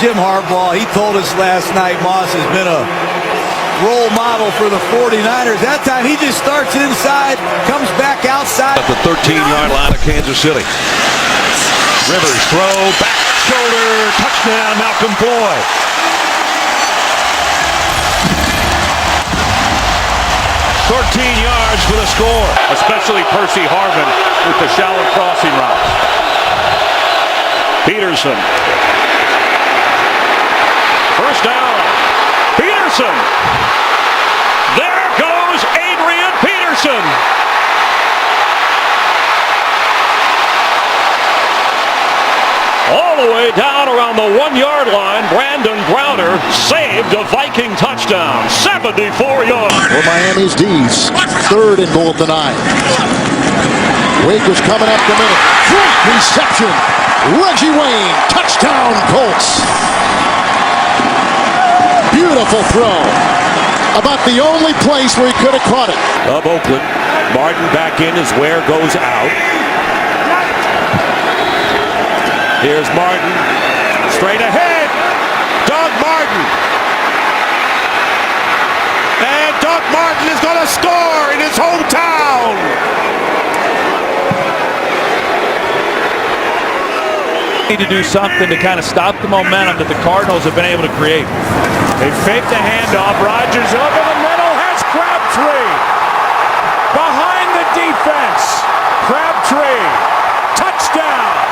Jim Harbaugh, he told us last night Moss has been a role model for the 49ers. That time he just starts inside, comes back outside. At the 13-yard line of Kansas City. Rivers throw, back shoulder, touchdown, Malcolm Floyd. yards for the score. Especially Percy Harvin with the shallow crossing route. Peterson. First down. Peterson. There goes Adrian Peterson. way down around the 1-yard line, Brandon Browner saved a Viking touchdown. 74 yards. For Miami's D's, 3rd and goal at the 9. Wake was coming up the middle. Great reception. Reggie Wayne, touchdown Colts. Beautiful throw. About the only place where he could have caught it. Of Oakland. Martin back in as Ware goes out. Here's Martin. Straight ahead. Doug Martin. And Doug Martin is going to score in his hometown. Need to do something to kind of stop the momentum that the Cardinals have been able to create. They fake the handoff. Rodgers over the middle has Crabtree. Behind the defense. Crabtree. Touchdown.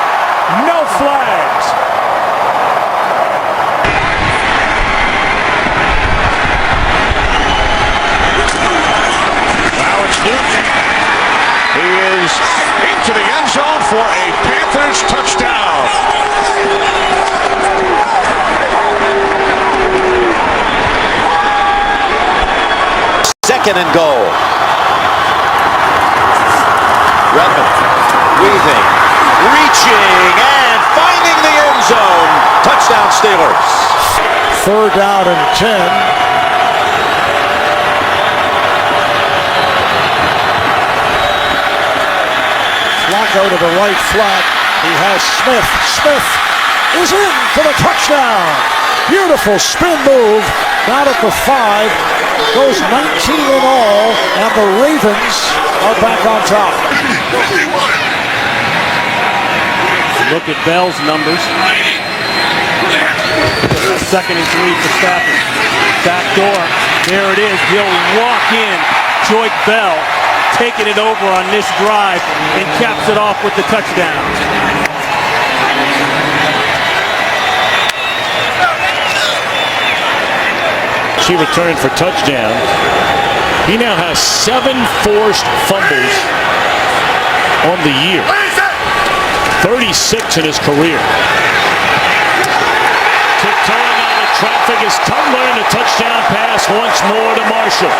No flags. Now it's Newton. He is into the end zone for a Panthers touchdown. Second and goal. Redmond weaving, reaching, and finding the end zone. Touchdown Steelers. 3rd down and 10. Flacco to the right flat. He has Smith. Smith is in for the touchdown. Beautiful spin move. Down at the 5. Goes 19 in all. And the Ravens are back on top. Look at Bell's numbers. 2nd and 3 for Stafford. Back door. There it is. He'll walk in. Joyce Bell taking it over on this drive and caps it off with the touchdown. She returned for touchdown. He now has 7 forced fumbles on the year. 36 in his career. Tiptoeing out of traffic is Cutler, and a touchdown pass once more to Marshall.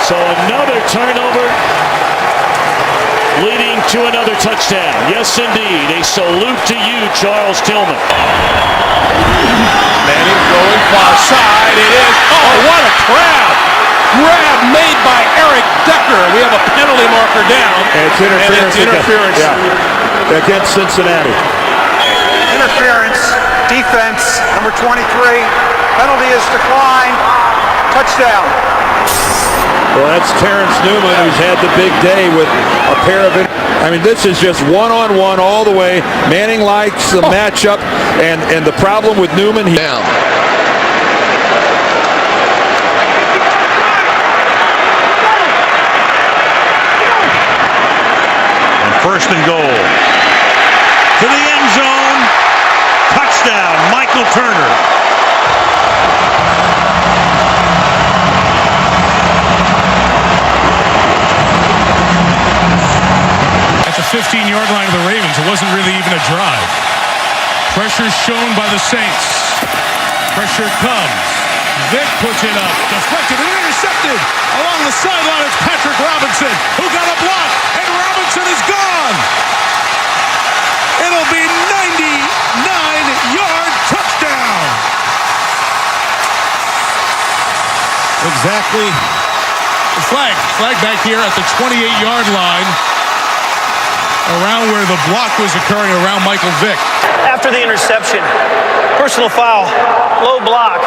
So another turnover leading to another touchdown. Yes, indeed. A salute to you, Charles Tillman. Manning going far side. It is. Oh, what a grab! Grab made by Eric Decker. We have a penalty marker down. And it's interference. And it's interference. Against Cincinnati. Interference, defense, number 23. Penalty is declined. Touchdown. Well, that's Terrence Newman, who's had the big day with a pair of. I mean, this is just one-on-one all the way. Manning likes the matchup, and the problem with Newman. Down. And 1st and goal. To the end zone. Touchdown, Michael Turner. At the 15-yard line of the Ravens, it wasn't really even a drive. Pressure shown by the Saints. Pressure comes. Vick puts it up. Deflected and intercepted. Along the sideline, it's Patrick Robinson, who got a block, and Robinson is gone. It'll be 99-yard touchdown. Exactly. Flag back here at the 28-yard line, around where the block was occurring around Michael Vick. After the interception, personal foul, low block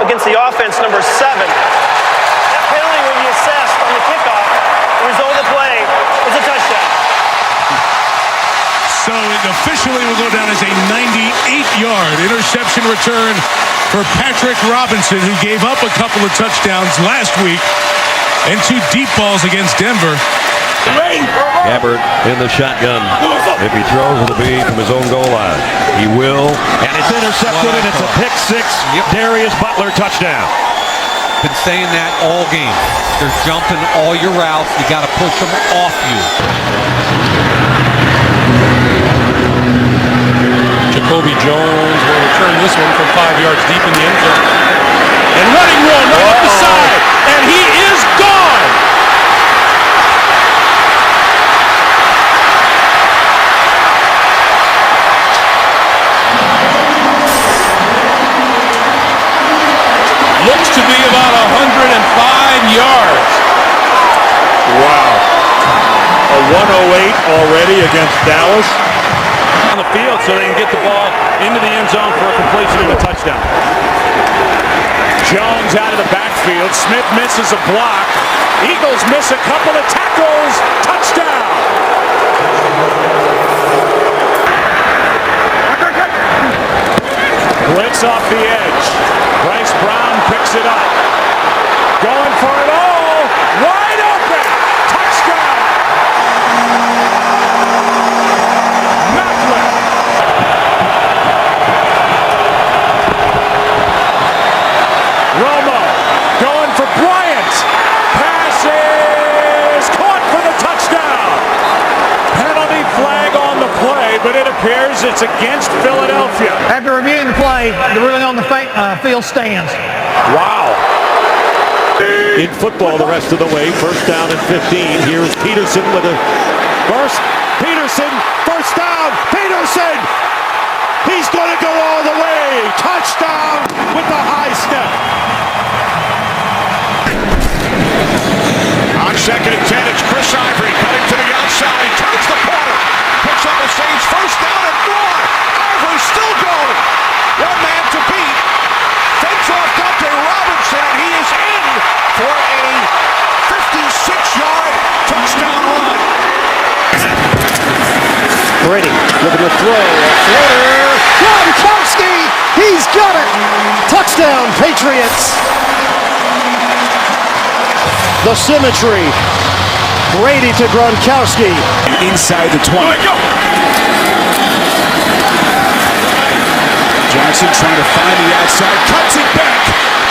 against the offense, number 7. That penalty will be assessed on the kickoff. The result of the play is a touchdown. So it officially will go down as a 98-yard interception return for Patrick Robinson, who gave up a couple of touchdowns last week and 2 deep balls against Denver. Gabbard in the shotgun. If he throws, it'll be from his own goal line. He will. And it's intercepted, and it's a pick 6. Darius Butler touchdown. Been saying that all game. They're jumping all your routes. You got to push them off you. Jacoby Jones will return this one from 5 yards deep in the end zone. And running room right up the side, and he is gone. Looks to be about 105 yards. Wow. A 108 already against Dallas. On the field so they can get the ball into the end zone for a completion and a touchdown. Jones out of the backfield. Smith misses a block. Eagles miss a couple of tackles. Touchdown. Blitz off the edge. Bryce Brown picks it up. Going for it all. Wide open. Touchdown. Macklin. Romo going for Bryant. Passes caught for the touchdown. Penalty flag on the play, but it appears it's against Philadelphia. After reviewing the play, the ruling on the field stands. Wow. In football the rest of the way. First down and 15. Here's Peterson with a burst. Peterson, first down. Peterson! He's going to go all the way. Touchdown with the high step. On second and 10, it's Chris Ivory cutting to the outside. Turns the corner. Picks up the Saints first down and more. Ivory still going. One man to beat. Fakes off Dante Robinson, and he is in for a 56-yard touchdown run. Brady looking to throw. A floater. Gronkowski! He's got it! Touchdown, Patriots! The symmetry. Brady to Gronkowski. Inside the 20. Johnson trying to find the outside. Cuts it back.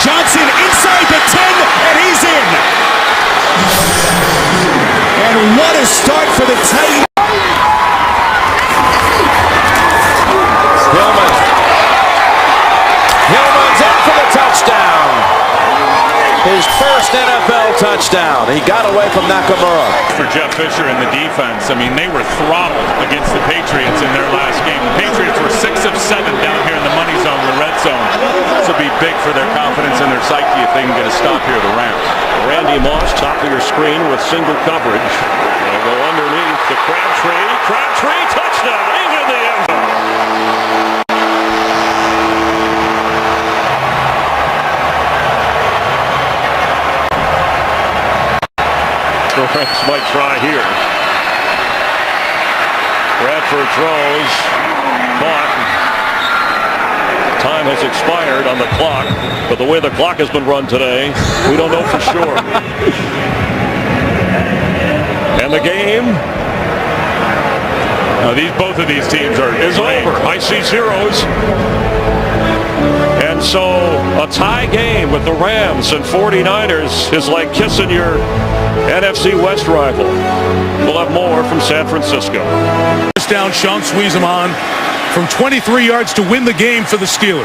Johnson inside the 10, and he's in. And what a start for the Titans. Hillman's in for the touchdown. His first NFL touchdown. He got away from Nakamura. For Jeff Fisher and the defense, I mean, they were throttled against the Patriots in their last game. The Patriots were 6 of 7 down here in the money zone, the red zone. This will be big for their confidence and their psyche if they can get a stop here, the Rams. Randy Moss, top of your screen with single coverage. They'll go underneath to Crabtree. Crabtree, touchdown. He's in the end zone. The Rams might try here. Bradford throws. Caught. Time has expired on the clock, but the way the clock has been run today, we don't know for sure. And the game Both of these teams is over. I see zeros. And so a tie game with the Rams and 49ers is like kissing your NFC West rival. We'll have more from San Francisco. First down, Sean squeeze him on from 23 yards to win the game for the Steelers.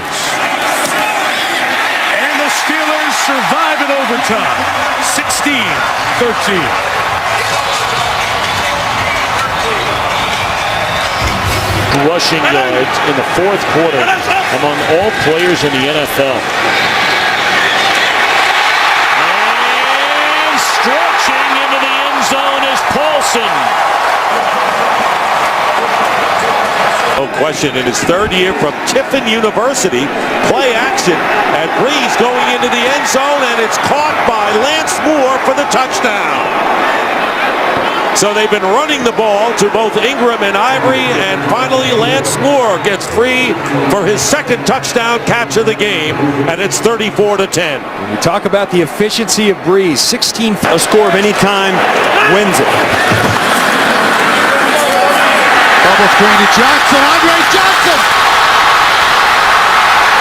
And the Steelers survive in overtime. 16-13. Rushing yards in the fourth quarter among all players in the NFL. And stretching into the end zone is Paulson. No question, in his third year from Tiffin University, play action, and Breeze going into the end zone, and it's caught by Lance Moore for the touchdown. So they've been running the ball to both Ingram and Ivory, and finally Lance Moore gets free for his second touchdown catch of the game, and it's 34-10. We talk about the efficiency of Breeze. 16, a score of any kind wins it. Bubble screen to Johnson. Andre Johnson.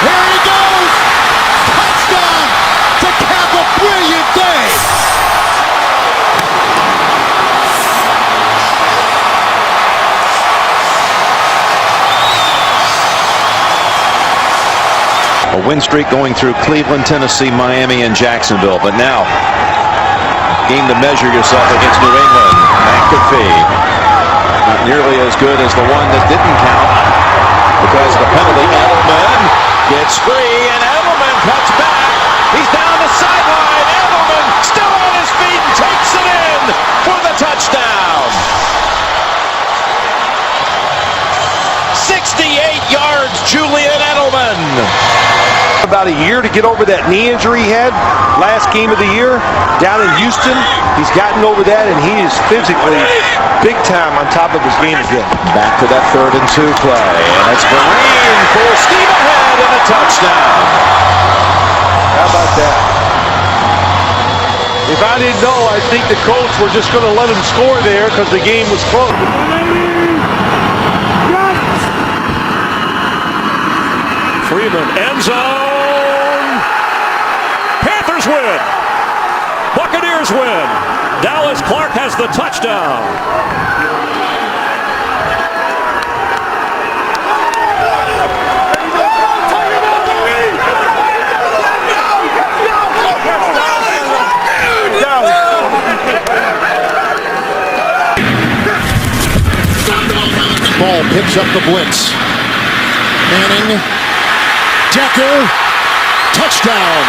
Here he goes. Touchdown to cap a brilliant day. win streak going through Cleveland, Tennessee, Miami, and Jacksonville. But now, game to measure yourself against New England. McAfee, not nearly as good as the one that didn't count because of the penalty. Edelman gets free, and Edelman cuts back. He's down the sideline. Edelman still on his feet and takes it in for the touchdown. 68 yards, Julian Edelman. About a year to get over that knee injury he had last game of the year down in Houston. He's gotten over that, and he is physically big time on top of his game again. Back to that 3rd and 2 play, and it's Vereen full steam ahead and a touchdown. How about that? If I didn't know, I think the Colts were just going to let him score there because the game was close. Freeman, end zone. Panthers win. Buccaneers win. Dallas Clark has the touchdown. Ball picks up the blitz. Manning. Decker, touchdown.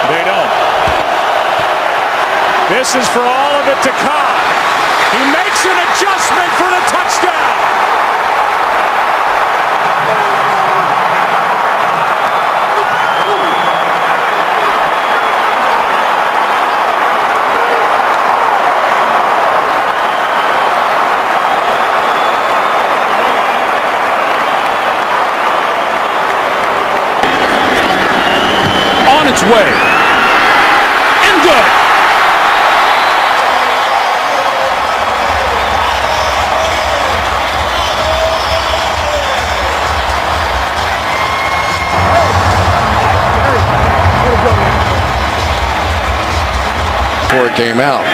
They don't. This is for all of it to come. He makes an adjustment for the touchdown. Its way and good. Before it came out,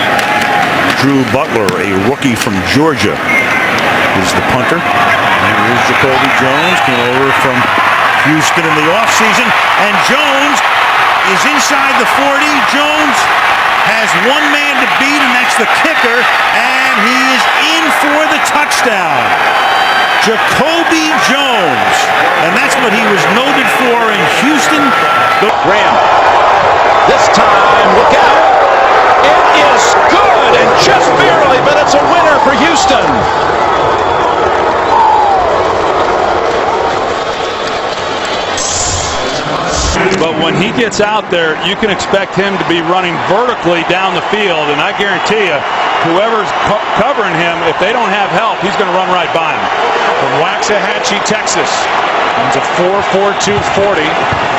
Drew Butler, a rookie from Georgia, is the punter. And here's Jacoby Jones, came over from Houston in the offseason, and Jones is inside the 40. Jones has one man to beat, and that's the kicker, and he is in for the touchdown. Jacoby Jones, and that's what he was noted for in Houston. Graham, this time, look out. It is good, and just barely, but it's a winner for Houston. But when he gets out there, you can expect him to be running vertically down the field, and I guarantee you, whoever's covering him, if they don't have help, he's going to run right by him. From Waxahachie, Texas, it's a 4.42 40.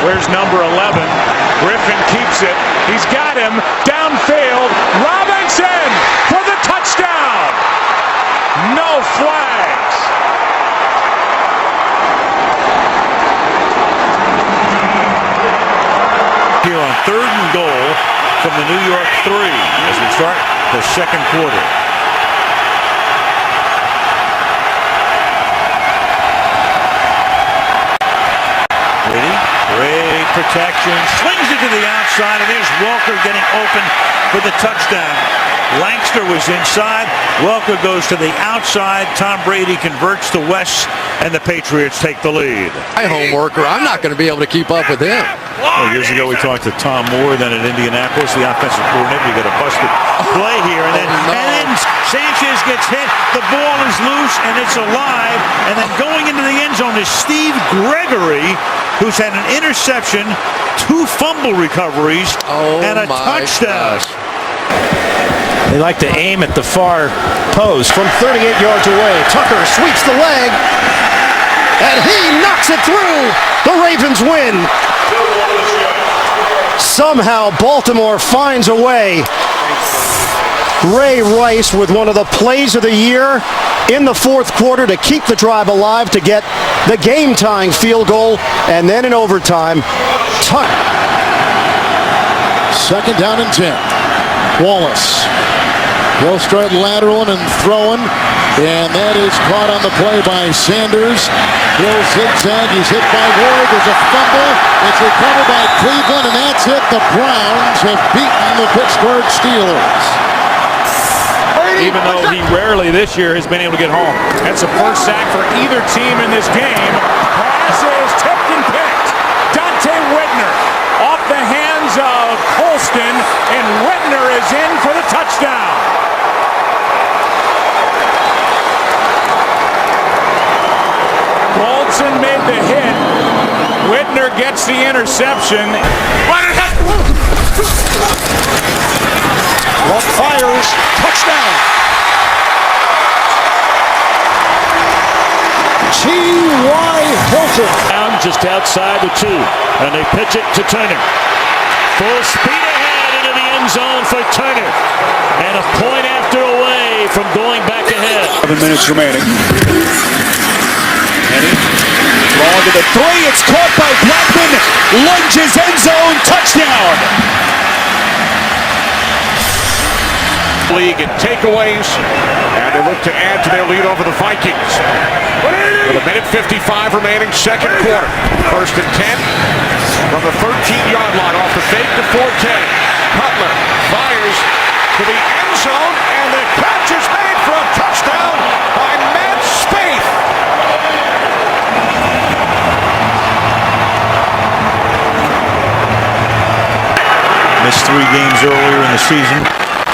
Where's number 11? Griffin keeps it. He's got him downfield. Robinson for the touchdown. No flags. Here on 3rd and goal from the New York 3 as we start the second quarter. Great protection, slings it to the outside, and there's Welker getting open for the touchdown. Langston was inside. Welker goes to the outside. Tom Brady converts to West, and the Patriots take the lead. My home worker, I'm not going to be able to keep up with him. Well, years ago, we talked to Tom Moore, then at Indianapolis, the offensive coordinator. We got a busted play here, and then Sanchez gets hit. The ball is loose, and it's alive. And then going into the end zone is Steve Gregory, who's had an interception, 2 fumble recoveries, and a touchdown. Gosh. They like to aim at the far post from 38 yards away. Tucker sweeps the leg, and he knocks it through. The Ravens win. Somehow Baltimore finds a way. Ray Rice with one of the plays of the year in the 4th quarter to keep the drive alive, to get the game-tying field goal, and then in overtime, Tucker. 2nd down and 10. Wallace Will start lateraling and throwing, and that is caught on the play by Sanders. He'll zigzag. He's hit by Ward. There's a fumble. It's recovered by Cleveland, and that's it. The Browns have beaten the Pittsburgh Steelers. Even though he rarely this year has been able to get home. That's the first sack for either team in this game. Pass is tipped and picked. Dante Whitner off the hands of Colston, and Whitner is in for the touchdown. Colston made the hit. Whitner gets the interception. Luck fires. Touchdown. T.Y. Hilton. Down just outside the 2. And they pitch it to Turner. Full speed ahead into the end zone for Turner. And a point after away from going back ahead. 7 minutes remaining. Henny. Long to the 3. It's caught by Blackman. Lunges end zone. Touchdown. League in takeaways, and they look to add to their lead over the Vikings. With a minute 55 remaining, second quarter. First and 10 from the 13-yard line off the fake to Forte. Cutler fires to the end zone, and the catch is made for a touchdown by Matt Spaeth. Missed 3 games earlier in the season.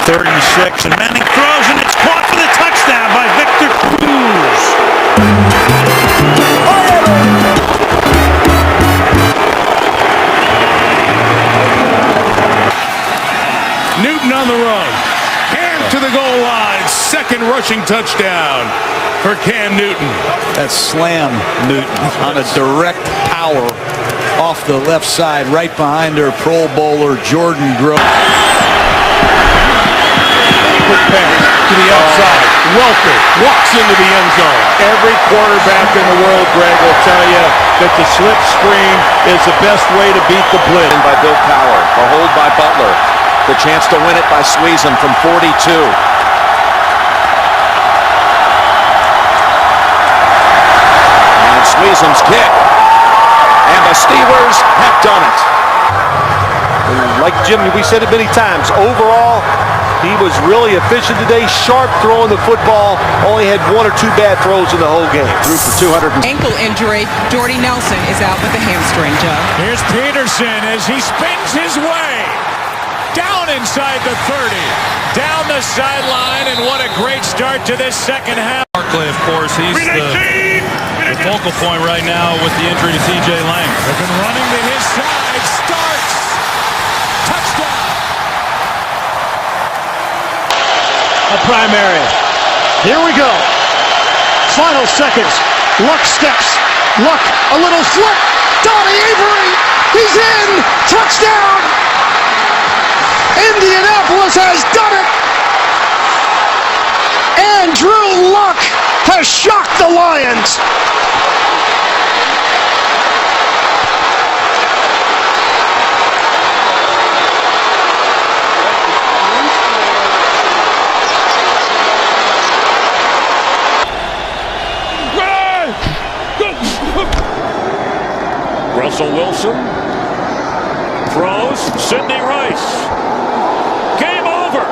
3rd and 6, and Manning throws, and it's caught for the touchdown by Victor Cruz. Newton on the run. Hand to the goal line. Second rushing touchdown for Cam Newton. That slam, Newton, on a direct power off the left side, right behind their Pro Bowler, Jordan Grove. Quick pass to the outside. Welker walks into the end zone. Every quarterback in the world, Greg, will tell you that the slip screen is the best way to beat the blitz. By Bill Cowher, the hold by Butler, the chance to win it by Sweezum from 42. And Sweezum's kick, and the Steelers have done it. Like Jim, we said it many times, overall, he was really efficient today, sharp throwing the football, only had 1 or 2 bad throws in the whole game. Threw for 200. Ankle injury, Jordy Nelson is out with a hamstring, Joe. Here's Peterson as he spins his way down inside the 30, down the sideline, and what a great start to this second half. Barkley, of course, he's the focal point right now with the injury to C.J. Lang. They've been running to his side, starts, touchdown. A primary. Here we go. Final seconds. Luck steps. Luck, a little flip. Donnie Avery. He's in. Touchdown. Indianapolis has done it. And Drew Luck has shocked the Lions. Russell Wilson throws. Sidney Rice. Game over.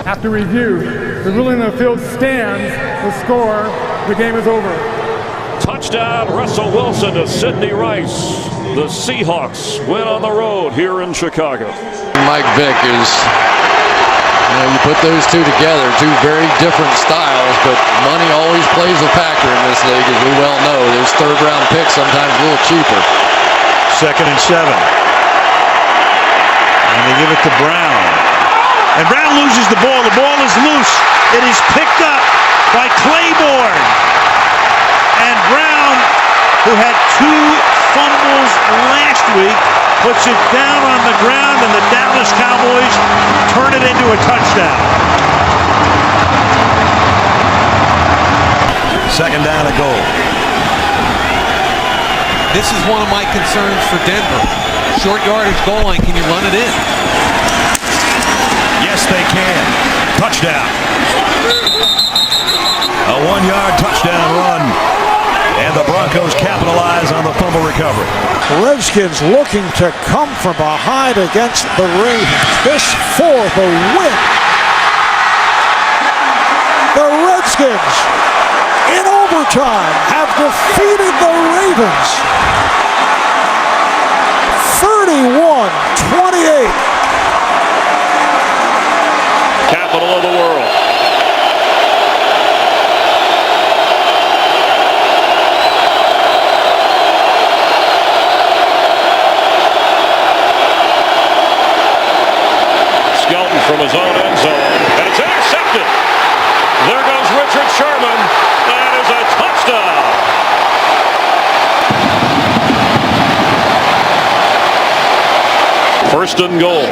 After review, the ruling on the field stands. The score, the game is over. Touchdown, Russell Wilson to Sidney Rice. The Seahawks win on the road here in Chicago. Mike Vick is, you put those two together, two very different styles, but money always plays a factor in this league, as we well know. Those third-round picks sometimes a little cheaper. 2nd and 7. And they give it to Brown. And Brown loses the ball. The ball is loose. It is picked up by Claiborne. And Brown, who had 2 fumbles last week, puts it down on the ground, and the Dallas Cowboys turn it into a touchdown. 2nd down and goal. This is one of my concerns for Denver. Short yardage goal line, can you run it in? Yes, they can. Touchdown. A 1-yard touchdown run. And the Broncos capitalize on the fumble recovery. Redskins looking to come from behind against the Ravens. This for the win. The Redskins, in overtime, have defeated the Ravens 31-28. Capital of the world. Skelton from his own end zone, and it's intercepted. There goes Richard Sherman. That is a touchdown. First and goal.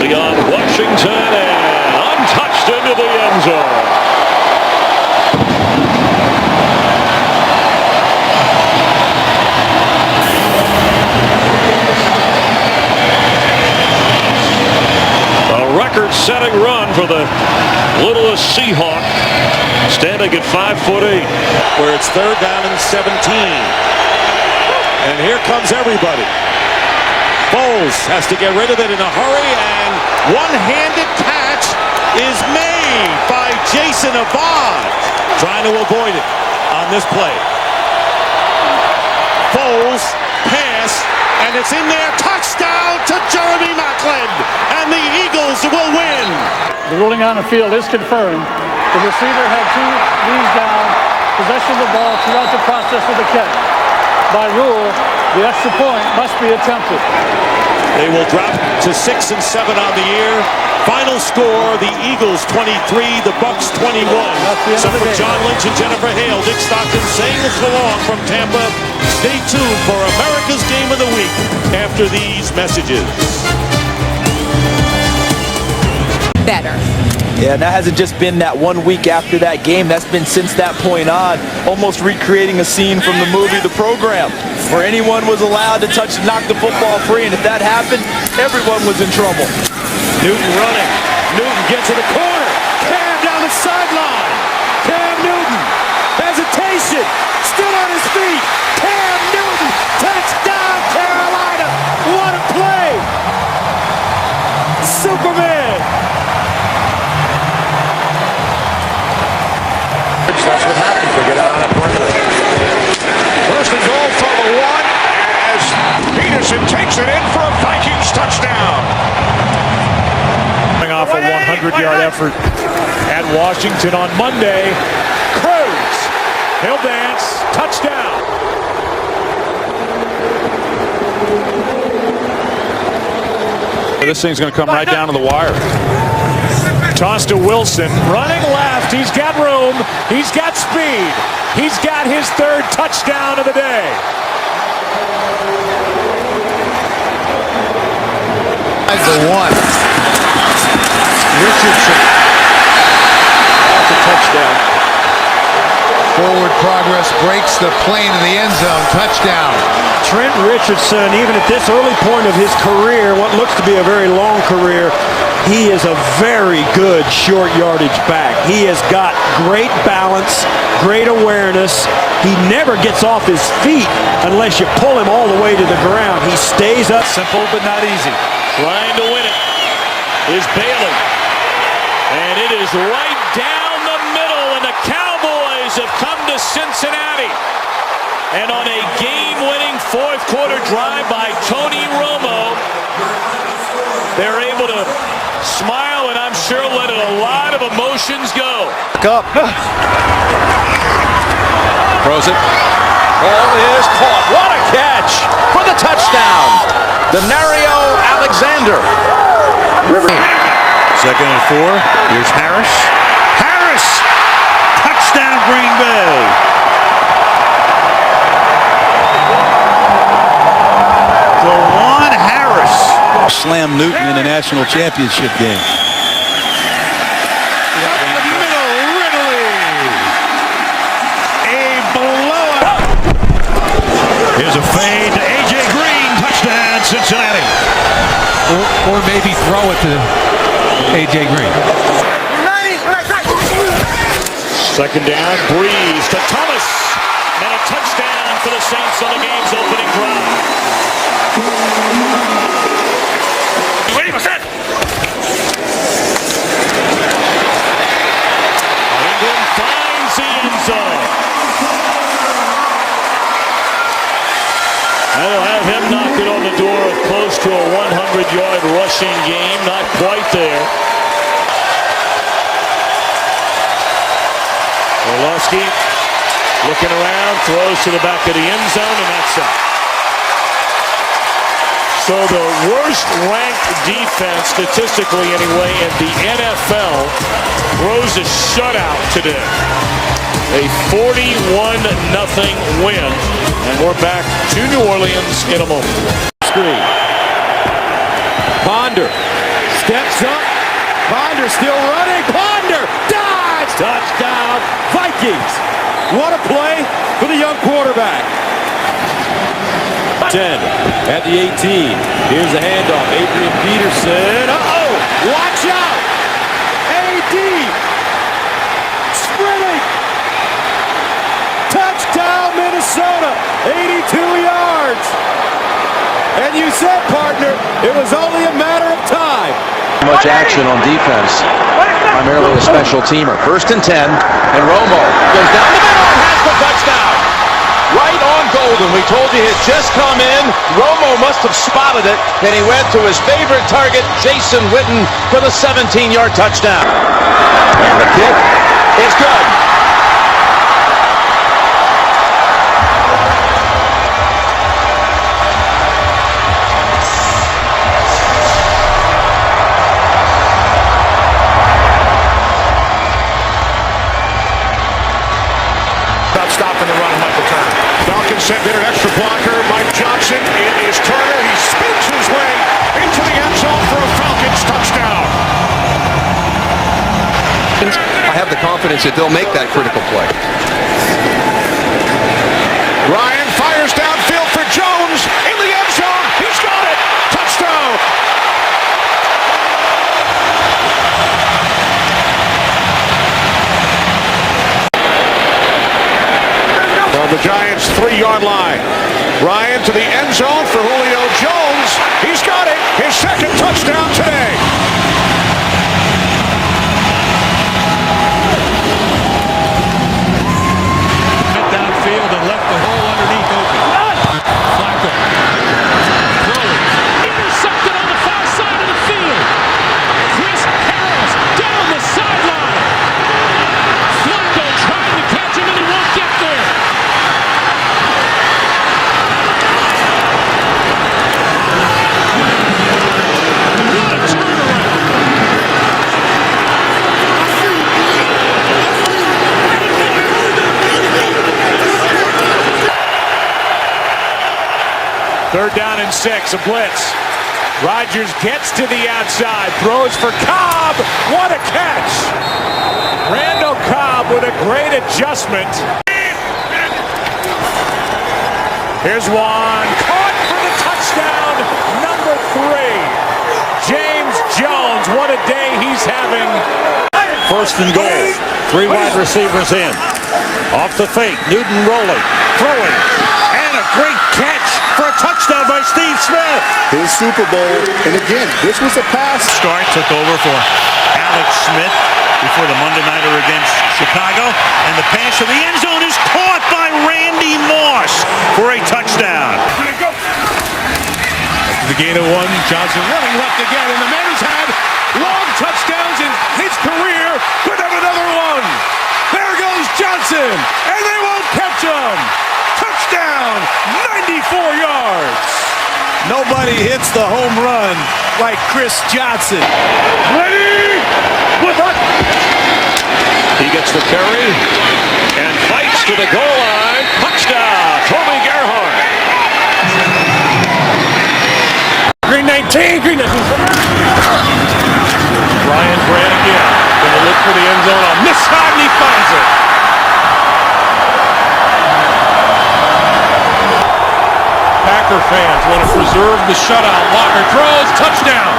Beyond Washington and untouched into the end zone. Record-setting run for the littlest Seahawk, standing at 5'8", where it's 3rd down and 17. And here comes everybody. Foles has to get rid of it in a hurry, and one-handed catch is made by Jason Abad, trying to avoid it on this play. Foles pass, and it's in there. Touchdown to Jeremy Maclin, and the Eagles will win. The ruling on the field is confirmed. The receiver had 2 knees down, possession of the ball throughout the process of the catch. By rule, the extra point must be attempted. They will drop to 6 and 7 on the year. Final score, the Eagles 23, the Bucks 21. So for John Lynch and Jennifer Hale, Dick Stockton saying so long from Tampa. Stay tuned for America's Game of the Week after these messages. Better. Yeah, and that hasn't just been that 1 week after that game. That's been since that point on, almost recreating a scene from the movie The Program, where anyone was allowed to knock the football free, and if that happened, everyone was in trouble. Newton running. Newton gets to the corner. Cam down the sideline. Cam Newton. Hesitation. Still on his feet. Cam Newton. Touchdown, Carolina. What a play. Superman. That's what happens. They get out on a perimeter. First and goal for the 1 as Peterson takes it in for a Vikings touchdown. Coming off a 100-yard effort at Washington on Monday. Cruz. He'll dance. Touchdown. This thing's going to come right down to the wire. Toss to Wilson, running left. He's got room. He's got speed. He's got his 3rd touchdown of the day. The 1. Richardson. That's a touchdown. Forward progress breaks the plane in the end zone. Touchdown. Trent Richardson, even at this early point of his career, what looks to be a very long career, he is a very good short yardage back. He has got great balance, great awareness. He never gets off his feet unless you pull him all the way to the ground. He stays up. Simple but not easy. Trying to win it is Bailey. And it is right down the middle, and the Cowboys have come to Cincinnati. And on a game-winning 4th quarter drive by Tony Romo, they're able to smile and I'm sure let a lot of emotions go. Up. Throws it. Ball is caught. What a catch for the touchdown. Denario Alexander. Second and 4. Here's Harris. Harris! Touchdown, Green Bay. DeJuan Harris. Slam Newton in a national championship game. Here's a fade to A.J. Green. Touchdown, Cincinnati. or maybe throw it to A.J. Green. Second down, Breeze to Thomas, and a touchdown for the Saints on the game's opening drive. Ingram finds the end zone. That'll have him knocking on the door of close to a 100-yard rushing game. Not quite there. Orlovsky looking around, throws to the back of the end zone, and that's it. So the worst-ranked defense, statistically anyway, in the NFL throws a shutout today. A 41-0 win, and we're back to New Orleans in a moment. Screen. Ponder steps up. Ponder still running. Ponder dives. Touchdown, Vikings. What a play for the young quarterback. 10 at the 18. Here's the handoff. Adrian Peterson. Uh-oh. Watch out. A.D. sprinting. Touchdown, Minnesota. 82 yards. And you said, partner, it was only a matter of time. Much action on defense, primarily a special teamer. 1st and 10, and Romo goes down the middle and has the touchdown. Right on Golden. We told you he'd just come in. Romo must have spotted it, and he went to his favorite target, Jason Witten, for the 17-yard touchdown. And the kick is good. Stopping the run, Michael Turner. Falcons sent in an extra blocker. Mike Johnson. It is Turner. He spins his way into the end zone for a Falcons touchdown. I have the confidence that they'll make that critical play. Ryan fires downfield for Jones in the end zone. He's got it. Touchdown. From the Giants' 3-yard line. Ryan to the end zone for Julio Jones. He's got it. His second touchdown today. Went downfield and left the hole underneath open. Flacco. Throwing. Intercepted on the far side of the field. Chris Harris down the sideline. Flacco trying to catch him and he won't get there. What a turnaround. Third down and 6, a blitz. Rodgers gets to the outside, throws for Cobb. What a catch! Randall Cobb with a great adjustment. Here's one, caught for the touchdown, number 3. James Jones, what a day he's having. 1st and goal. 3 wide receivers in. Off the fake. Newton rolling. Throwing. And a great catch for a touchdown by Steve Smith. His Super Bowl. And again, this was a pass. Start took over for Alex Smith before the Monday Nighter against Chicago. And the pass to the end zone is caught by Randy Moss for a touchdown. After the gain of 1, Johnson running left again, and the man has had long touchdowns in his career. Could have another one. There goes Johnson, and they won't catch him. Touchdown, 94 yards. Nobody hits the home run like Chris Johnson. Ready? He gets the carry and fights to the goal line. Touchdown, Toby Gerhardt. Green 19, green 19. Ryan Grant again. Gonna look for the end zone on this side, and he finds it. Packers Packer fans want to preserve the shutout. Walker throws, touchdown.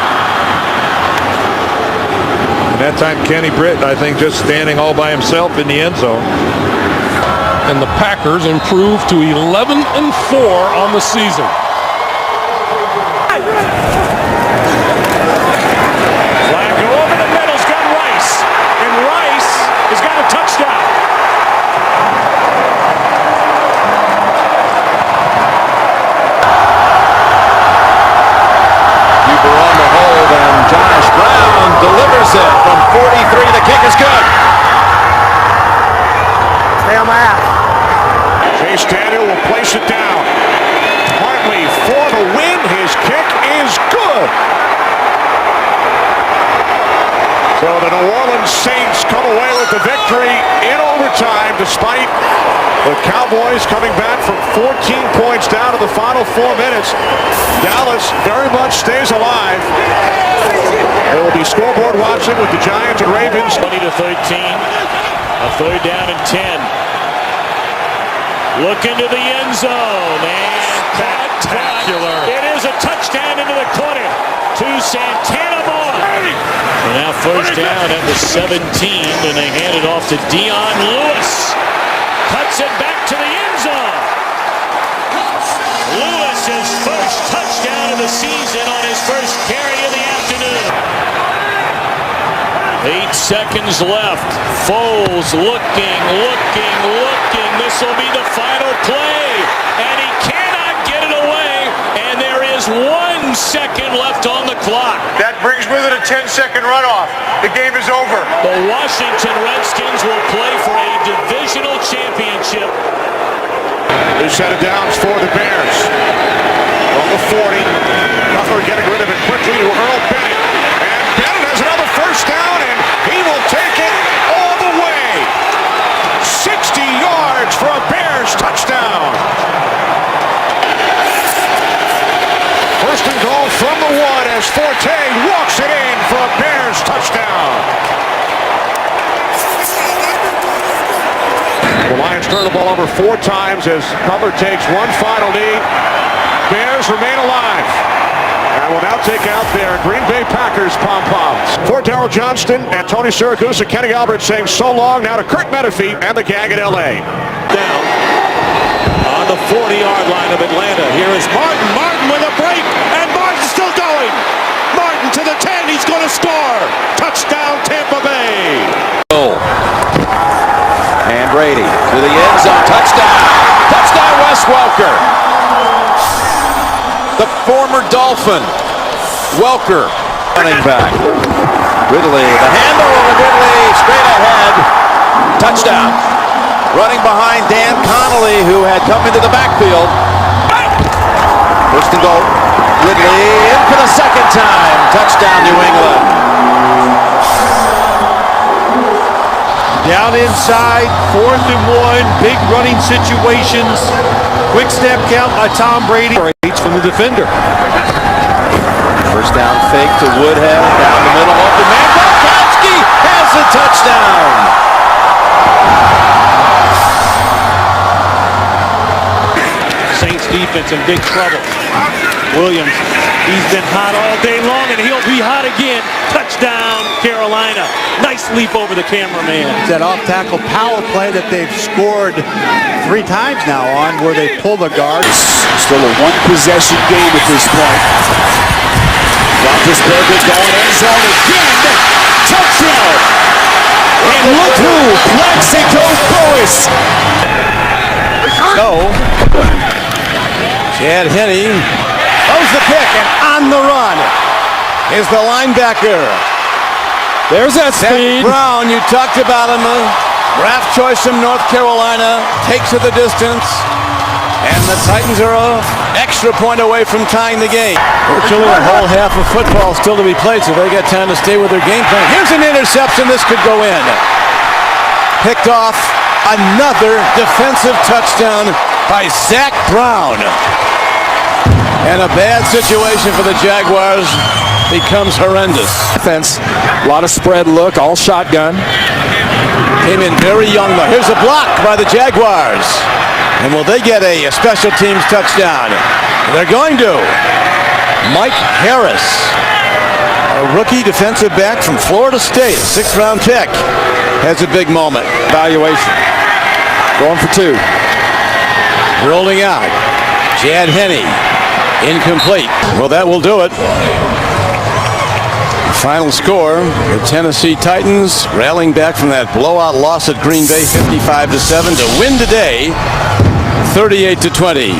And that time, Kenny Britt, I think, just standing all by himself in the end zone. And the Packers improve to 11-4 on the season. Flacco over the middle's got Rice. And Rice has got a touchdown. Keeper on the hold, and Josh Brown delivers it from 43. The kick is good. Stay on my ass. Chase Daniel will place it down. Hartley for the win. His kick is good. So the New Orleans Saints come away with the victory in overtime despite the Cowboys coming back from 14 points down to the final 4 minutes. Dallas very much stays alive. There will be scoreboard watching with the Giants and Ravens. 20-13. A third down and 10. Look into the end zone. And spectacular. It is a touchdown into the corner to Santana Moore. And now first down at the 17, and they hand it off to Dion Lewis. Cuts it back to the end zone. Lewis, his first touchdown of the season on his first carry of the afternoon. 8 seconds left. Foles looking. This will be the final play. And he cannot get it away. And there is 1 second left on the clock. That brings with it a 10-second runoff. The game is over. The Washington Redskins will play for a divisional championship. New set of downs for the Bears. On the 40. Cutler getting rid of it quickly to Earl Bennett. And Bennett has another first down, and he will take it all the way. 60 yards for a Bears touchdown. First and goal from the 1 as Forte walks it in for a Bears touchdown. The Lions turn the ball over 4 times as Cutler takes one final knee. Bears remain alive. And will now take out their Green Bay Packers pom-poms. For Darryl Johnston and Tony Siragusa, Kenny Albert saying so long now to Kurt Menefee and the gang in L.A. Down on the 40-yard line of Atlanta. Here is Martin. Martin with a break, and Martin's still going. Martin to the 10. He's going to score. Touchdown, Tampa Bay. And Brady to the end zone. Touchdown. Touchdown, Wes Welker. The former Dolphin. Welker running back. Ridley, the handle of Ridley straight ahead. Touchdown. Running behind Dan Connolly, who had come into the backfield. First and goal. Ridley in for the second time. Touchdown, New England. Down inside, 4th and 1, big running situations. Quick step count by Tom Brady. From the defender. First down fake to Woodhead. Down the middle, open man. Gronkowski has the touchdown. Saints defense in big trouble. Williams, he's been hot all day long, and he'll be hot again. Touchdown, Carolina. Nice leap over the cameraman. That off-tackle power play that they've scored 3 times now on, where they pull the guards. Still a one-possession game at this point. Roethlisberger going end zone again. Touchdown. And look who, Plaxico Burress. So, Chad Henne throws the pick, and on the run is the linebacker. There's that speed. Brown, you talked about him, draft choice from North Carolina, takes it the distance, and the Titans are an extra point away from tying the game. Virtually a whole half of football still to be played, so they got time to stay with their game plan. Here's an interception. This could go in. Picked off. Another defensive touchdown by Zach Brown. And a bad situation for the Jaguars becomes horrendous. Defense, a lot of spread look, all shotgun. Came in very young though. Here's a block by the Jaguars. And will they get a special teams touchdown? They're going to. Mike Harris, a rookie defensive back from Florida State, 6th-round pick, has a big moment. Evaluation. Going for 2. Rolling out. Jad Henney. Incomplete. Well, that will do it. Final score, the Tennessee Titans rallying back from that blowout loss at Green Bay 55-7 to win today 38-20.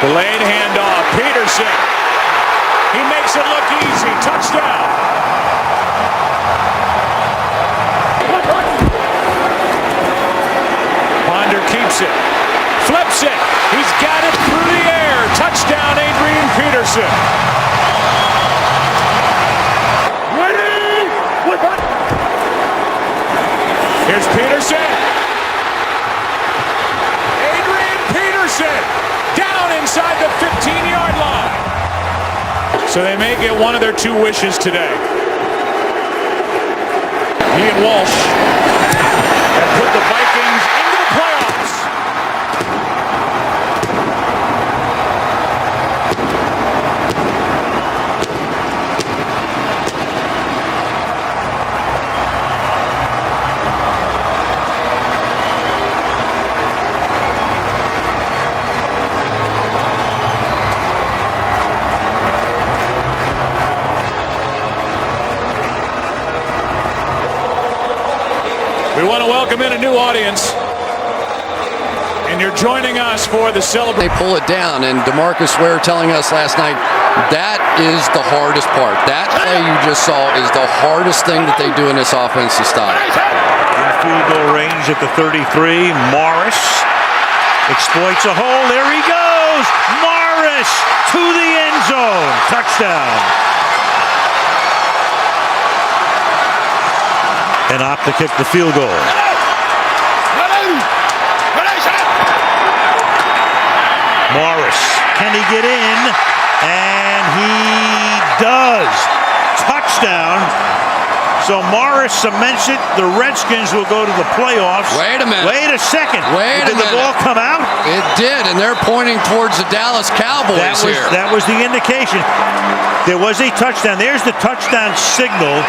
Delayed handoff. Peterson. He makes it look easy. Touchdown. Ponder keeps it. Flips it. He's got it through the air. Touchdown, Adrian Peterson. Here's Peterson. Adrian Peterson down inside the 15-yard line. So they may get one of their 2 wishes today. He and Walsh have put the Vikings into the playoffs. We want to welcome in a new audience, and you're joining us for the celebration. They pull it down, and DeMarcus Ware telling us last night that is the hardest part. That play you just saw is the hardest thing that they do in this offense to stop. In field goal range at the 33, Morris exploits a hole. There he goes! Morris to the end zone. Touchdown. And opt to kick the field goal. Morris, can he get in? And he does. Touchdown. So Morris cements it. The Redskins will go to the playoffs. Wait a minute. Wait a second. Did the ball come out? It did, and they're pointing towards the Dallas Cowboys here. That was the indication. There was a touchdown. There's the touchdown signal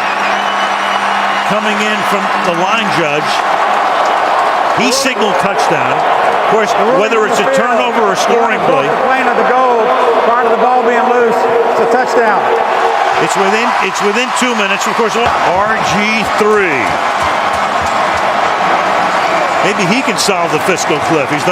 coming in from the line judge. He signaled touchdown. Of course, whether it's a turnover or a scoring play. Plane of the goal prior to the ball being loose. It's a touchdown. It's within 2 minutes. Of course, RG3. Maybe he can solve the fiscal cliff. He's